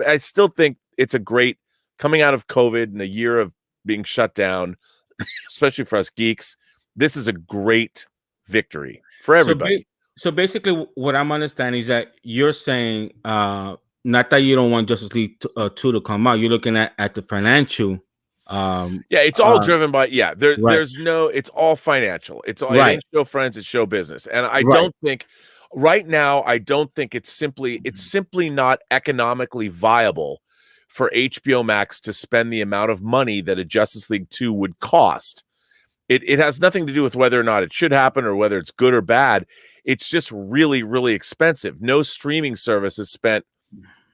I still think it's a great, coming out of COVID and a year of being shut down, especially for us geeks, this is a great victory for everybody. So basically, what I'm understanding is that you're saying, not that you don't want Justice League 2 to come out. You're looking at the financial. It's all driven by right. There's no. It's all financial. It's all. It ain't show friends. It's show business. And I don't think right now. I don't think it's simply not economically viable for HBO Max to spend the amount of money that a Justice League 2 would cost. It has nothing to do with whether or not it should happen or whether it's good or bad. It's just really, really expensive. No streaming service has spent,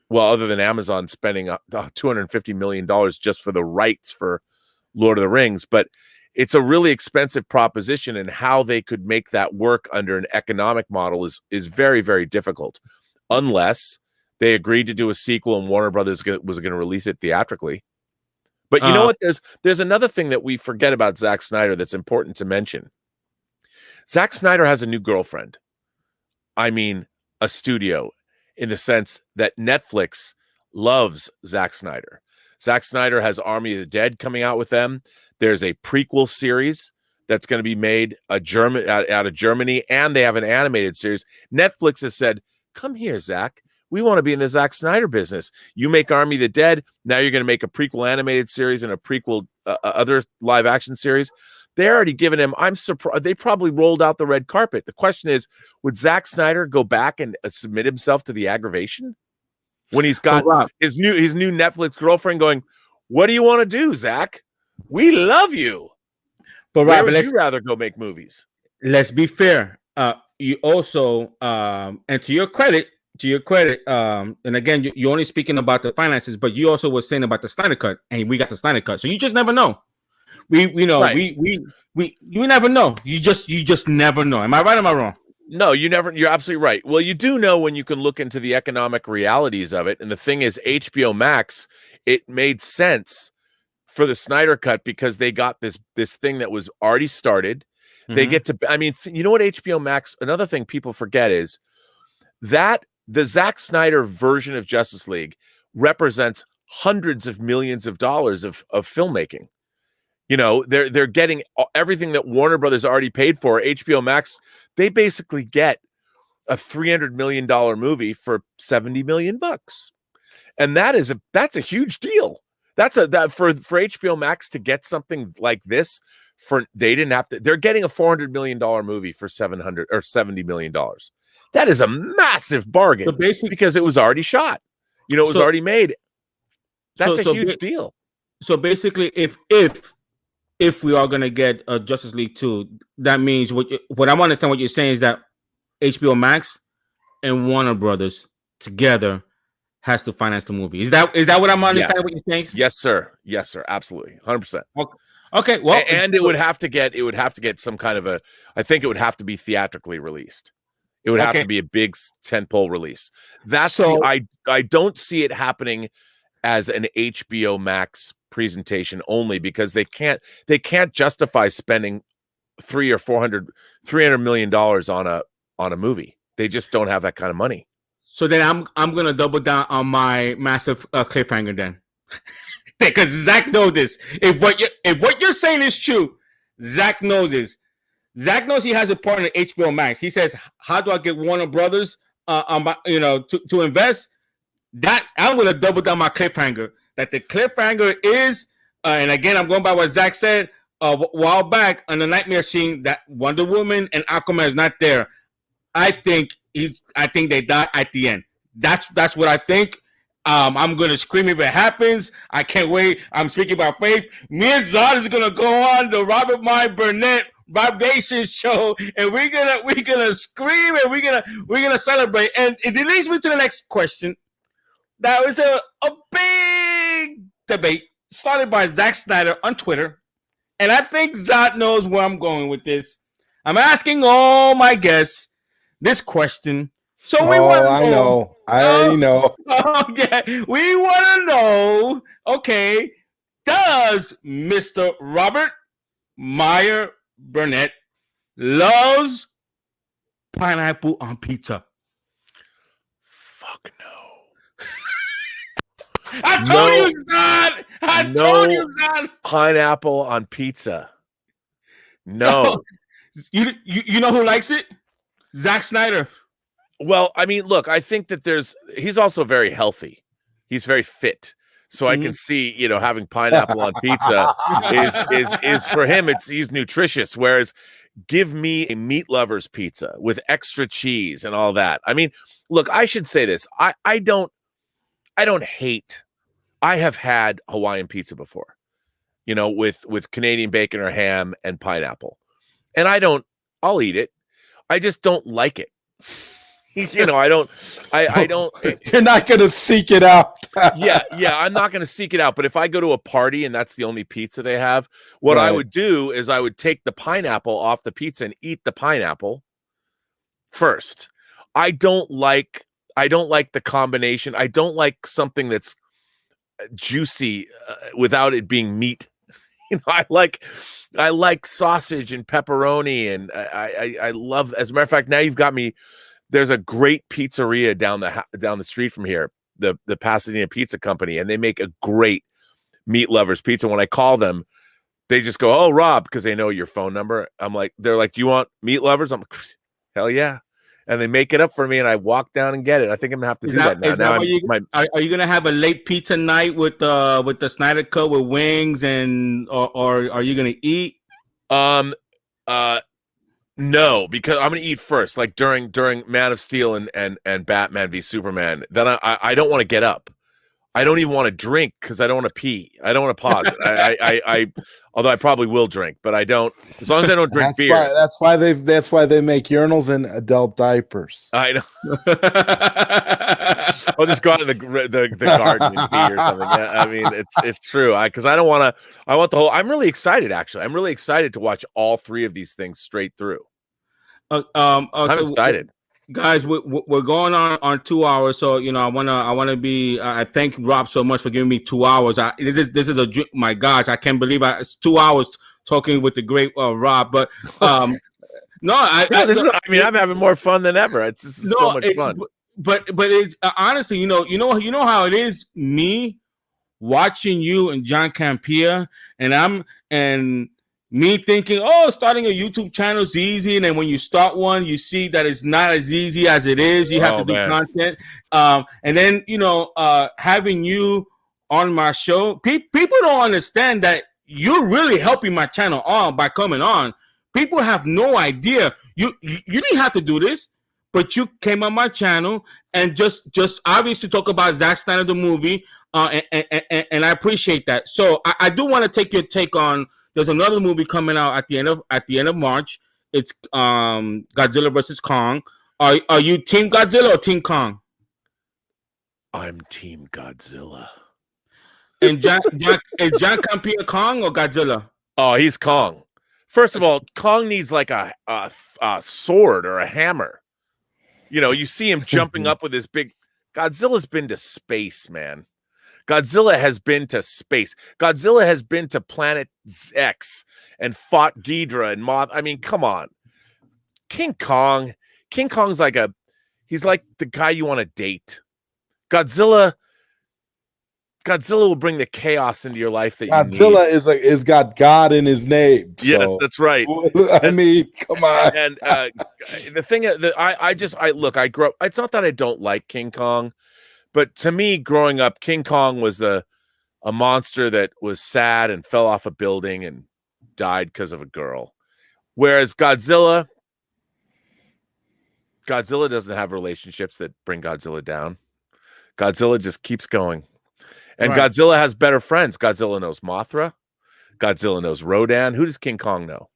well, other than Amazon spending $250 million just for the rights for Lord of the Rings. But it's a really expensive proposition, and how they could make that work under an economic model is very, very difficult, unless they agreed to do a sequel and Warner Brothers was going to release it theatrically. But you know what? There's another thing that we forget about Zack Snyder that's important to mention. Zack Snyder has a new girlfriend. I mean, a studio, in the sense that Netflix loves Zack Snyder. Zack Snyder has Army of the Dead coming out with them. There's a prequel series that's going to be made out of Germany, and they have an animated series. Netflix has said, come here, Zack. We want to be in the Zack Snyder business. You make Army of the Dead. Now you're going to make a prequel animated series and a prequel other live action series. They're already given him. I'm surprised. They probably rolled out the red carpet. The question is, would Zack Snyder go back and submit himself to the aggravation when he's got his new Netflix girlfriend going, what do you want to do, Zack? We love you. But Rob, where would you rather go make movies? Let's be fair. You also, and to your credit, and again, you're only speaking about the finances, but you also were saying about the Snyder Cut, and we got the Snyder Cut. So you just never know. We never know. You just never know. Am I right or am I wrong? No, you're absolutely right. Well, you do know when you can look into the economic realities of it. And the thing is, HBO Max, it made sense for the Snyder Cut because they got this thing that was already started. Mm-hmm. They get to, you know what HBO Max, another thing people forget is that the Zack Snyder version of Justice League represents hundreds of millions of dollars of filmmaking. They're getting everything that Warner Brothers already paid for. HBO Max, they basically get a $300 million movie for $70 million. And that's a huge deal. That for HBO Max to get something like this, they didn't have to, they're getting a $400 million movie for $70 million. That is a massive bargain because it was already shot. It was already made. That's a huge deal. So basically, if we are going to get a Justice League 2, that means what I understand what you're saying is that HBO Max and Warner Brothers together has to finance the movie. Is that what I'm understanding? What you're saying? Yes, sir. Yes, sir. Absolutely, 100%. Okay. Well, and it would have to get some kind of a. I think it would have to be theatrically released. It would have to be a big tentpole release. That's I don't see it happening as an HBO Max presentation only because they can't justify spending $300 million on a movie. They just don't have that kind of money. So then I'm gonna double down on my massive cliffhanger then, because Zach knows this. If what you're saying is true, Zach knows this. Zach knows he has a partner at HBO Max. He says, "How do I get Warner Brothers, to invest?" That I'm gonna double down my cliffhanger. That the cliffhanger is, and again, I'm going by what Zach said a while back on the nightmare scene that Wonder Woman and Aquaman is not there. I think they die at the end. That's what I think. I'm gonna scream if it happens. I can't wait. I'm speaking about faith. Me and Zod is gonna go on the Robert Meyer Burnett Vibration show, and we're gonna scream and we're gonna celebrate. And it leads me to the next question. That was a big debate started by Zack Snyder on Twitter, and I think Zod knows where I'm going with this. I'm asking all my guests this question. So we want to know. I already know. Okay, we want to know. Okay, does Mr. Robert Meyer Burnett loves pineapple on pizza? Fuck no. I told you, Zod. I told you, Zod. Pineapple on pizza. No. You know who likes it? Zack Snyder. Well, I mean, look, I think that he's also very healthy. He's very fit. So I can see, having pineapple on pizza is for him, he's nutritious. Whereas give me a meat lover's pizza with extra cheese and all that. I mean, look, I should say this. I don't hate. I have had Hawaiian pizza before, with Canadian bacon or ham and pineapple. And I'll eat it. I just don't like it. I don't. You're not going to seek it out. yeah, I'm not going to seek it out. But if I go to a party and that's the only pizza they have, what I would do is I would take the pineapple off the pizza and eat the pineapple first. I don't like the combination. I don't like something that's juicy without it being meat. I like sausage and pepperoni, and I love. As a matter of fact, now you've got me. There's a great pizzeria down the street from here, the Pasadena Pizza Company, and they make a great meat lovers pizza. When I call them, they just go, "Oh, Rob," because they know your phone number. They're like, "Do you want meat lovers?" I'm like, "Hell yeah." And they make it up for me, and I walk down and get it. I think I'm gonna have to do that now. Are you gonna have a late pizza night with the Snyder Cut with wings or are you gonna eat? No, because I'm gonna eat first, like during Man of Steel and Batman v Superman. Then I don't want to get up. I don't even want to drink because I don't want to pee. I don't want to pause it. I although I probably will drink, but I don't. As long as I don't drink beer. That's why they make urinals in adult diapers. I know. I'll just go out in the garden and pee or something. Yeah, I mean, it's true. Because I don't want to. I want the whole. I'm really excited. Actually, I'm really excited to watch all three of these things straight through. I'm excited. Guys, we're going on 2 hours, so I wanna be. I thank Rob so much for giving me 2 hours. This is my gosh, I can't believe it's 2 hours talking with the great Rob. But no, I'm having more fun than ever. It's just so much fun. But it's honestly, you know how it is. Me watching you and John Campea, and me thinking, starting a YouTube channel is easy, and then when you start one, you see that it's not as easy as it is. You have to do content, and then having you on my show, people don't understand that you're really helping my channel on by coming on. People have no idea. You didn't have to do this, but you came on my channel and just obviously talk about Zack Snyder the movie, and I appreciate that. So I do want to take your take on. There's another movie coming out at the end of March. It's Godzilla versus Kong. Are you Team Godzilla or Team Kong? I'm Team Godzilla. And is John Campea Kong or Godzilla? Oh, he's Kong. First of all, Kong needs like a sword or a hammer. You know, you see him jumping up with his big. Godzilla's been to space, man. Godzilla has been to space. Godzilla has been to Planet X and fought Ghidorah and Moth. I mean, come on. King Kong's he's like the guy you want to date. Godzilla will bring the chaos into your life that you need. Godzilla is got God in his name. Yes, so. that's right. I mean, come on. And the thing that I grew up. It's not that I don't like King Kong, but to me, growing up, King Kong was a monster that was sad and fell off a building and died because of a girl. Whereas Godzilla doesn't have relationships that bring Godzilla down. Godzilla just keeps going. And right. Godzilla has better friends. Godzilla knows Mothra. Godzilla knows Rodan. Who does King Kong know?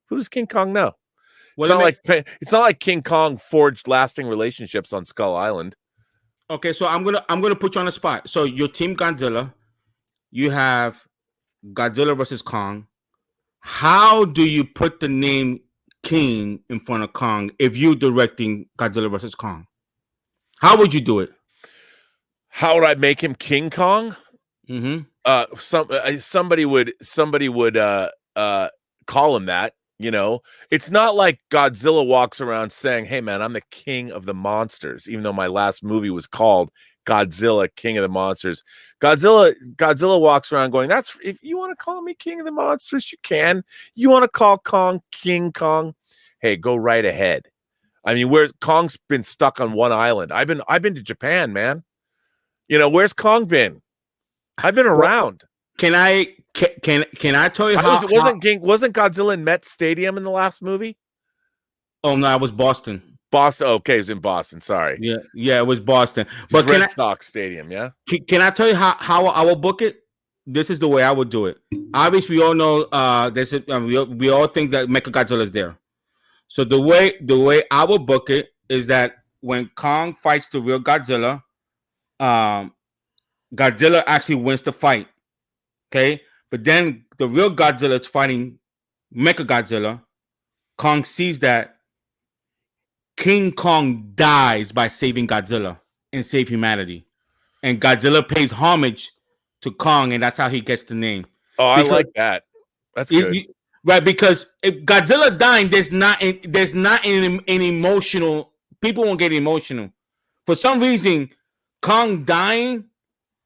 It's not like King Kong forged lasting relationships on Skull Island. Okay, so I'm gonna put you on the spot. So your team Godzilla, you have Godzilla versus Kong. How do you put the name King in front of Kong if you're directing Godzilla versus Kong? How would you do it? How would I make him King Kong? Mm-hmm. Somebody would call him that. You know, it's not like Godzilla walks around saying, "Hey, man, I'm the king of the monsters." Even though my last movie was called Godzilla, King of the Monsters. Godzilla walks around going, "That's if you want to call me King of the Monsters, you can. You want to call Kong King Kong? Hey, go right ahead." I mean, Kong's been stuck on one island. I've been to Japan, man. You know, where's Kong been? I've been around. Can I tell you wasn't Godzilla in Met Stadium in the last movie? Oh no, it was Boston. Boston. Okay, it was in Boston. Sorry. Yeah, it was Boston. But Red Sox Stadium. Yeah. Can I tell you how I will book it? This is the way I would do it. Obviously, we all know we all think that Mechagodzilla is there. So the way I will book it is that when Kong fights the real Godzilla, Godzilla actually wins the fight. Okay, but then the real Godzilla is fighting Mechagodzilla. Kong sees that King Kong dies by saving Godzilla and save humanity, and Godzilla pays homage to Kong, and that's how he gets the name. Oh, I like that. That's good, right? Because if Godzilla dying, there's not an emotional. People won't get emotional. For some reason, Kong dying,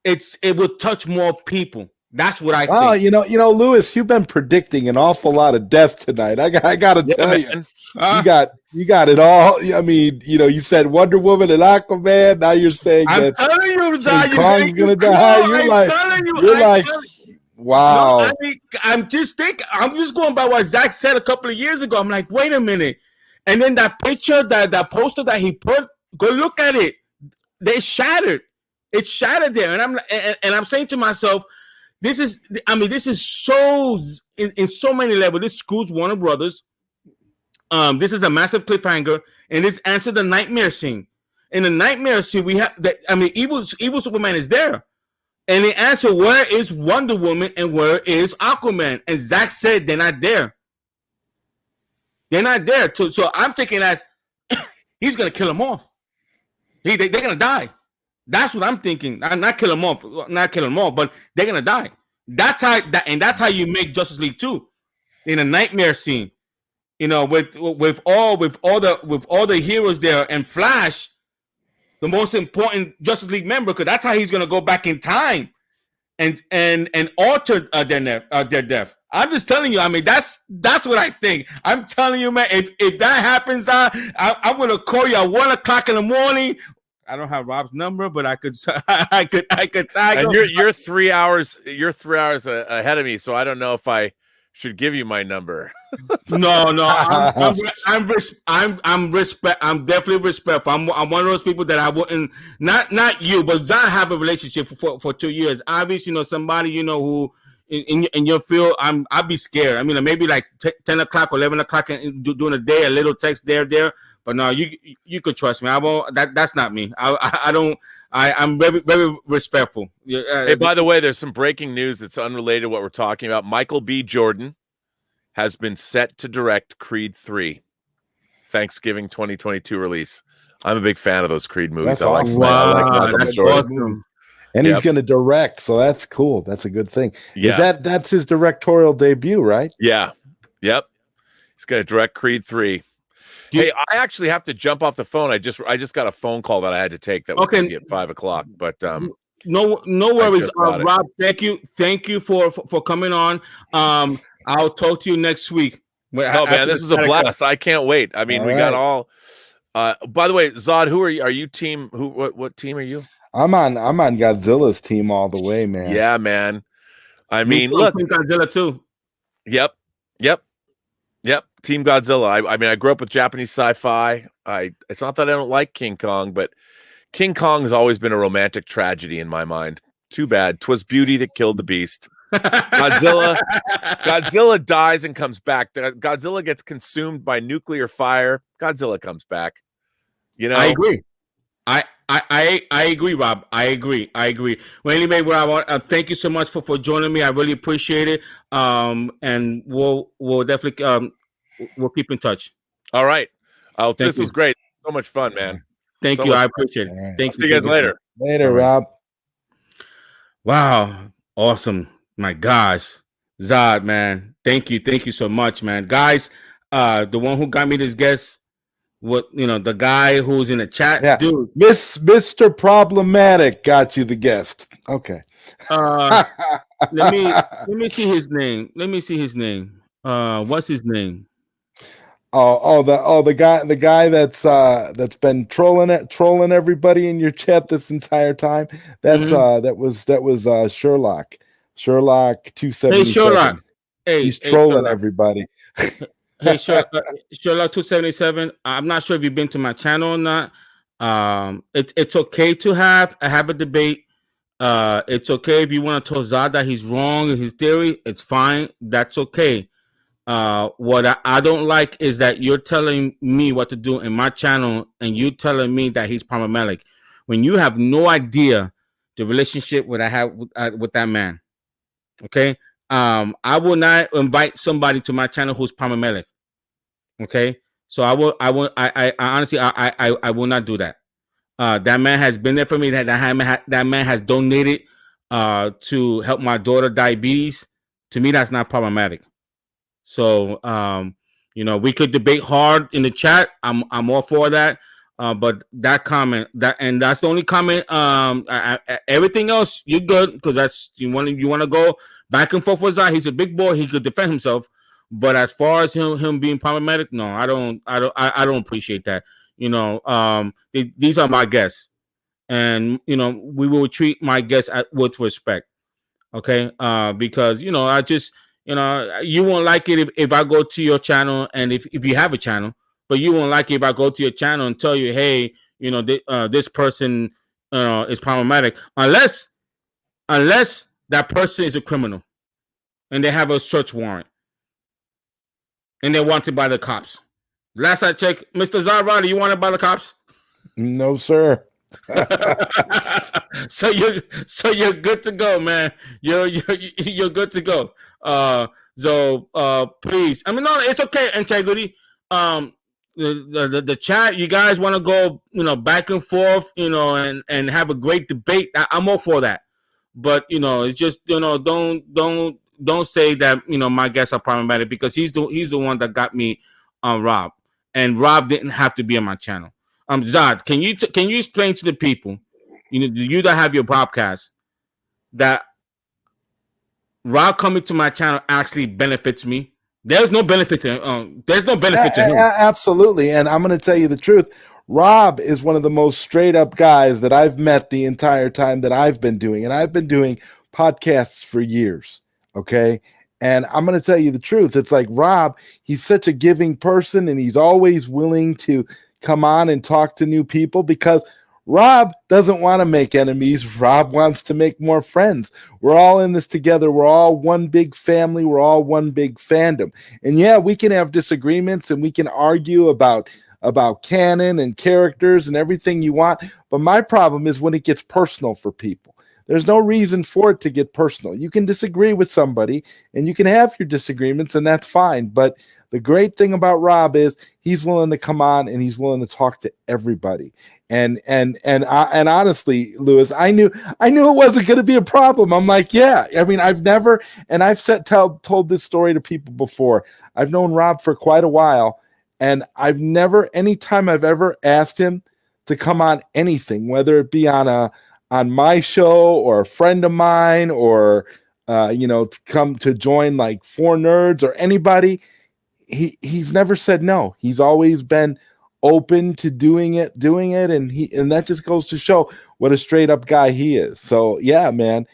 it will touch more people. That's what I think. Oh, you know, Lewis, you've been predicting an awful lot of death tonight. I got to tell you, you got it all. I mean, you know, you said Wonder Woman and Aquaman. Now you're saying I'm telling you, Zack, Kong's gonna die. You're like, wow. No, I mean, I'm just going by what Zack said a couple of years ago. I'm like, wait a minute. And then that picture, that poster that he put, go look at it. They shattered. It's shattered there, and I'm saying to myself, this is so in so many levels. This screws Warner Brothers. This is a massive cliffhanger, and this answers the nightmare scene. In the nightmare scene, we have that. I mean, evil Superman is there, and the answer, where is Wonder Woman and where is Aquaman? And Zack said they're not there. They're not there. So I'm taking that he's gonna kill them off. They're gonna die. That's what I'm thinking. Not kill them off, but they're gonna die. That's how you make Justice League 2 in a nightmare scene. You know, with all the heroes there, and Flash, the most important Justice League member, because that's how he's gonna go back in time and alter their death. I'm just telling you. I mean, that's what I think. I'm telling you, man. If that happens, I'm gonna call you at 1:00 in the morning. I don't have Rob's number, but I could tag him. And you're 3 hours ahead of me, so I don't know if I should give you my number. No, I'm definitely respectful. I'm one of those people that I wouldn't, not you, but Zack have a relationship for 2 years. Obviously, you know, somebody, you know, who in your field, I'd be scared. I mean, maybe like 10 o'clock or 11 o'clock and doing a day, a little text there. But no, you could trust me. I won't. That's not me. I don't. I'm very, very respectful. Hey, by the way, there's some breaking news that's unrelated to what we're talking about. Michael B. Jordan has been set to direct Creed 3, Thanksgiving 2022 release. I'm a big fan of those Creed movies. That's I like awesome. I like Wow, Michael B. that's Jordan. awesome. And Yep. he's going to direct, so that's cool. That's a good thing. Yeah. That's his directorial debut, right? Yeah. Yep. He's going to direct Creed 3. Hey, I actually have to jump off the phone. I just got a phone call that I had to take that was going to be at 5 o'clock. But no worries, Rob. Thank you for coming on. I'll talk to you next week. Oh man, this is a blast! I can't wait. I mean, got all. By the way, Zod, who are you? Are you team? What team are you? I'm on Godzilla's team all the way, man. Yeah, man. I mean, look, Godzilla too. Yep. Team Godzilla. I mean, I grew up with Japanese sci-fi. It's not that I don't like King Kong, but King Kong has always been a romantic tragedy in my mind. Too bad. 'Twas beauty that killed the beast. Godzilla dies and comes back. Godzilla gets consumed by nuclear fire. Godzilla comes back. You know, I agree. I agree, Rob. I agree. Well, anyway, I want thank you so much for joining me. I really appreciate it. And we'll definitely we'll keep in touch. All right. This was great. So much fun, man. Thank you. I appreciate it. Right. Thanks. See you guys later. Later, Rob. Wow. Awesome. My gosh. Zod, man. Thank you so much, man. Guys, the one who got me this guest, the guy who's in the chat, dude. Mr. Problematic got you the guest. Okay. Let me see his name. What's his name? The guy that's been trolling everybody in your chat this entire time. That's that was Sherlock 277. Hey Sherlock, he's trolling Sherlock. Everybody. Hey Sherlock 277. I'm not sure if you've been to my channel or not. It's okay to have a debate. It's okay if you want to tell Zod that he's wrong in his theory. It's fine. That's okay. What I don't like is that you're telling me what to do in my channel and you telling me that he's problematic when you have no idea the relationship that I have with that man. Okay. I will not invite somebody to my channel who's problematic. Okay. So I honestly, I will not do that. That man has been there for me. That man has donated to help my daughter diabetes. To me, that's not problematic. So, we could debate hard in the chat. I'm all for that. But that comment, that's the only comment. Everything else, you're good because that's you want to go back and forth with Zach. He's a big boy. He could defend himself. But as far as him being problematic, no, I don't appreciate that. These are my guests, and we will treat my guests with respect. Okay, because I just. You won't like it if I go to your channel and if you have a channel, but you won't like it if I go to your channel and tell you, hey, this person is problematic, unless that person is a criminal and they have a search warrant and they're wanted by the cops. Last I checked, Mr. Zodwriter, you wanted by the cops? No, sir. So you're good to go, man. You're good to go. So please, I mean, no, it's okay. Integrity. The chat, you guys want to go, back and forth, and have a great debate. I'm all for that. But it's just, don't say that my guests are problematic because he's the one that got me on Rob, and Rob didn't have to be on my channel. Zod, can you explain to the people, you that have your podcast, that Rob coming to my channel actually benefits me? There's no benefit to him. Absolutely, and I'm going to tell you the truth. Rob is one of the most straight up guys that I've met the entire time that I've been doing, and I've been doing podcasts for years. Okay. And I'm going to tell you the truth. It's like Rob, he's such a giving person and he's always willing to come on and talk to new people because Rob doesn't want to make enemies. Rob wants to make more friends. We're all in this together. We're all one big family. We're all one big fandom. And yeah, we can have disagreements and we can argue about about canon and characters and everything you want. But my problem is when it gets personal for people. There's no reason for it to get personal. You can disagree with somebody and you can have your disagreements, and that's fine. But the great thing about Rob is he's willing to come on and he's willing to talk to everybody. And honestly, Lewis, I knew it wasn't going to be a problem. I'm like, yeah. I mean, I've never, and I've told this story to people before. I've known Rob for quite a while, and I've never, anytime I've ever asked him to come on anything, whether it be on my show or a friend of mine, or to come to join like Four Nerds or anybody, he's never said no. He's always been open to doing it, and that just goes to show what a straight up guy he is. So yeah, man,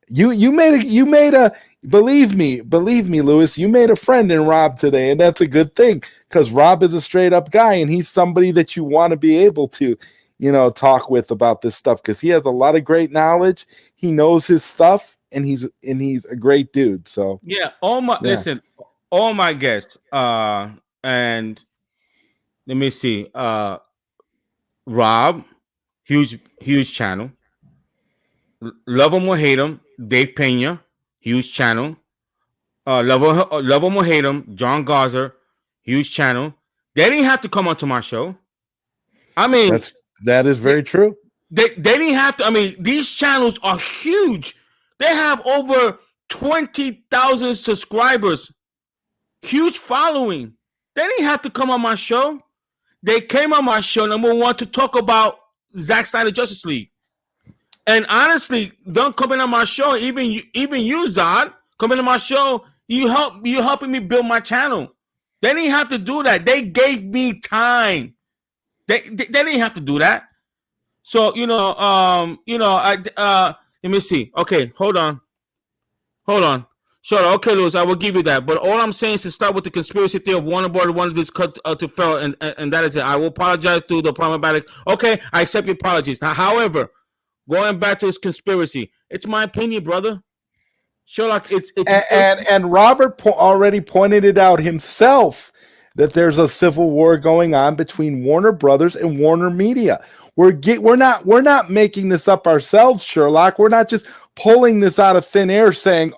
you made a believe me, Lewis, you made a friend in Rob today, and that's a good thing, because Rob is a straight up guy, and he's somebody that you want to be able to talk with about this stuff, because he has a lot of great knowledge. He knows his stuff, and he's a great dude. So yeah, listen, all my guests, and let me see, Rob, huge channel. Love him or hate him, Dave Pena, huge channel. Love him or hate him, John Garza, huge channel. They didn't have to come onto my show. I mean, that is very true. They didn't have to. I mean, these channels are huge. They have over 20,000 subscribers, huge following. They didn't have to come on my show. They came on my show, number one, to talk about Zack Snyder Justice League. And honestly, don't come in on my show. Even you, Zod, coming on my show, you helping me build my channel. They didn't have to do that. They gave me time. They didn't have to do that. So let me see. Okay, hold on. Sure, okay, Lewis, I will give you that. But all I'm saying is to start with the conspiracy theory of Warner Brothers wanted this cut to fail, and that is it. I will apologize to the problematic. Okay, I accept your apologies. However, going back to this conspiracy, it's my opinion, brother. Sherlock, it's and Robert already pointed it out himself that there's a civil war going on between Warner Brothers and Warner Media. We're not making this up ourselves, Sherlock. We're not just pulling this out of thin air saying,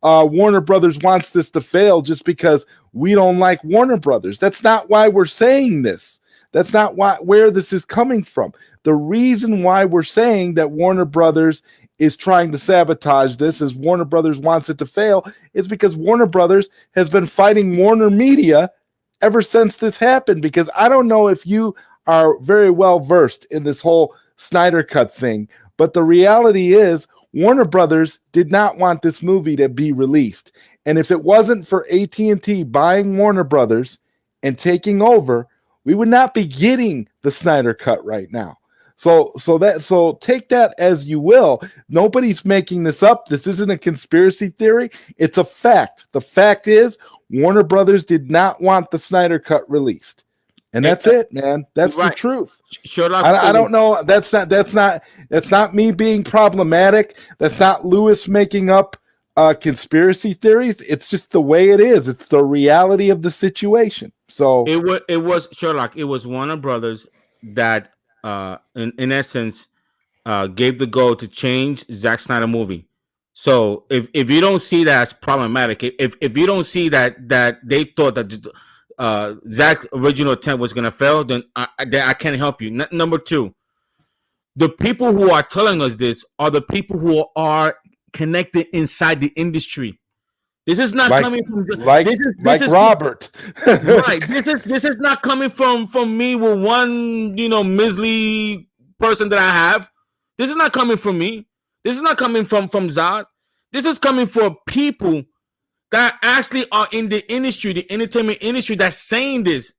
Warner Brothers wants this to fail just because we don't like Warner Brothers. That's not why we're saying this. That's not where this is coming from. The reason why we're saying that Warner Brothers is trying to sabotage this, as Warner Brothers wants it to fail, is because Warner Brothers has been fighting Warner Media ever since this happened. Because I don't know if you are very well versed in this whole Snyder Cut thing, but the reality is Warner Brothers did not want this movie to be released. And if it wasn't for AT&T buying Warner Brothers and taking over, we would not be getting the Snyder Cut right now. So take that as you will. Nobody's making this up. This isn't a conspiracy theory. It's a fact. The fact is Warner Brothers did not want the Snyder Cut released. And that's it, man. That's right. The truth. I don't know. That's not me being problematic. That's not Lewis making up conspiracy theories. It's just the way it is. It's the reality of the situation. So it was Sherlock. It was Warner Brothers that, in essence, gave the go to change Zack Snyder movie. So if you don't see that as problematic, if you don't see that they thought that Zack's original attempt was going to fail, then I can't help you. Number two, the people who are telling us this are the people who are connected inside the industry. This is not coming from this is Robert. Right. This is not coming from me with one measly person that I have. This is not coming from me. This is not coming from Zod. This is coming from people that actually are in the industry, the entertainment industry, that's saying this.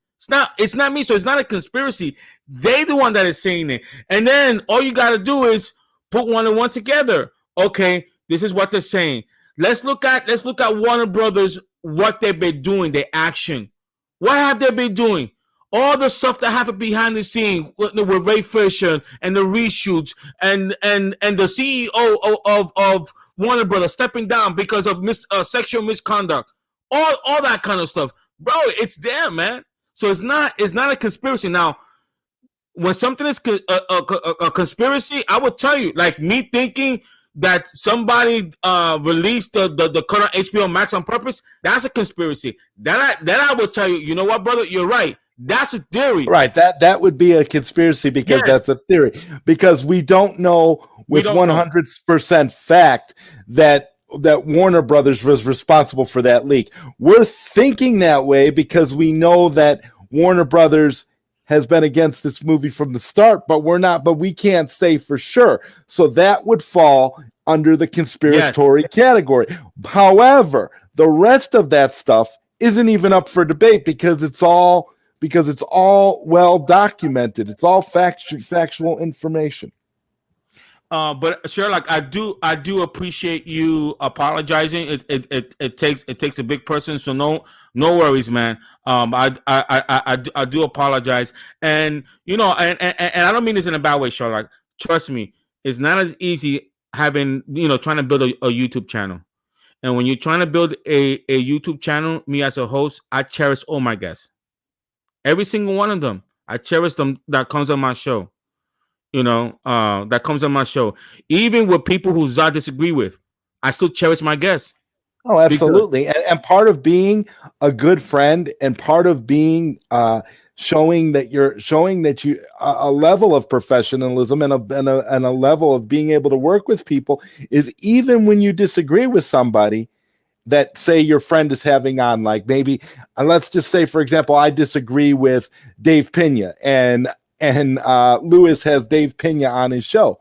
It's not me, so it's not a conspiracy. They the one that is saying it. And then all you gotta do is put one and one together. Okay, this is what they're saying. Let's look at Warner Brothers, what they've been doing, their action. What have they been doing? All the stuff that happened behind the scene with Ray Fisher and the reshoots and the CEO of Warner Brothers stepping down because of sexual misconduct. All that kind of stuff. Bro, it's there, man. So it's not a conspiracy. Now, when something is a conspiracy, I would tell you, like me thinking that somebody released the current HBO Max on purpose, that's a conspiracy. That I would tell you, you know what, brother, you're right. That's a theory. Right. That would be a conspiracy because that's a theory. Because we don't know with 100% fact that Warner Brothers was responsible for that leak. We're thinking that way because we know that Warner Brothers has been against this movie from the start, but we can't say for sure. So that would fall under the conspiratory category. However, the rest of that stuff isn't even up for debate because it's all well documented. It's all factual information. But Sherlock, I do appreciate you apologizing. It takes a big person, so no worries, man. I do apologize, and you know, and I don't mean this in a bad way, Sherlock. Trust me, it's not as easy trying to build a YouTube channel. And when you're trying to build a YouTube channel, me as a host, I cherish all my guests. Every single one of them. I cherish them that comes on my show. That comes on my show. Even with people who I disagree with, I still cherish my guests. Oh, absolutely. And part of being a good friend and part of being showing that you a level of professionalism and a level of being able to work with people is even when you disagree with somebody that, say, your friend is having on, like maybe, let's just say, for example, I disagree with Dave Pena and Lewis has Dave Pena on his show.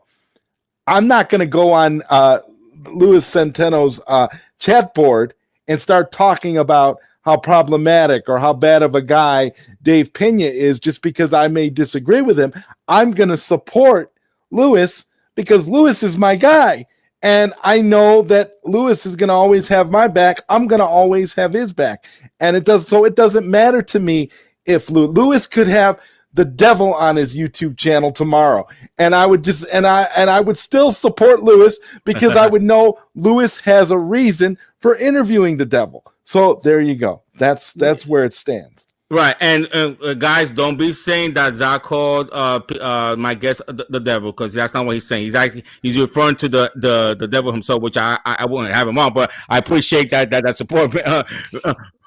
I'm not going to go on Louis Centeno's chat board and start talking about how problematic or how bad of a guy Dave Pena is just because I may disagree with him. I'm going to support Louis because Louis is my guy. And I know that Louis is going to always have my back. I'm going to always have his back. And it doesn't matter to me if Louis could have the devil on his YouTube channel tomorrow, and I would I would still support Louis because I would know Louis has a reason for interviewing the devil. So there you go. That's where it stands. Right, and guys, don't be saying that Zack called my guest the devil, because that's not what he's saying. He's referring to the devil himself, which I wouldn't have him on, but I appreciate that support,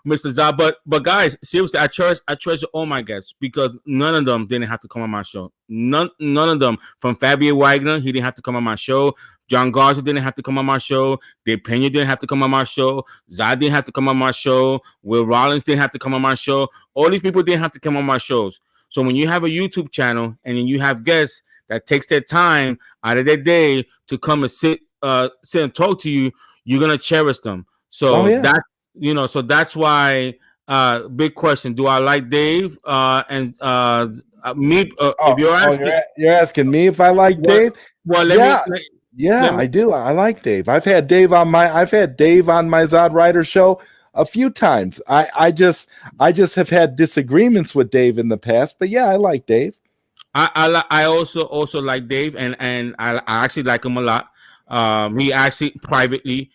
Mr. Zack. But guys, seriously, I treasure all my guests because none of them didn't have to come on my show. None of them, from Fabio Wagner, he didn't have to come on my show. John Garza didn't have to come on my show. Dave Pena didn't have to come on my show. Zack didn't have to come on my show. Will Rollins didn't have to come on my show. All these people didn't have to come on my shows. So when you have a YouTube channel and then you have guests that takes their time out of their day to come and sit and talk to you, you're gonna cherish them. So so that's why. Big question: do I like Dave? Me? If you're asking, you're asking me if I like Dave. Well, I do. I like Dave. I've had Dave on my Zodwriter show a few times. I just have had disagreements with Dave in the past, but yeah, I like Dave. I also like Dave, and I actually like him a lot. He actually privately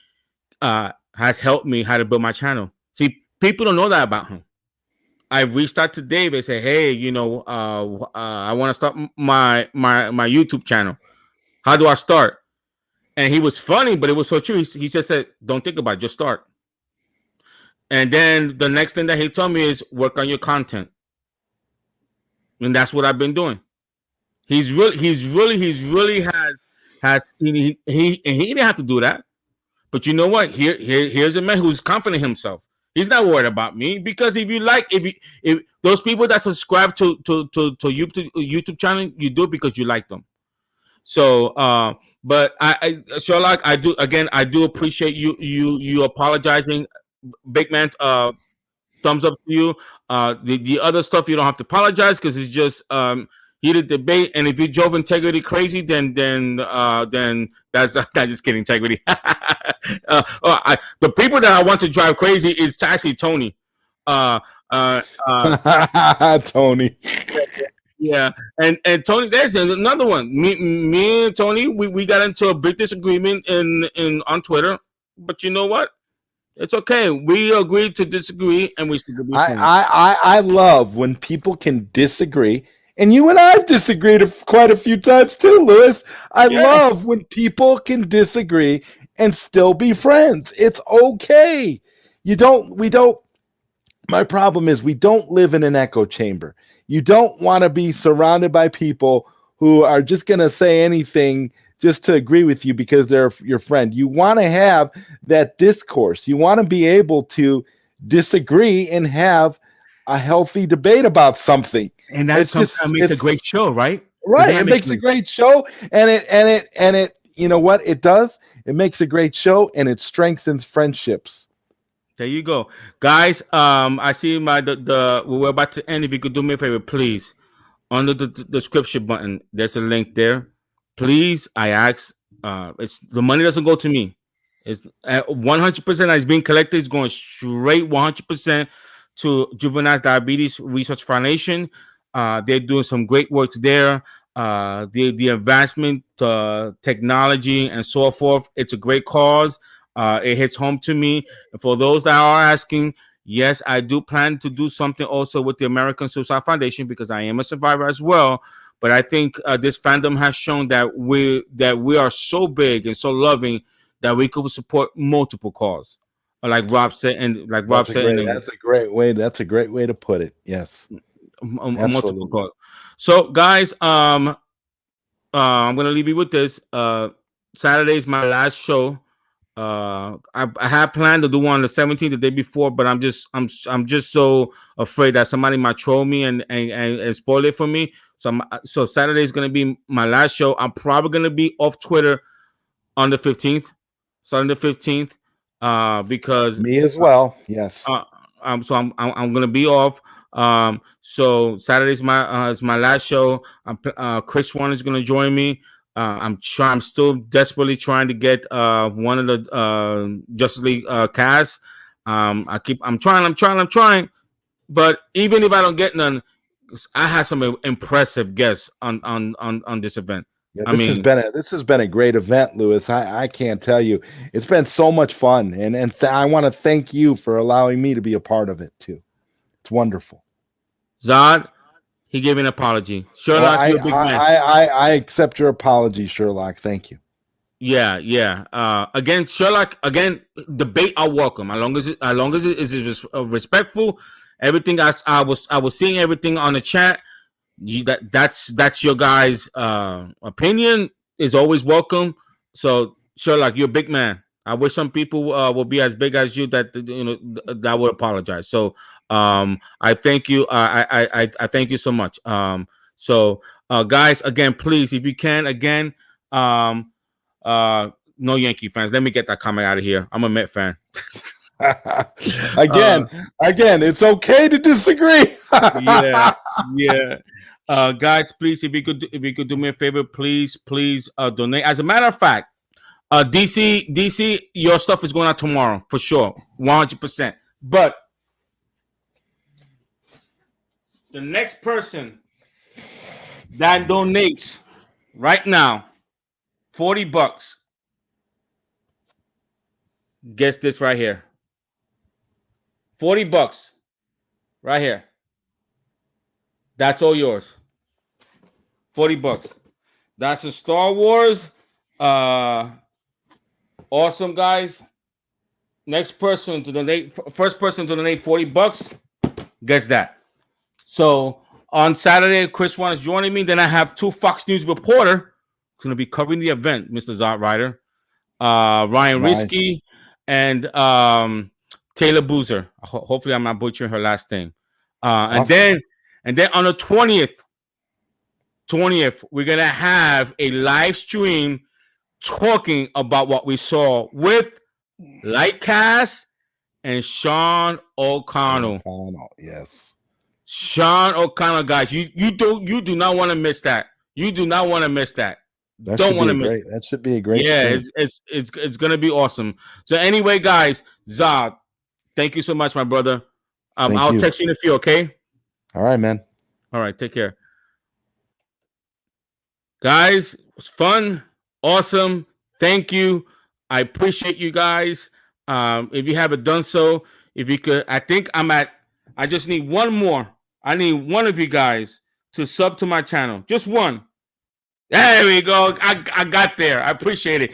has helped me how to build my channel. See, people don't know that about him. I reached out to Dave and said, "Hey, I want to start my YouTube channel. How do I start?" And he was funny, but it was so true. He just said, "Don't think about it, just start." And then the next thing that he told me is work on your content, and that's what I've been doing. He didn't have to do that, but you know what? Here's a man who's confident in himself. He's not worried about me, because if those people that subscribe to YouTube channel, you do it because you like them. So, but Sherlock, I do appreciate you apologizing, big man. Thumbs up to you. The other stuff you don't have to apologize, because it's just heated debate. And if you drove integrity crazy, then that's just kidding. Integrity. The people that I want to drive crazy is actually Tony. Tony. Yeah, and Tony, there's another one. Me and Tony, we got into a big disagreement on Twitter, but you know what? It's okay. We agree to disagree, and we still be friends. I love when people can disagree, and you and I've disagreed quite a few times too, Lewis. I Yeah. love when people can disagree and still be friends. It's okay. We don't. My problem is we don't live in an echo chamber. You don't want to be surrounded by people who are just going to say anything just to agree with you because they're your friend. You want to have that discourse. You want to be able to disagree and have a healthy debate about something. And that sometimes makes a great show, right? Right. It makes a great show, and it. You know what it does? It makes a great show, and it strengthens friendships. There you go, guys. I see we're about to end. If you could do me a favor, please, under the description button, there's a link there. Please, I ask. It's the money doesn't go to me. It's 100% is being collected. It's going straight 100% to Juvenile Diabetes Research Foundation. They're doing some great works there. The advancement, technology, and so forth. It's a great cause. It hits home to me. And for those that are asking, yes, I do plan to do something also with the American Suicide Foundation because I am a survivor as well. But I think this fandom has shown that we are so big and so loving that we could support multiple causes, like Rob said, and like Rob said, That's a great way. That's a great way to put it. Yes, multiple causes. So, guys, I'm gonna leave you with this. Saturday is my last show. I had planned to do one on the 17th, the day before, but I'm just so afraid that somebody might troll me and spoil it for me. So Saturday is gonna be my last show. I'm probably gonna be off Twitter on the 15th, starting the 15th, because me as well. Yes. So I'm gonna be off. So Saturday's is my last show. Chris One is gonna join me. I'm still desperately trying to get one of the Justice League cast. I'm trying. But even if I don't get none, I have some impressive guests on this event. Yeah, this has been a great event, Lewis. I can't tell you, it's been so much fun, and I want to thank you for allowing me to be a part of it too. It's wonderful. Zod, he gave an apology. Sherlock, you're a big man. I accept your apology, Sherlock. Thank you. Yeah. Again, Sherlock. Again, debate are welcome as long as it is respectful. Everything I was seeing everything on the chat. That's your guys' opinion is always welcome. So Sherlock, you're a big man. I wish some people will be as big as you that would apologize. So I thank you. I thank you so much. So guys, again, please, if you can, again, no Yankee fans. Let me get that comment out of here. I'm a Met fan. again, it's okay to disagree. yeah. Guys, please, if you could do me a favor, please donate. As a matter of fact, DC, your stuff is going out tomorrow for sure, 100%. But the next person that donates right now $40 gets this right here. $40 right here. That's all yours. $40. That's a Star Wars. Awesome, guys. Next person to donate, first person to donate $40 gets that. So on Saturday, Chris One is joining me. Then I have two Fox News reporter who's going to be covering the event, Mr. Zodwriter, Ryan Risky, and Taylor Boozer. Hopefully, I'm not butchering her last name. Awesome. And then on the 20th, we're gonna have a live stream talking about what we saw with Lightcast and Sean O'Connell. Yes. Sean O'Connell, guys, you do not want to miss that. You do not want to miss that. Don't want to miss it. That should be a great. Yeah, it's gonna be awesome. So anyway, guys, Zod, thank you so much, my brother. I'll text you in a few, okay? All right, man. All right, take care. Guys, it was fun, awesome. Thank you. I appreciate you guys. If you haven't done so, if you could, I just need one more. I need one of you guys to sub to my channel. Just one. There we go. I got there. I appreciate it.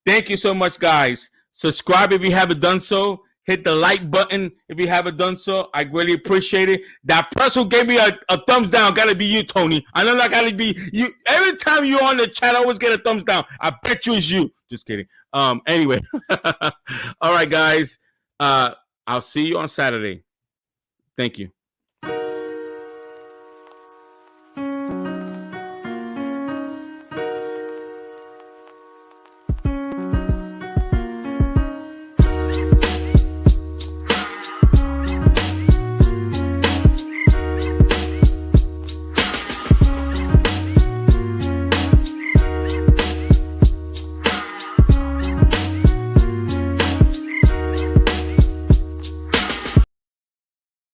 Thank you so much, guys. Subscribe if you haven't done so. Hit the like button if you haven't done so. I really appreciate it. That person who gave me a thumbs down gotta be you, Tony. I know that gotta be you. Every time you're on the channel, I always get a thumbs down. I bet you it's you. Just kidding. Anyway. All right, guys. I'll see you on Saturday. Thank you.